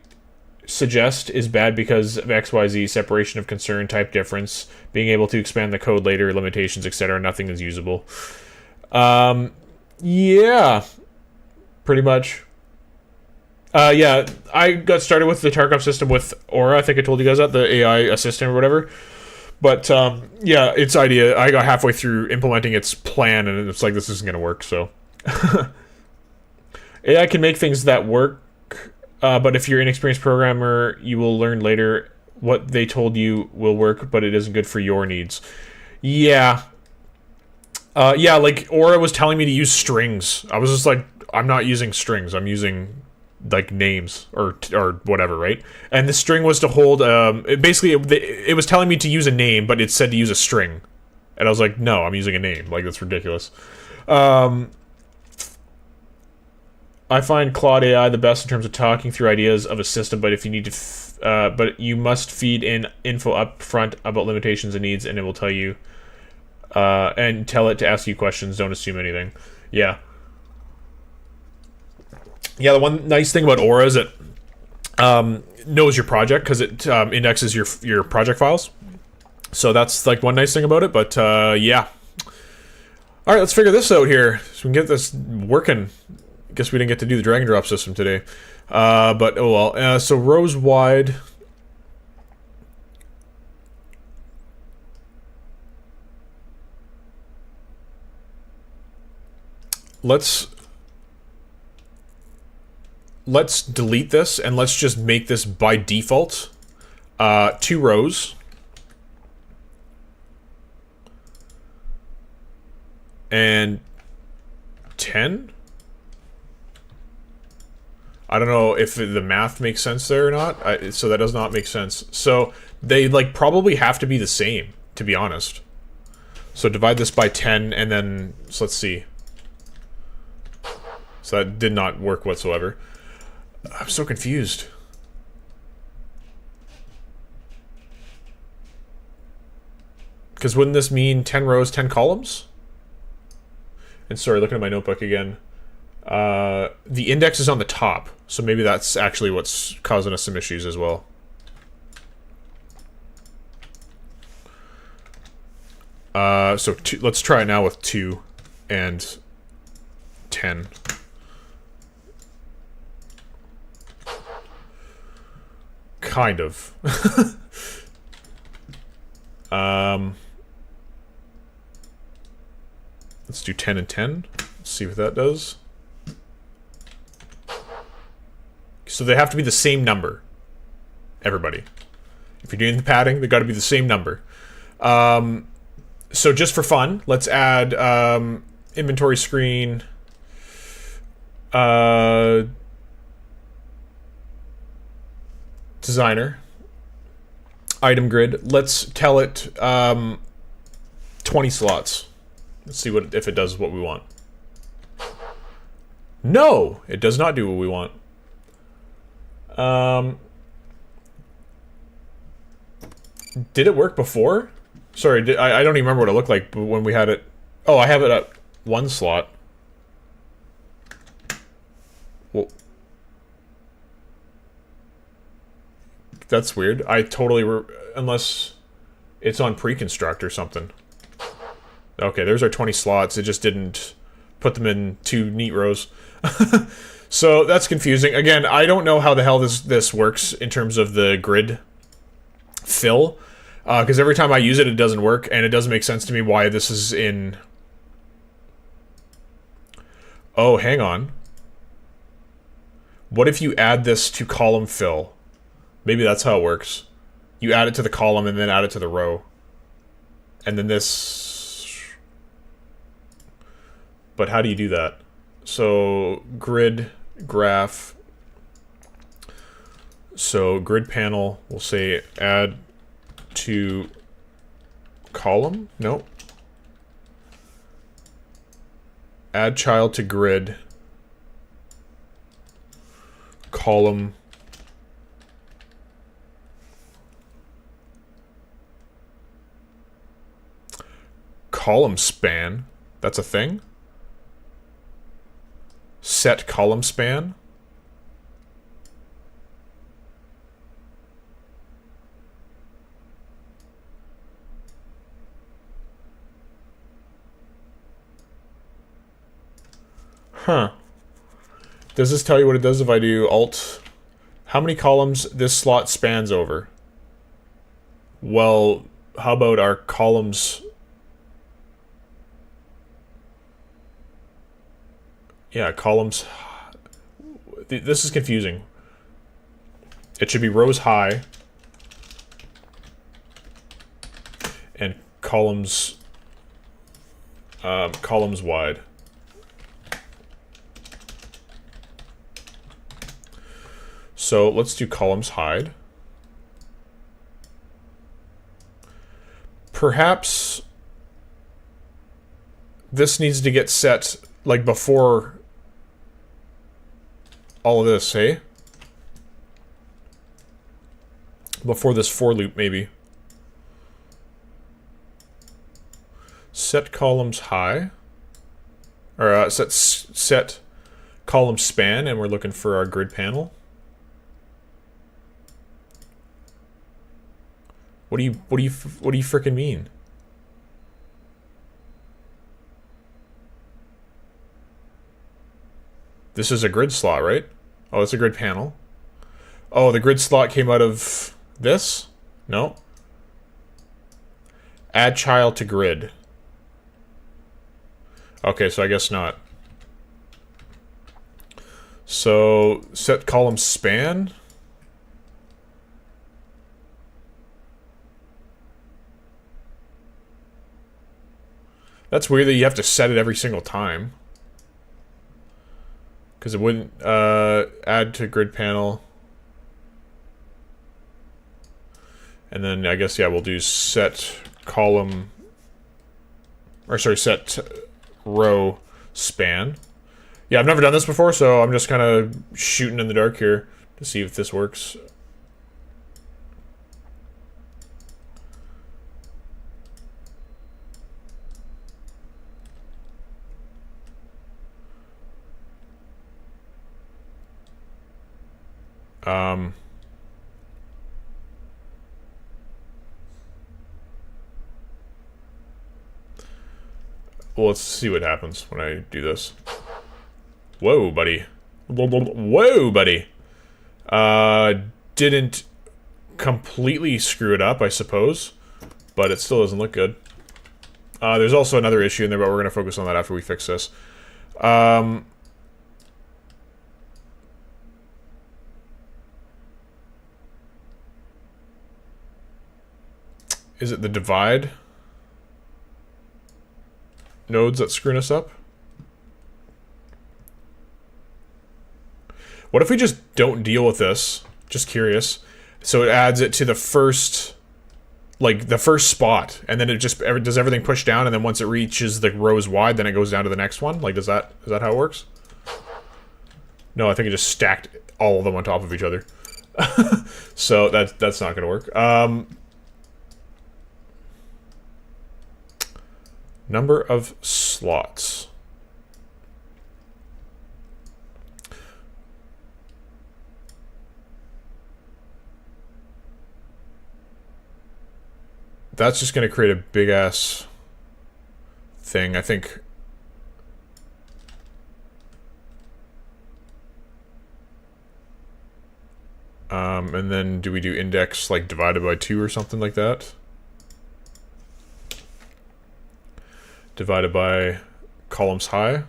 suggest is bad because of XYZ, separation of concern, type difference, being able to expand the code later, limitations, etc. Nothing is usable. Yeah. Pretty much. Yeah, I got started with the Tarkov system with Aura. I think I told you guys that, the AI assistant or whatever. But, yeah, its idea, I got halfway through implementing its plan, and it's like, this isn't going to work, so... AI can make things that work, but if you're an inexperienced programmer, you will learn later what they told you will work, but it isn't good for your needs. Yeah. Yeah, like, Aura was telling me to use strings. I was just like, I'm not using strings, I'm using... like names or whatever, right? And the string was to hold it was telling me to use a name, but it said to use a string, and I was like, no, I'm using a name. Like, that's ridiculous. I find Claude AI the best in terms of talking through ideas of a system, but if you need to but you must feed in info up front about limitations and needs, and it will tell you and tell it to ask you questions. Don't assume anything. Yeah. Yeah, the one nice thing about Aura is it knows your project, because it indexes your project files. So that's like one nice thing about it, but yeah. Alright, let's figure this out here, so we can get this working. Guess we didn't get to do the drag and drop system today. But oh well. So rows wide. Let's delete this, and let's just make this by default 2 rows. And 10? I don't know if the math makes sense there or not. So that does not make sense. So they like probably have to be the same, to be honest. So divide this by 10, and then, so let's see. So that did not work whatsoever. I'm so confused. Because wouldn't this mean 10 rows, 10 columns? And sorry, looking at my notebook again. The index is on the top, so maybe that's actually what's causing us some issues as well. So let's try it now with 2 and 10. Kind of. Let's do 10 and 10. Let's see what that does. So they have to be the same number. Everybody. If you're doing the padding, they got to be the same number. So just for fun, let's add inventory screen. Designer. Item grid. Let's tell it 20 slots. Let's see what if it does what we want. No, it does not do what we want. Did it work before? Sorry, I don't even remember what it looked like when we had it. Oh, I have it at 1 slot. Well, that's weird. I totally unless it's on pre-construct or something. Okay, there's our 20 slots. It just didn't put them in 2 neat rows. So that's confusing. Again, I don't know how the hell this works in terms of the grid fill, because every time I use it, it doesn't work, and it doesn't make sense to me why this is in... Oh, hang on. What if you add this to column fill? Maybe that's how it works. You add it to the column and then add it to the row. And then this... But how do you do that? So, grid, graph. So, grid panel, we'll say add to column? Nope. Add child to grid. Column. Column span. That's a thing? Set column span. Huh. Does this tell you what it does if I do Alt? How many columns this slot spans over? Well, how about our columns? Yeah, columns. This is confusing. It should be rows high and columns columns wide. So let's do columns hide. Perhaps this needs to get set like before all of this, hey? Before this for loop, maybe. Set columns high. Or set column span, and we're looking for our grid panel. What do you frickin' mean? This is a grid slot, right? Oh, it's a grid panel. Oh, the grid slot came out of this? No. Add child to grid. Okay, so I guess not. So, set column span. That's weird that you have to set it every single time. Because it wouldn't add to grid panel. And then I guess, yeah, we'll do set column, or sorry, set row span. Yeah, I've never done this before, so I'm just kind of shooting in the dark here to see if this works. Well, let's see what happens when I do this. Whoa, buddy. Whoa, buddy. Didn't completely screw it up, I suppose, but it still doesn't look good. There's also another issue in there, but we're going to focus on that after we fix this. Is it the divide? nodes that's screwing us up? What if we just don't deal with this? Just curious. So it adds it to the first, like the first spot, and then it just does everything push down, and then once it reaches the rows wide, then it goes down to the next one. Like, is that how it works? No, I think it just stacked all of them on top of each other. So that's not gonna work. Number of slots. That's just going to create a big ass thing, I think. And then do we do index like divided by 2 or something like that? Divided by columns high.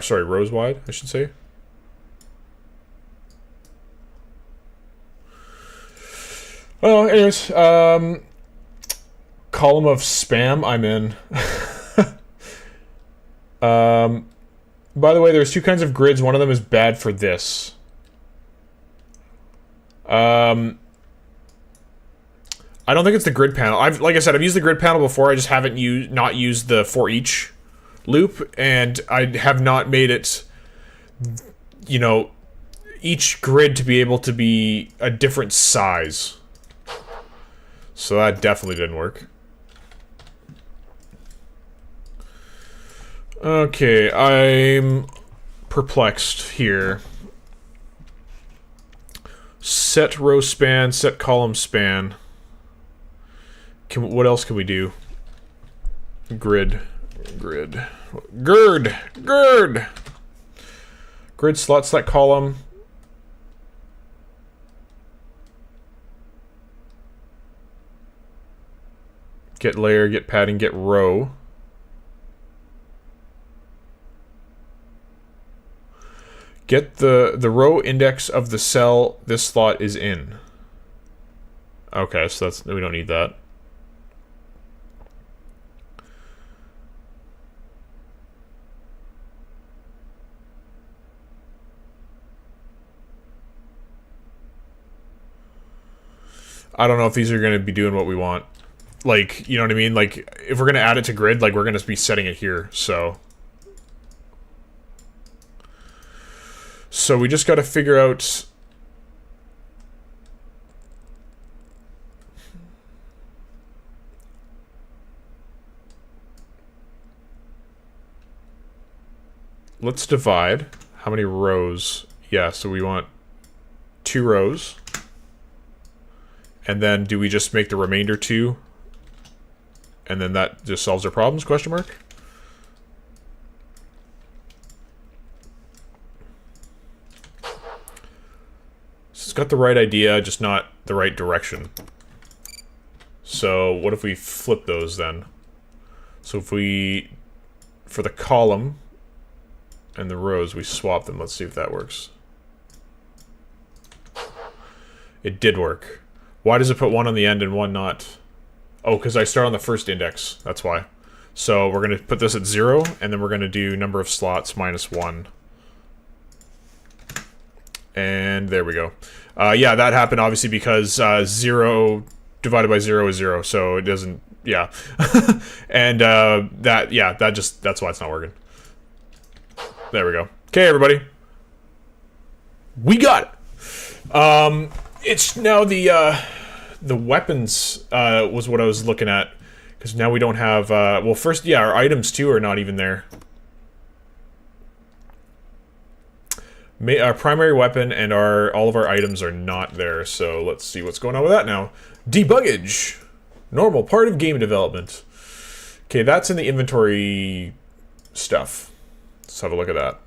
Sorry, rows wide, I should say. Well, anyways, column of spam, I'm in. By the way, there's 2 kinds of grids. One of them is bad for this. I don't think it's the grid panel. Like I said, I've used the grid panel before. I just haven't not used the for each loop, and I have not made it, you know, each grid to be able to be a different size. So that definitely didn't work. Okay, I'm perplexed here. Set row span, set column span. What else can we do? Grid. Gird! Grid slot, select column. Get layer, get padding, get row. Get the row index of the cell this slot is in. Okay, so we don't need that. I don't know if these are going to be doing what we want. Like, you know what I mean? Like, if we're going to add it to grid, like, we're going to be setting it here, so. So we just got to figure out. Let's divide. How many rows? Yeah, so we want 2 rows. And then do we just make the remainder 2? And then that just solves our problems, question mark? So it's got the right idea, just not the right direction. So what if we flip those then? So if we, for the column and the rows, we swap them. Let's see if that works. It did work. Why does it put 1 on the end and 1 not? Oh, because I start on the first index. That's why. So we're going to put this at 0, and then we're going to do number of slots minus 1. And there we go. Yeah, that happened obviously because 0 divided by 0 is 0, so it doesn't, yeah. And that's why it's not working. There we go. Okay, everybody. We got it. It's now the weapons was what I was looking at, because now we don't have well, first, yeah, our items too are not even there. Our primary weapon and all of our items are not there, so let's see what's going on with that now. Debuggage, normal part of game development. Okay, that's in the inventory stuff. Let's have a look at that.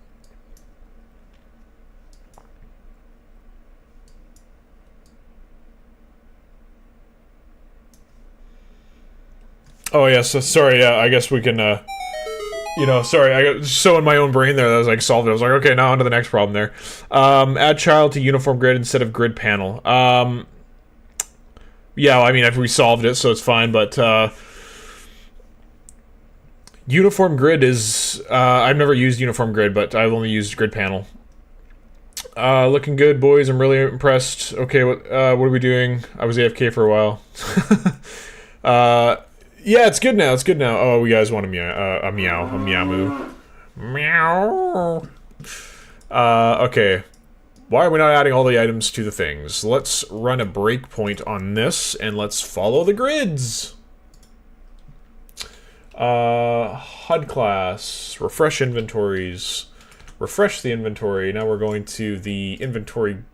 Oh yeah, so sorry, yeah, I guess we can You know, sorry, I got so in my own brain there that I was like solved it. I was like, okay, now on to the next problem there. Add child to uniform grid instead of grid panel. Yeah, I mean, we solved it, so it's fine, but uniform grid is... I've never used uniform grid, but I've only used grid panel. Looking good, boys. I'm really impressed. Okay, what are we doing? I was AFK for a while. Yeah, it's good now. It's good now. Oh, you guys want a meow? A meow moo. Meow. Okay. Why are we not adding all the items to the things? Let's run a breakpoint on this, and let's follow the grids. HUD class. Refresh inventories. Refresh the inventory. Now we're going to the inventory,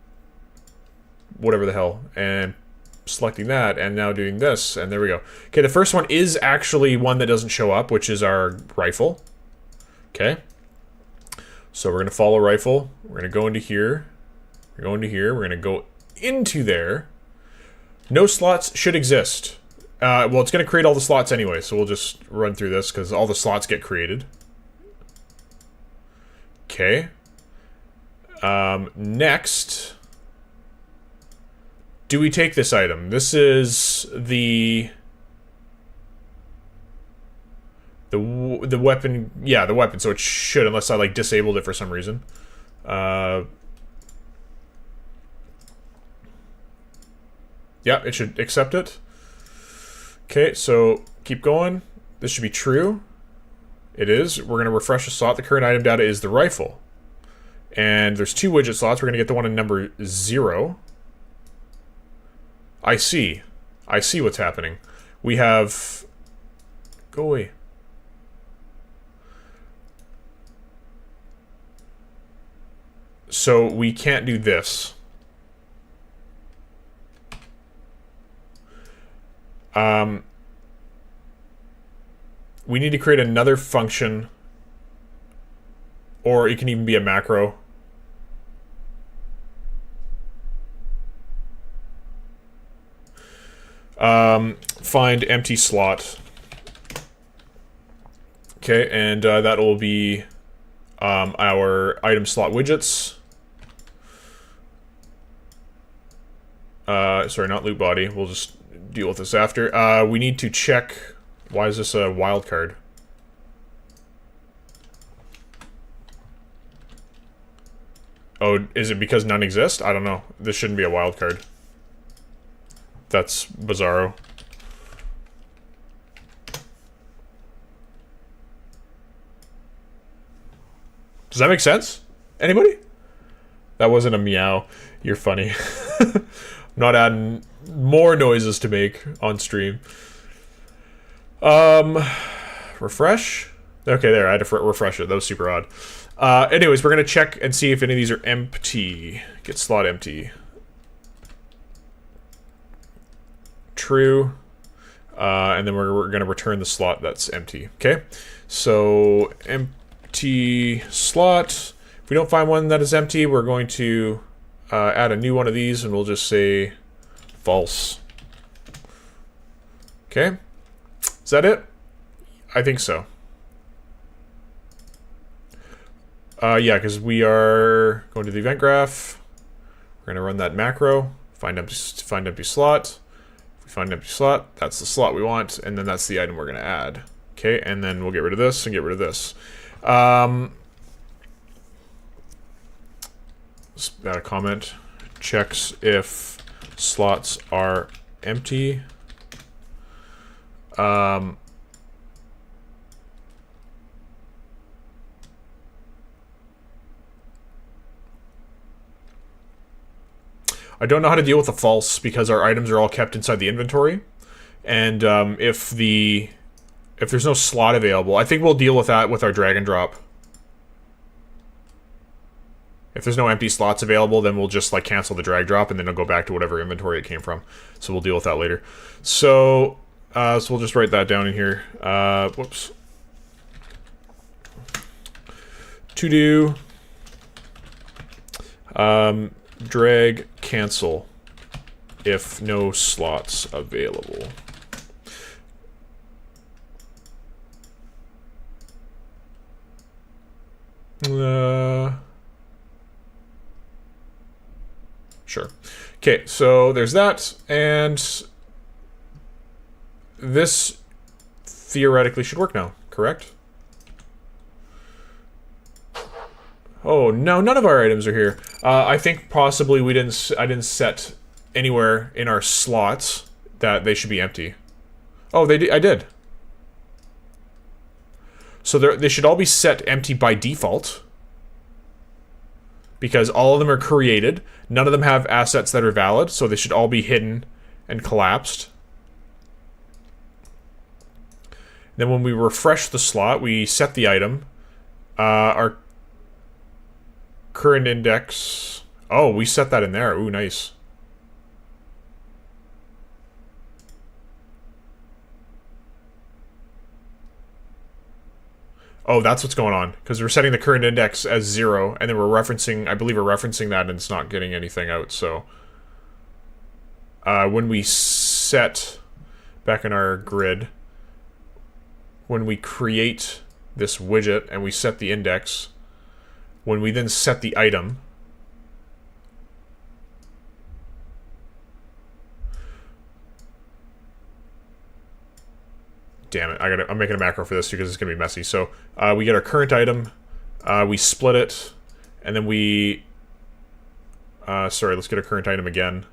whatever the hell, and selecting that, and now doing this, and there we go. Okay, the first one is actually one that doesn't show up, which is our rifle. Okay. So we're going to follow rifle. We're going to go into here. We're going to here. We're going to go into there. No slots should exist. Well, it's going to create all the slots anyway, so we'll just run through this, because all the slots get created. Okay. Next, do we take this item? This is the weapon. Yeah, the weapon. So it should, unless I like disabled it for some reason. Yeah, it should accept it. Okay, so keep going. This should be true. It is. We're going to refresh the slot. The current item data is the rifle. And there's 2 widget slots. We're going to get the one in number 0. I see. I see what's happening. We have... Go away. So we can't do this. We need to create another function, or it can even be a macro. Find empty slot. Okay, and that will be our item slot widgets. Sorry, not loot body. We'll just deal with this after. We need to check... Why is this a wildcard? Oh, is it because none exist? I don't know. This shouldn't be a wildcard. That's bizarro. Does that make sense? Anybody? That wasn't a meow. You're funny. I'm not adding more noises to make on stream. Refresh? Okay, there, I had to refresh it. That was super odd. Anyways, we're going to check and see if any of these are empty. Get slot empty. True. And then we're going to return the slot that's empty. Okay? So, empty slot. If we don't find one that is empty, we're going to add a new one of these, and we'll just say false. Okay? Is that it? I think so. Yeah, because we are going to the event graph. We're going to run that macro. Find empty slot. If we find empty slot, that's the slot we want, and then that's the item we're going to add. Okay, and then we'll get rid of this and get rid of this. Let's add a comment. Checks if slots are empty. I don't know how to deal with the false because our items are all kept inside the inventory, and if there's no slot available, I think we'll deal with that with our drag and drop. If there's no empty slots available, then we'll just like cancel the drag drop, and then it'll go back to whatever inventory it came from. So we'll deal with that later. So we'll just write that down in here. Whoops. To do drag cancel if no slots available. Sure. Okay, so there's that, and this theoretically should work now, correct? Oh, no, none of our items are here. I think possibly I didn't set anywhere in our slots that they should be empty. Oh, I did. So they should all be set empty by default. Because all of them are created. None of them have assets that are valid, so they should all be hidden and collapsed. Then when we refresh the slot, we set the item. Our current index... Oh, we set that in there. Ooh, nice. Oh, that's what's going on. Because we're setting the current index as 0, and then we're referencing... I believe we're referencing that, and it's not getting anything out, so... when we set... Back in our grid... When we create this widget, and we set the index... When we then set the item... Damn it, I'm making a macro for this because it's gonna be messy. So we get our current item, we split it, and then we sorry, let's get a current item again,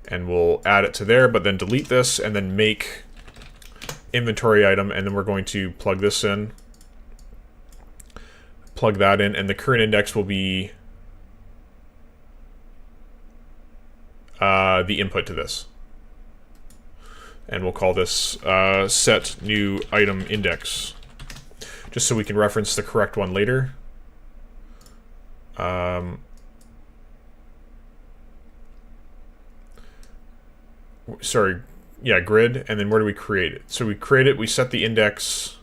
and we'll add it to there, but then delete this, and then make inventory item, and then we're going to plug this in, plug that in, and the current index will be the input to this. And we'll call this set new item index, just so we can reference the correct one later. Sorry, yeah, grid, and then where do we create it? So we create it, we set the index.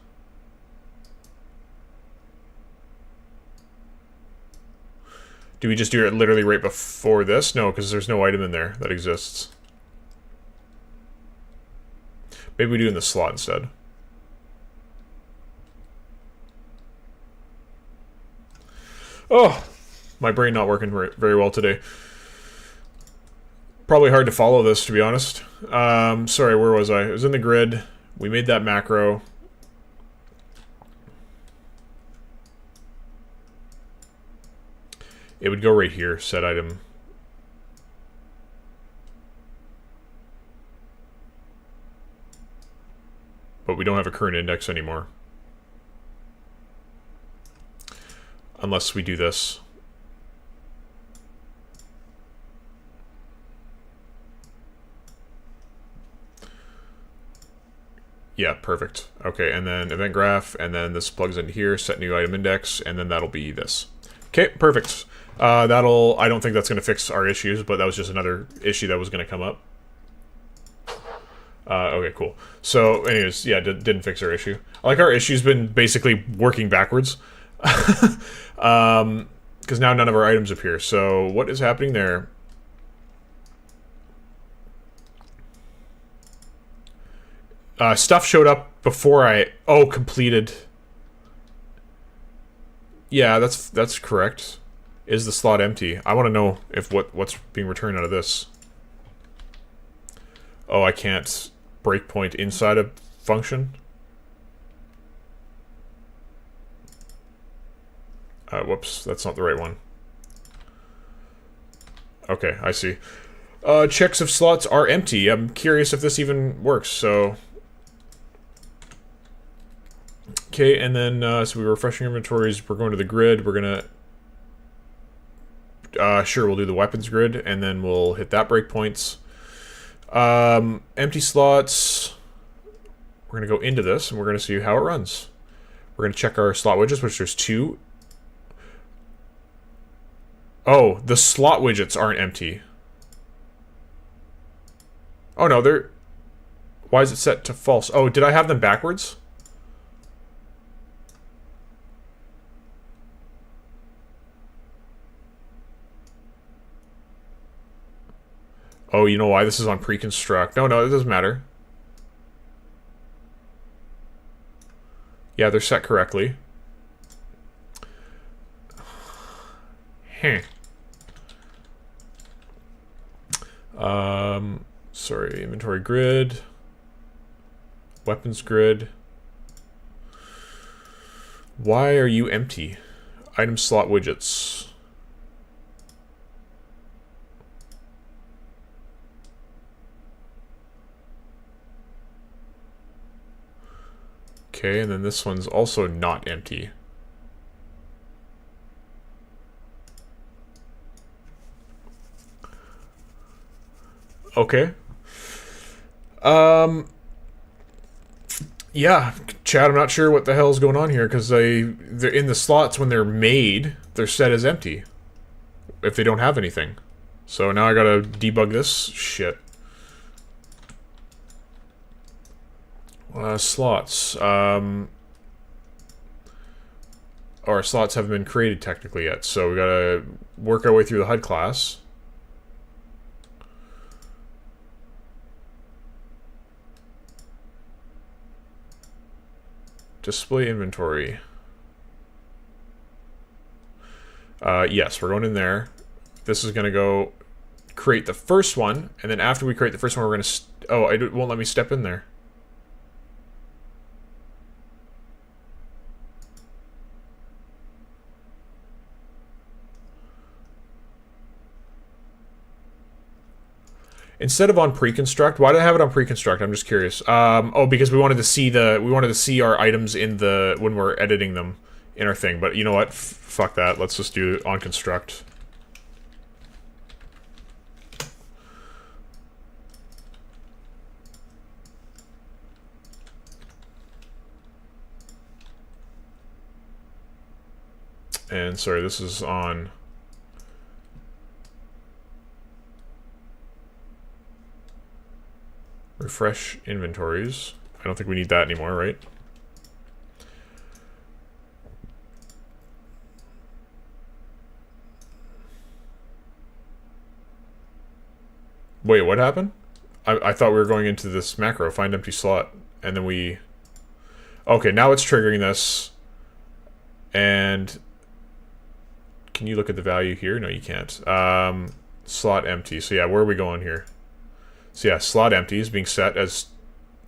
Do we just do it literally right before this? No, because there's no item in there that exists. Maybe we do in the slot instead. Oh, my brain not working very well today. Probably hard to follow this, to be honest. Sorry, where was I? It was in the grid. We made that macro. It would go right here, set item. But we don't have a current index anymore. Unless we do this. Yeah, perfect. Okay, and then event graph, and then this plugs into here, set new item index, and then that'll be this. Okay, perfect. I don't think that's going to fix our issues, but that was just another issue that was going to come up. Okay, cool. So, anyways, yeah, didn't fix our issue. I like our issue's been basically working backwards. Because now none of our items appear. So, what is happening there? Stuff showed up before I... Oh, completed. Yeah, that's correct. Is the slot empty? I want to know if what's being returned out of this. Oh, I can't breakpoint inside a function? Whoops, that's not the right one. Okay, I see. Checks if slots are empty. I'm curious if this even works, so... Okay, and then, so we're refreshing inventories, we're going to the grid, we're gonna... sure, we'll do the weapons grid, and then we'll hit that breakpoints. Empty slots. We're going to go into this, and we're going to see how it runs. We're going to check our slot widgets, which there's 2. Oh, the slot widgets aren't empty. Oh, no, they're... Why is it set to false? Oh, did I have them backwards? Oh, you know why? This is on pre-construct. No, it doesn't matter. Yeah, they're set correctly. Heh. Sorry, inventory grid. Weapons grid. Why are you empty? Item slot widgets. Okay, and then this one's also not empty. Okay. Yeah, chat, I'm not sure what the hell's going on here, because they're in the slots when they're made, they're set as empty. If they don't have anything. So now I gotta debug this shit. Slots. Our slots haven't been created technically yet, so we gotta work our way through the HUD class. Display inventory. Yes, we're going in there. This is gonna go create the first one, and then after we create the first one, we're gonna it won't let me step in there. Instead of on pre-construct, why do I have it on pre-construct? I'm just curious. Oh, because we wanted to see our items in the when we're editing them in our thing. But you know what? Fuck that. Let's just do it on construct. And sorry, this is on. Refresh inventories. I don't think we need that anymore, right? Wait, what happened? I thought we were going into this macro, find empty slot, and then we... Okay, now it's triggering this. And... Can you look at the value here? No, you can't. Slot empty. So yeah, where are we going here? So yeah, slot empty is being set as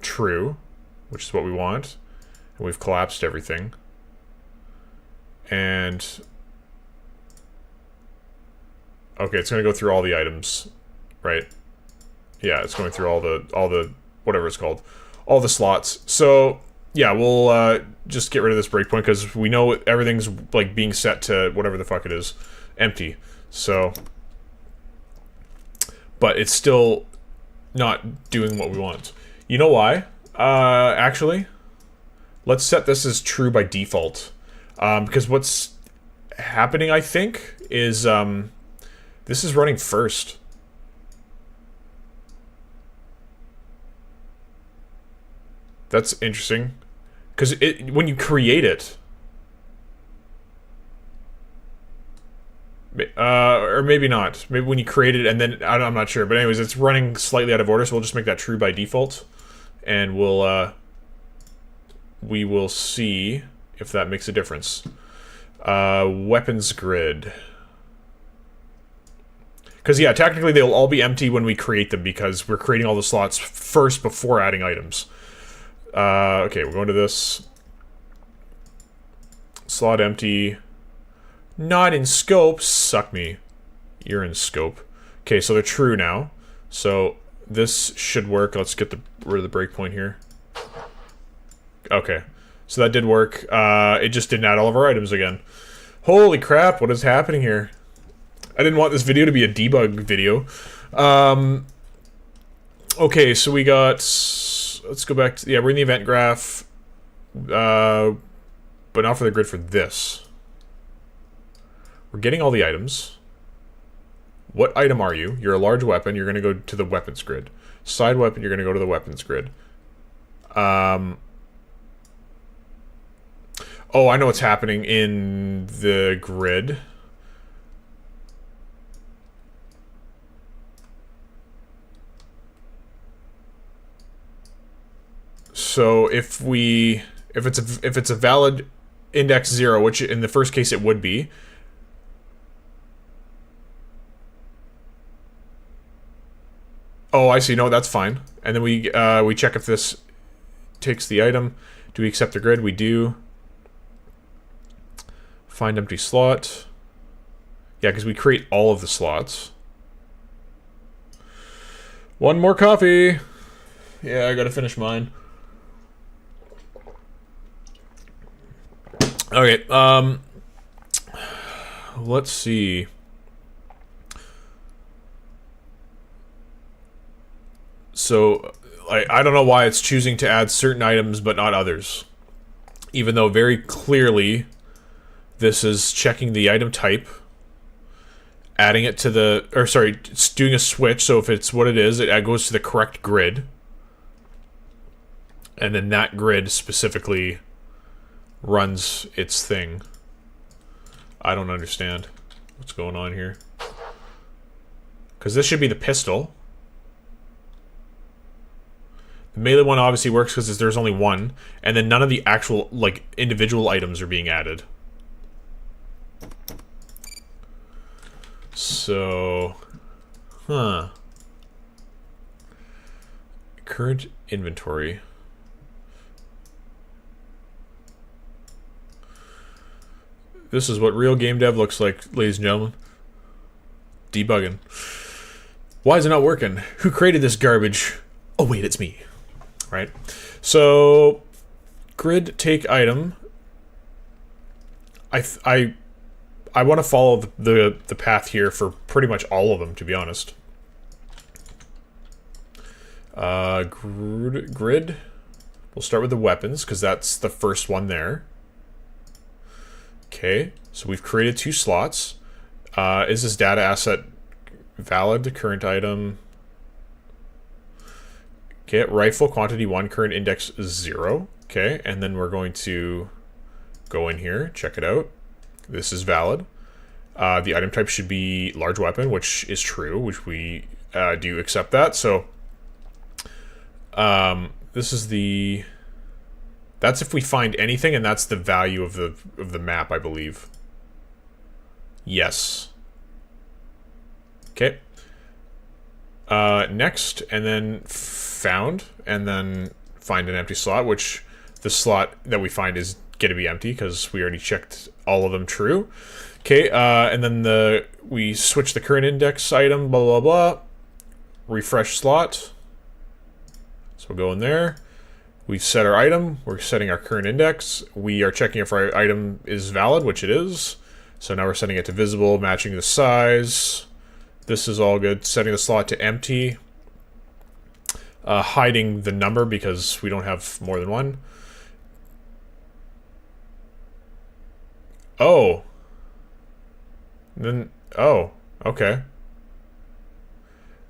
true, which is what we want. And we've collapsed everything. And... Okay, it's going to go through all the items, right? Yeah, it's going through all the whatever it's called. All the slots. So, yeah, we'll just get rid of this breakpoint because we know everything's like being set to whatever the fuck it is. Empty. So... But it's still... not doing what we want. You know why? Actually, let's set this as true by default. Because what's happening, I think, is this is running first. That's interesting. Because when you create it... or maybe not. Maybe when you create it and then... I'm not sure. But anyways, it's running slightly out of order, so we'll just make that true by default. And we'll... we will see if that makes a difference. Weapons grid. Because, yeah, technically they'll all be empty when we create them because we're creating all the slots first before adding items. Okay, we're going to this. Slot empty. Not in scope. Suck me. You're in scope. Okay, so they're true now. So this should work. Let's get rid of the breakpoint here. Okay, so that did work. It just didn't add all of our items again. Holy crap, what is happening here? I didn't want this video to be a debug video. Okay, so we got... Let's go back to... Yeah, we're in the event graph. But not for the grid for this. We're getting all the items. What item are you? You're a large weapon. You're going to go to the weapons grid. Side weapon, you're going to go to the weapons grid. Oh, I know what's happening in the grid. So if it's a valid index 0, which in the first case it would be, Oh, I see. No, that's fine. And then we check if this takes the item. Do we accept the grid? We do. Find empty slot. Yeah, because we create all of the slots. One more coffee. Yeah, I gotta finish mine. Okay, let's see. So, I don't know why it's choosing to add certain items but not others. Even though very clearly this is checking the item type, adding it to the, or sorry, it's doing a switch, so if it's what it is, it goes to the correct grid. And then that grid specifically runs its thing. I don't understand what's going on here. Because this should be the pistol. The melee one obviously works because there's only one, and then none of the actual, like, individual items are being added. So, current inventory. This is what real game dev looks like, ladies and gentlemen. Debugging. Why is it not working? Who created this garbage? Oh wait, it's me. Right? So, grid take item. I want to follow the path here for pretty much all of them, to be honest. Grid. We'll start with the weapons, because that's the first one there. Okay, so we've created 2 slots. Is this data asset valid? Current item. Okay, rifle quantity 1, current index 0. Okay, and then we're going to go in here, check it out. This is valid. The item type should be large weapon, which is true, which we do accept that. So, this is the... That's if we find anything, and that's the value of the map, I believe. Yes. Okay. Next, and then found, and then find an empty slot, which the slot that we find is going to be empty because we already checked all of them true. Okay, and then we switch the current index item, blah, blah, blah. Refresh slot. So we'll go in there. We've set our item. We're setting our current index. We are checking if our item is valid, which it is. So now we're setting it to visible, matching the size. This is all good. Setting the slot to empty. Hiding the number because we don't have more than one. Oh. Then, oh, okay.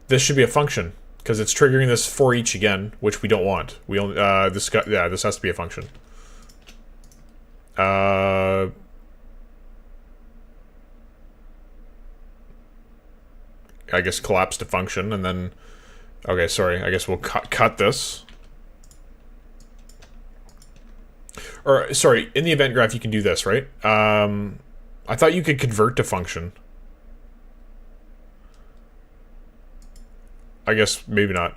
This should be a function. Because it's triggering this for each again, which we don't want. We only this has to be a function. I guess collapse to function, and then okay, sorry. I guess we'll cut this. Or sorry, in the event graph you can do this, right? I thought you could convert to function. I guess maybe not.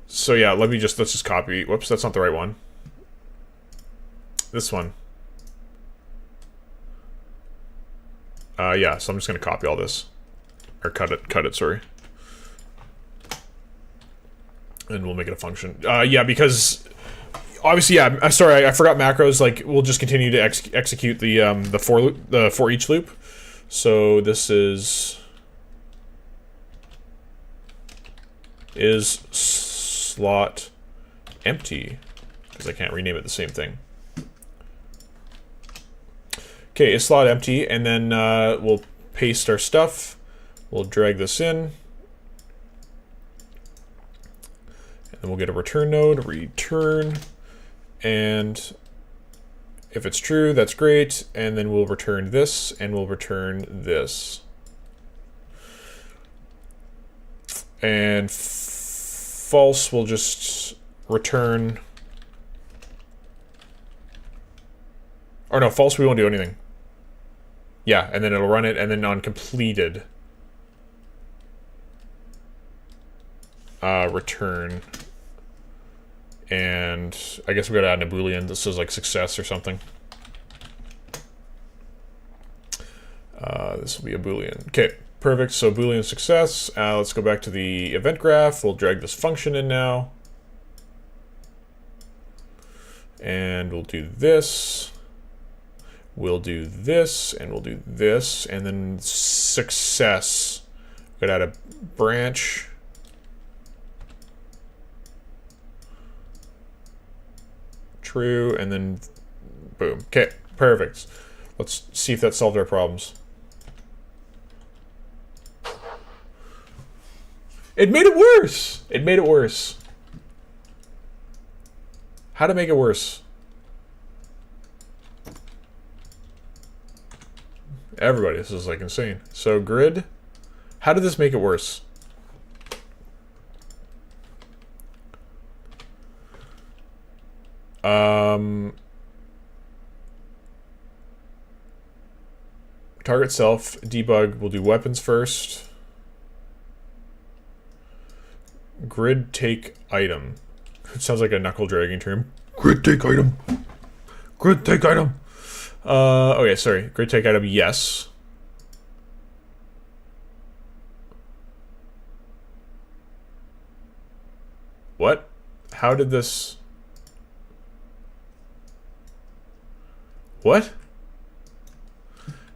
So yeah, let's just copy. Whoops, that's not the right one. This one. Yeah, so I'm just gonna copy all this. Or cut it, sorry. And we'll make it a function. Yeah, because obviously, yeah, I'm sorry, I forgot macros. Like, we'll just continue to execute the for each loop. So this is slot empty, because I can't rename it the same thing. Okay, is slot empty, and then we'll paste our stuff. We'll drag this in, and then we'll get a return node, return, and if it's true, that's great, and then we'll return this, and we'll return this. And false will just return, or no, false we won't do anything. Yeah, and then it'll run it, and then on completed. return. And I guess we gotta add in a Boolean. This is like success or something. This will be a Boolean. Okay, perfect. So Boolean success. Let's go back to the event graph. We'll drag this function in now. And we'll do this. We'll do this, and we'll do this, and then success. We're gonna add a branch. True, and then boom. Okay, perfect. Let's see if that solved our problems. It made it worse! It made it worse. How to make it worse? Everybody, this is like insane. So grid, how did this make it worse? Target self, debug, we'll do weapons first. Grid take item. It sounds like a knuckle dragging term. Grid take item. Grid take item. Okay, sorry. Grid take item, yes. What? How did this... What?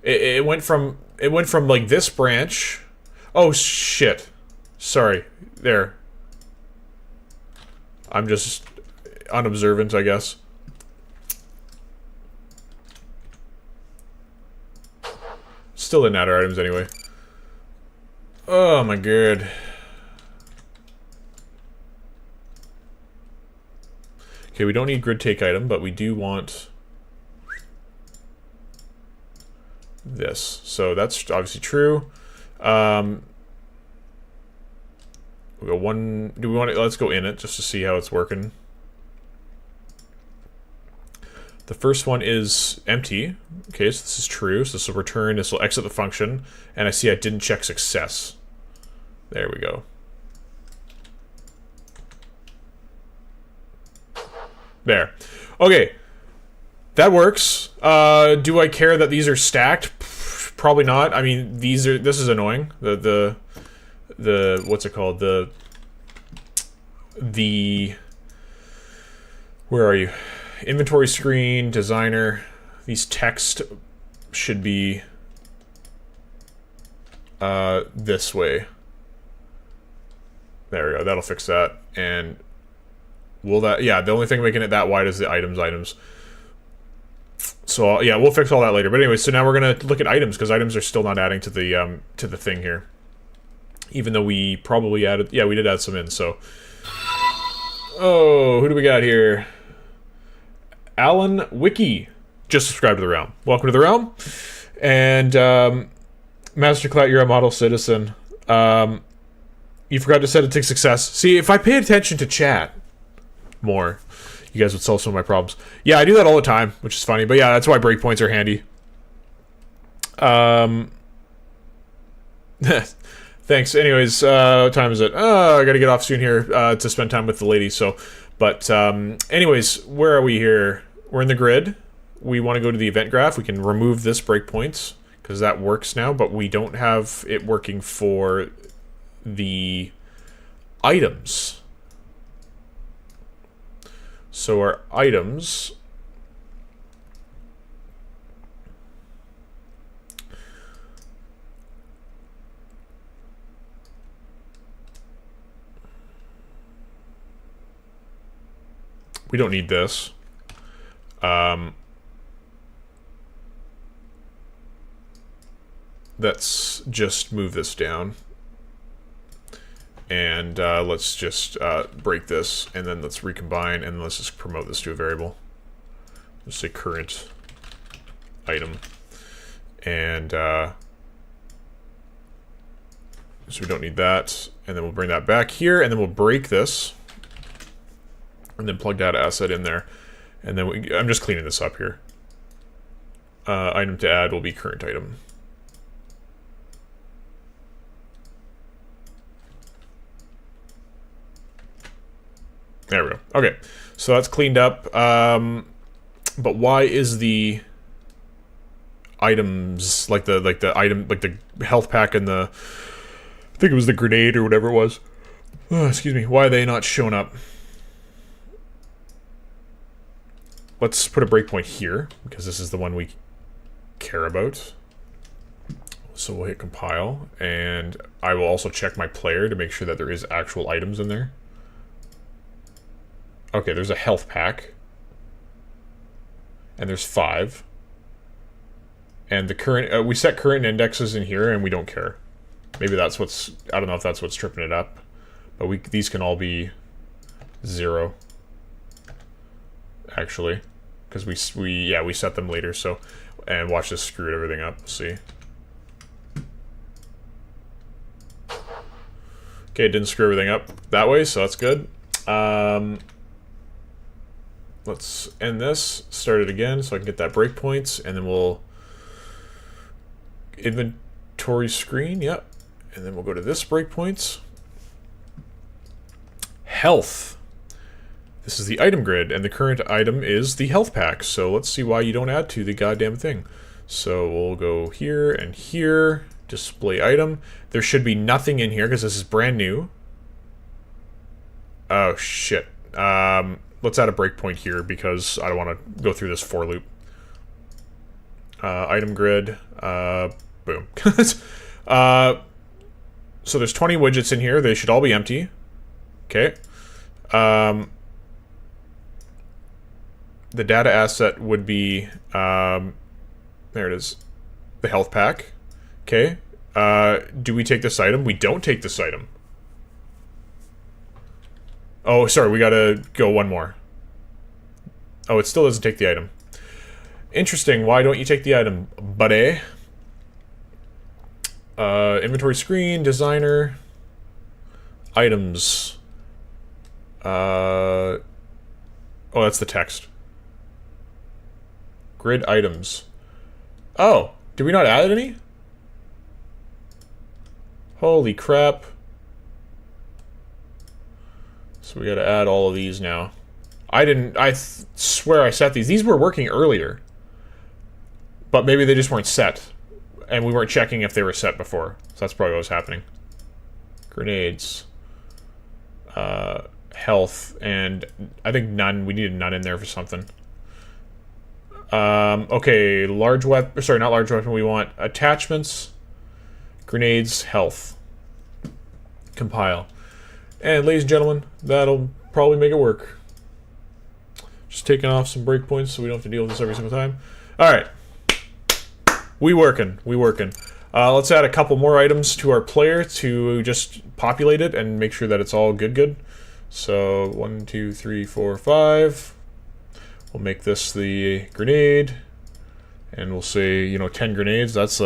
It went from like this branch. Oh shit. Sorry. There. I'm just unobservant, I guess. Still in outer items anyway. Oh my god. Okay, we don't need grid take item, but we do want this. So that's obviously true. We go one. Do we want to? Let's go in it just to see how it's working. The first one is empty. Okay, so this is true. So this will return. This will exit the function. And I see I didn't check success. There we go. There. Okay. That works. Do I care that these are stacked? Probably not. I mean, this is annoying. The what's it called? The where are you? Inventory screen, designer. These text should be this way. There we go. That'll fix that. And will that? Yeah. The only thing making it that wide is the items. So yeah, we'll fix all that later. But anyway, so now we're gonna look at items because items are still not adding to the thing here, even though we probably added. Yeah, we did add some in. So, oh, who do we got here? Alan Wiki just subscribed to the realm. Welcome to the realm. And Master Clat, you're a model citizen. You forgot to set it to success. See, if I paid attention to chat more, you guys would solve some of my problems. Yeah, I do that all the time, which is funny. But yeah, that's why breakpoints are handy. Thanks. Anyways, what time is it? Oh, I gotta get off soon here to spend time with the ladies. So, but anyways, where are we here? We're in the grid. We want to go to the event graph. We can remove this breakpoints because that works now, but we don't have it working for the items. So our items, we don't need this. Let's just move this down. And let's just break this, and then let's recombine, and let's just promote this to a variable. Just say current item. And so we don't need that. And then we'll bring that back here, and then we'll break this. And then plug that asset in there. And then I'm just cleaning this up here. Item to add will be current item. There we go. Okay, so that's cleaned up. But why is the items like the health pack and the, I think it was the grenade or whatever it was. Oh, excuse me. Why are they not showing up? Let's put a breakpoint here because this is the one we care about. So we'll hit compile, and I will also check my player to make sure that there is actual items in there. Okay, there's a health pack. And there's 5. And the current, we set current indexes in here and we don't care. Maybe that's what's, I don't know if that's what's tripping it up. But these can all be 0. Actually. Because we set them later, so. And watch this screwed everything up, let's see. Okay, it didn't screw everything up that way, so that's good. Let's end this, start it again so I can get that breakpoints, and then we'll inventory screen, yep. And then we'll go to this breakpoints. Health. This is the item grid, and the current item is the health pack. So let's see why you don't add to the goddamn thing. So we'll go here and here, display item. There should be nothing in here because this is brand new. Oh shit. Let's add a breakpoint here because I don't want to go through this for loop. Item grid, boom. So there's 20 widgets in here. They should all be empty. Okay. The data asset would be, there it is, the health pack. Okay. Do we take this item? We don't take this item. Oh, sorry, we gotta go one more. Oh, it still doesn't take the item. Interesting, why don't you take the item, buddy? Inventory screen, designer, items. Oh, that's the text. Grid items. Oh, did we not add any? Holy crap. So we gotta add all of these now. I swear I set these. These were working earlier. But maybe they just weren't set. And we weren't checking if they were set before. So that's probably what was happening. Grenades. Health. And I think none. We needed none in there for something. Okay, large weapon. Sorry, not large weapon. We want attachments. Grenades. Health. Compile. And ladies and gentlemen, that'll probably make it work. Just taking off some breakpoints so we don't have to deal with this every single time. Alright. We working. Let's add a couple more items to our player to just populate it and make sure that it's all good. So 1, 2, 3, 4, 5. We'll make this the grenade. And we'll say, you know, 10 grenades. That's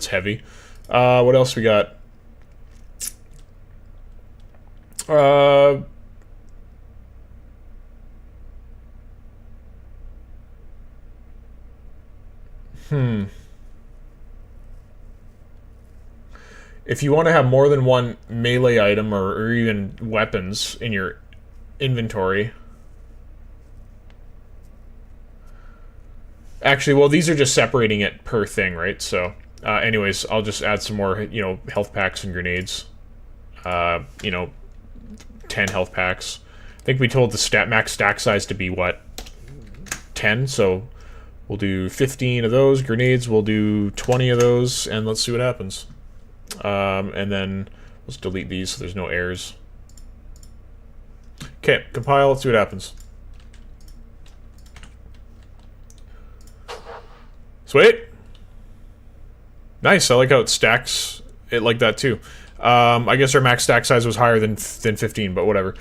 heavy. What else we got? If you want to have more than one melee item or even weapons in your inventory. Actually, well, these are just separating it per thing, right? So, anyways, I'll just add some more, you know, health packs and grenades. You know, 10 health packs. I think we told the max stack size to be, what, 10? So we'll do 15 of those. Grenades, we'll do 20 of those, and let's see what happens. And then let's delete these so there's no errors. Okay, compile, let's see what happens. Sweet. Nice, I like how it stacks it like that too. I guess our max stack size was higher than 15, but whatever.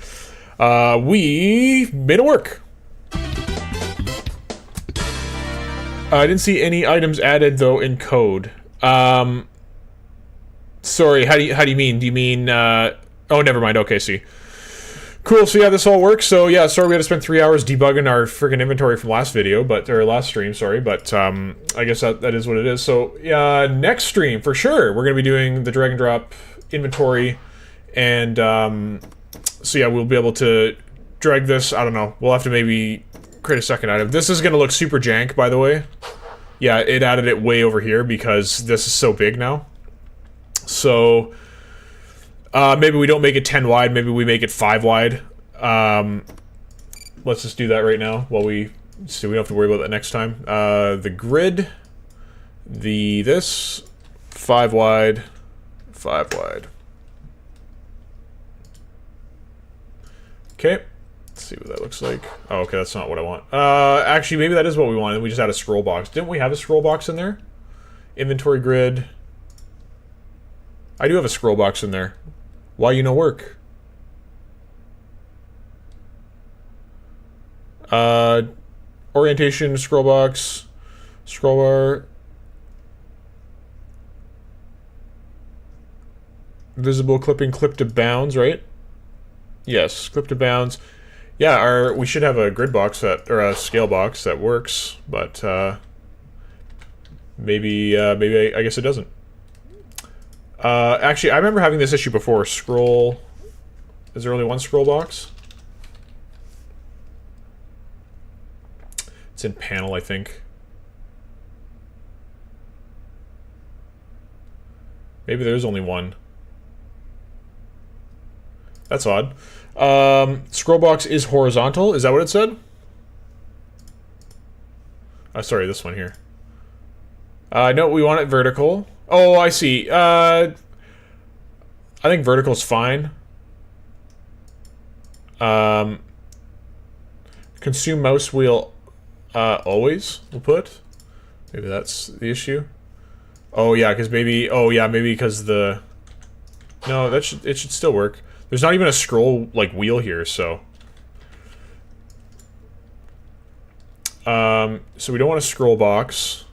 We made it work. I didn't see any items added though in code. Sorry, how do you mean? Do you mean oh, never mind. Okay, see. Cool, so yeah, this all works. So yeah, sorry we had to spend 3 hours debugging our freaking inventory from last video, or last stream, sorry, but I guess that is what it is. So yeah, next stream for sure, we're gonna be doing the drag and drop inventory, and so yeah, we'll be able to drag this. I don't know. We'll have to maybe create a second item. This is going to look super jank, by the way. Yeah, it added it way over here because this is so big now. So, maybe we don't make it 10 wide. Maybe we make it 5 wide. Let's just do that right now while so we don't have to worry about that next time. The grid, this, 5 wide, 5 wide. Okay, let's see what that looks like. Oh, okay, that's not what I want. Actually, maybe that is what we wanted. We just had a scroll box. Didn't we have a scroll box in there? Inventory grid. I do have a scroll box in there. Why you no work? Orientation, scroll box, scroll bar. Visible clipping, clip to bounds, right? Yes, clip to bounds. Yeah, we should have a grid box that, or a scale box that works, but maybe I guess it doesn't. Actually, I remember having this issue before. Scroll. Is there only one scroll box? It's in panel, I think. Maybe there's only one. That's odd. Scroll box is horizontal. Is that what it said? Sorry, this one here. No, we want it vertical. Oh, I see. I think vertical's fine. Consume mouse wheel always, we'll put. Maybe that's the issue. Oh, yeah, because maybe... Oh, yeah, maybe because the... No, it should still work. There's not even a scroll, like, wheel here, so... So we don't want a scroll box.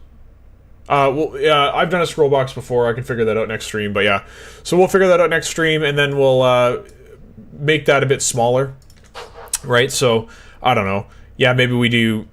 Well, yeah, I've done a scroll box before. I can figure that out next stream, but yeah. So we'll figure that out next stream, and then we'll make that a bit smaller, right? So I don't know. Yeah, maybe we do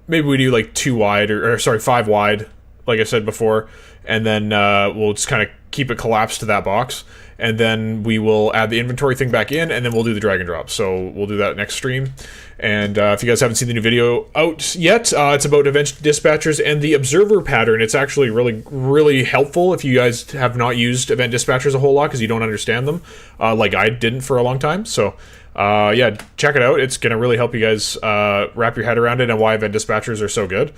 like 2 wide or sorry, 5 wide, like I said before, and then we'll just kind of keep it collapsed to that box, and then we will add the inventory thing back in, and then we'll do the drag and drop. So we'll do that next stream. And if you guys haven't seen the new video out yet, it's about event dispatchers and the observer pattern. It's actually really, really helpful if you guys have not used event dispatchers a whole lot because you don't understand them, like I didn't for a long time. So yeah, check it out. It's going to really help you guys wrap your head around it and why event dispatchers are so good.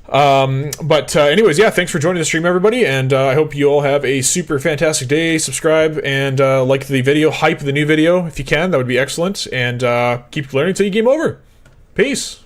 But anyways, yeah, thanks for joining the stream, everybody, and I hope you all have a super fantastic day. Subscribe and like the video, hype the new video if you can. That would be excellent, and keep learning until you game over. Peace.